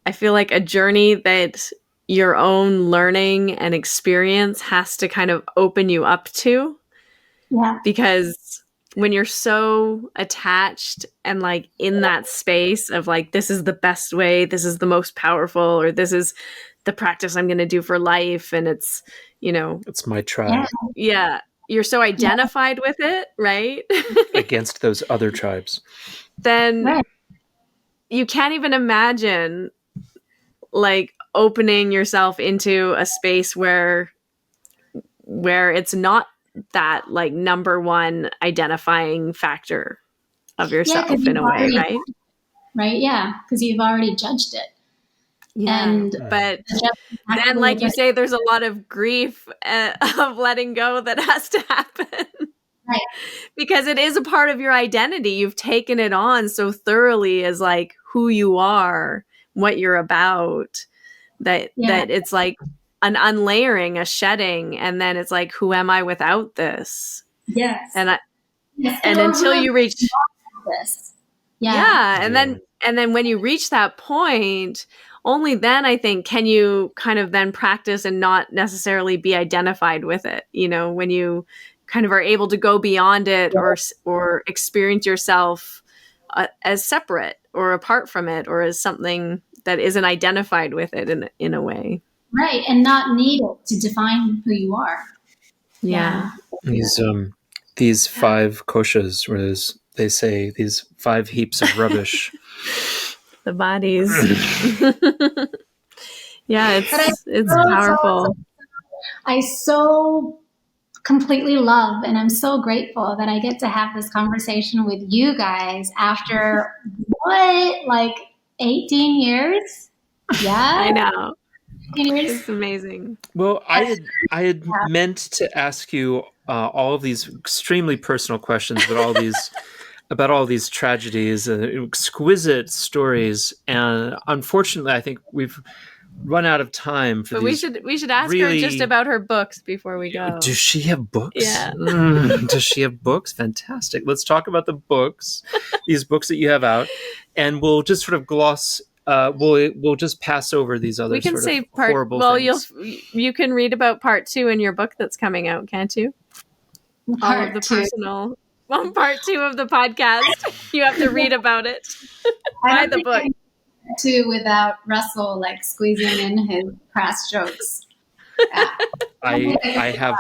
I feel like a journey that your own learning and experience has to kind of open you up to. Yeah. Because when you're so attached and like in that space of like, this is the best way, this is the most powerful, or this is the practice I'm going to do for life, and it's, it's my tribe. Yeah. You're so identified with it, right? Against those other tribes. Then you can't even imagine like opening yourself into a space where it's not that like number one identifying factor of yourself in a way, right? Right. Yeah. Because you've already judged it. Yeah. But then, like you say, there's a lot of grief of letting go that has to happen. Right. Because it is a part of your identity. You've taken it on so thoroughly as like who you are, what you're about, that it's like an unlayering, a shedding, and then it's like, who am I without this? Yes. And until you reach this. And then when you reach that point, only then I think can you kind of then practice and not necessarily be identified with it. When you kind of are able to go beyond it or experience yourself as separate or apart from it, or as something that isn't identified with it in a way. Right. And not need it to define who you are. Yeah. These 5 koshas, where they say these 5 heaps of rubbish. The bodies. Yeah, it's powerful. I so completely love, and I'm so grateful that I get to have this conversation with you guys after like 18 years? Yeah. I know. 18 years. It's amazing. Well, I had meant to ask you all of these extremely personal questions about all these tragedies and exquisite stories, and unfortunately, I think we've run out of time for these. But we should ask her just about her books before we go. Does she have books? Yeah. Does she have books? Fantastic. Let's talk about the books, these books that you have out, and we'll just sort of gloss. We'll just pass over these other horrible things. You can read about part 2 in your book that's coming out, can't you? All of the personal. Well, part 2 of the podcast. You have to read about it. Buy the book. too without Russell like squeezing in his crass jokes. Yeah. I have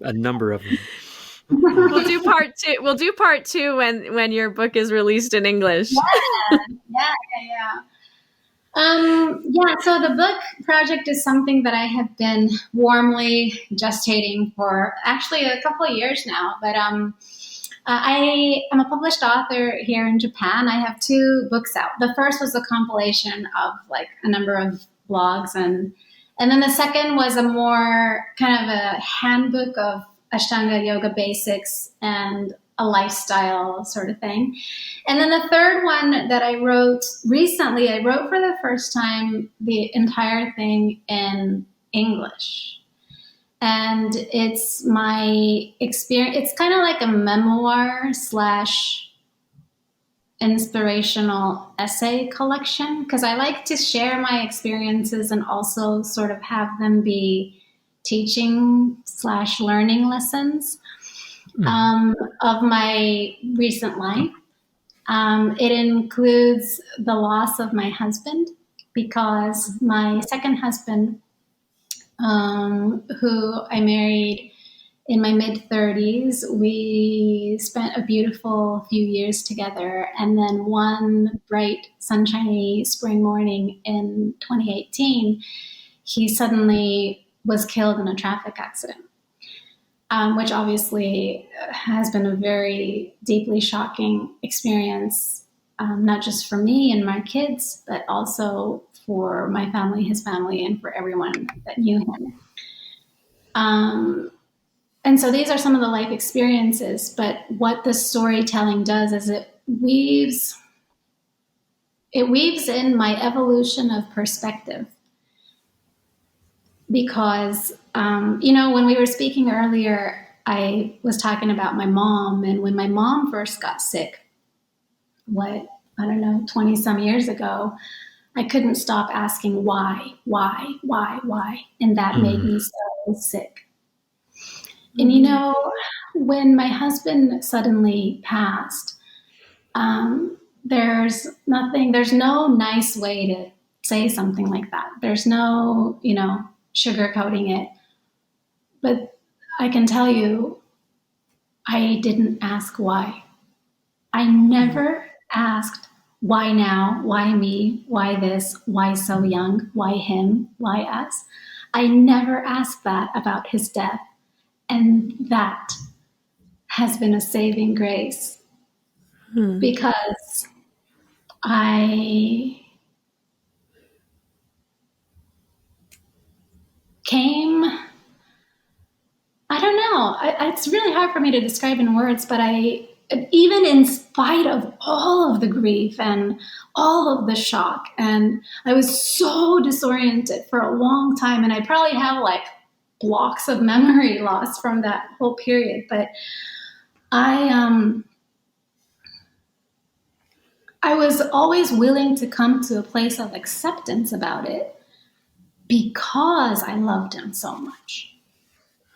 a number of them. We'll do part two. We'll do part two when your book is released in English. Yeah. So the book project is something that I have been warmly gestating for actually a couple of years now. But I am a published author here in Japan. I have 2 books out. The first was a compilation of like a number of blogs, and then the second was a more kind of a handbook of Ashtanga yoga basics and a lifestyle sort of thing. And then the third one that I wrote recently, I wrote for the first time the entire thing in English. And it's my experience. It's kind of like a memoir / inspirational essay collection, because I like to share my experiences and also sort of have them be teaching / learning lessons of my recent life. It includes the loss of my husband, because my second husband, who I married in my mid-30s, we spent a beautiful few years together. And then one bright, sunshiny spring morning in 2018, he suddenly was killed in a traffic accident, which obviously has been a very deeply shocking experience, not just for me and my kids, but also for my family, his family, and for everyone that knew him. And so these are some of the life experiences, but what the storytelling does is it weaves in my evolution of perspective. Because, when we were speaking earlier, I was talking about my mom, and when my mom first got sick, 20 some years ago, I couldn't stop asking why, and that made me so sick. And when my husband suddenly passed, there's no nice way to say something like that. There's no, sugarcoating it. But I can tell you, I didn't ask why. I never asked why now, why me, why this, why so young, why him, why us. I never asked that about his death. And that has been a saving grace, because I came, I don't know, it's really hard for me to describe in words, but even in spite of all of the grief and all of the shock, and I was so disoriented for a long time, and I probably have like blocks of memory loss from that whole period, but I was always willing to come to a place of acceptance about it, because I loved him so much.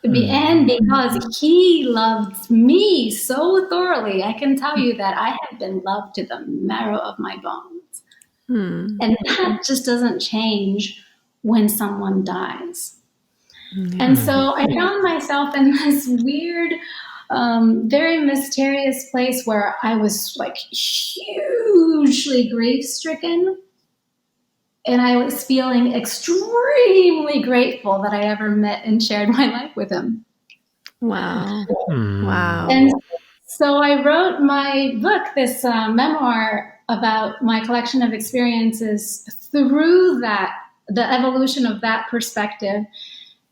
And because he loved me so thoroughly, I can tell you that I have been loved to the marrow of my bones. And that just doesn't change when someone dies. And so I found myself in this weird, very mysterious place where I was like hugely grief-stricken. And I was feeling extremely grateful that I ever met and shared my life with him. Wow. Wow. And so I wrote my book, this memoir about my collection of experiences through the evolution of that perspective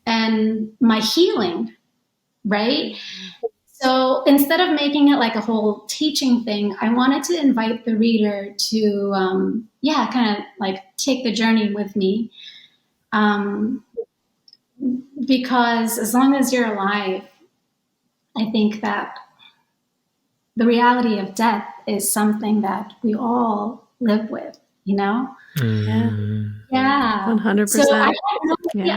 and my healing, right? So instead of making it like a whole teaching thing, I wanted to invite the reader to, kind of like take the journey with me. Because as long as you're alive, I think that the reality of death is something that we all live with, Yeah. 100%. So I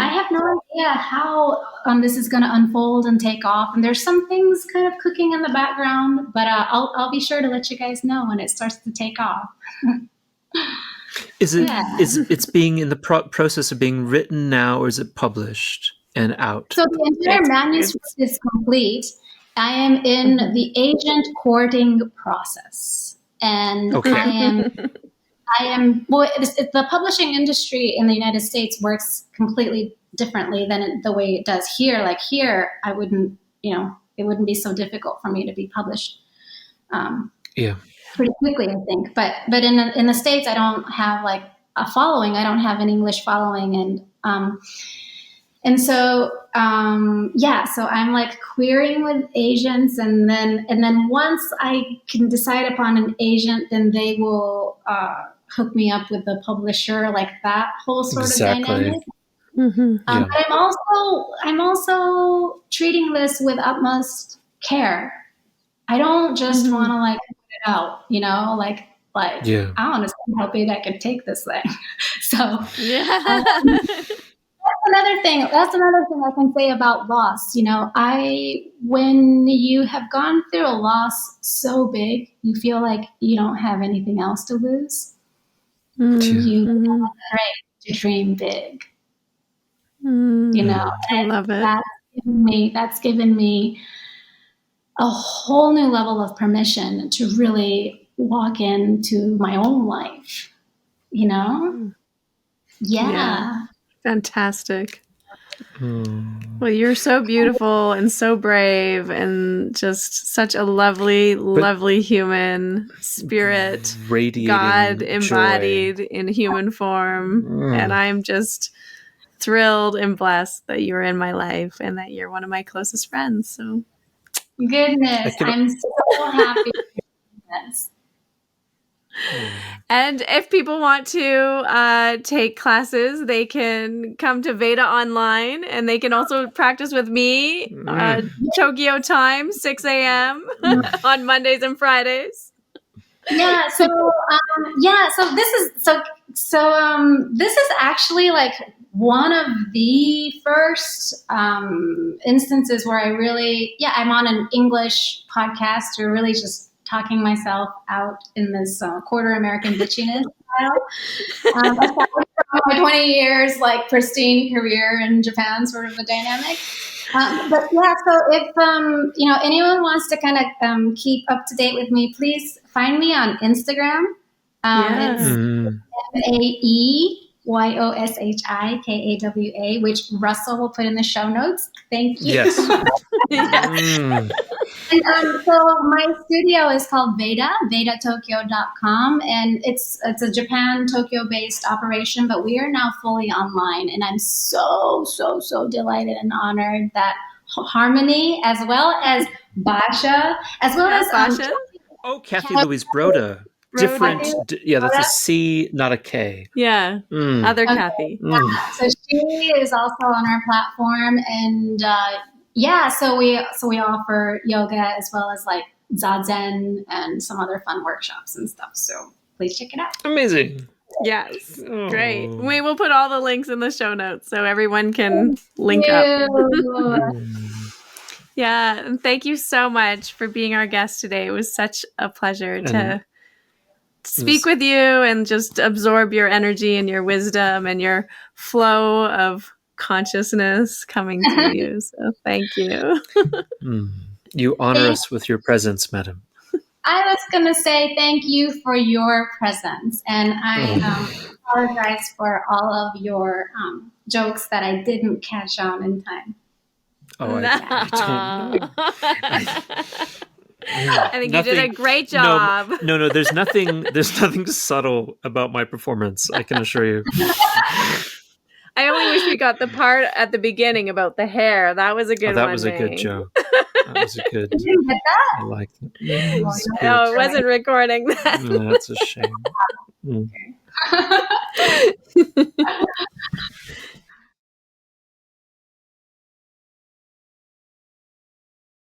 have no idea how this is going to unfold and take off. And there's some things kind of cooking in the background, but I'll be sure to let you guys know when it starts to take off. Is it's being in the process of being written now, or is it published and out? So the entire manuscript is complete. I am in the agent courting process, and Okay. I am. Well, the publishing industry in the United States works completely differently than the way it does here. Like here, I wouldn't, it wouldn't be so difficult for me to be published. Pretty quickly, I think. But in the States, I don't have like a following. I don't have an English following, and so so I'm like querying with agents, and then once I can decide upon an agent, then they will hook me up with the publisher, like that whole sort of dynamic. But I'm also treating this with utmost care. I don't just want to like put it out, I want to see how big I can take this thing. So that's another thing I can say about loss. When you have gone through a loss so big, you feel like you don't have anything else to lose. You are afraid to dream big. I love it. That's given me a whole new level of permission to really walk into my own life, Yeah. Fantastic. Well, you're so beautiful and so brave and just such a lovely human spirit, God embodied in human form. And I'm just thrilled and blessed that you're in my life and that you're one of my closest friends. So goodness, I'm so happy to hear this. And if people want to take classes, they can come to Veda Online, and they can also practice with me Tokyo time, 6 a.m. on Mondays and Fridays. Yeah. So this is actually like one of the first instances where I really, I'm on an English podcast, or really just talking myself out in this quarter American bitchiness style. Aside from my 20 years like pristine career in Japan sort of a dynamic. So if anyone wants to kind of keep up to date with me, please find me on Instagram. It's MaeYoshikawa, which Russell will put in the show notes. Thank you. Yes. And so my studio is called VedaTokyo.com, and it's a Japan, Tokyo-based operation, but we are now fully online, and I'm so delighted and honored that Harmony, as well as Basha, as well as Basha. Kathy Louise Broda. Different, that's a C, not a K. Yeah, other Kathy. So she is also on our platform, and so we offer yoga as well as like zazen and some other fun workshops and stuff. So please check it out. Amazing. Yes, great. We will put all the links in the show notes so everyone can link up. Yeah, and thank you so much for being our guest today. It was such a pleasure to speak with you and just absorb your energy and your wisdom and your flow of consciousness coming through you. So thank you. You honor us with your presence, madam. I was going to say thank you for your presence, and I apologize for all of your jokes that I didn't catch on in time. Oh, I don't know. I think you did a great job. No, there's nothing subtle about my performance, I can assure you. I only wish we got the part at the beginning about the hair. That was a good one. That was a good joke. That was a good. You didn't get that? I liked it. No, it wasn't recording that. That's a shame.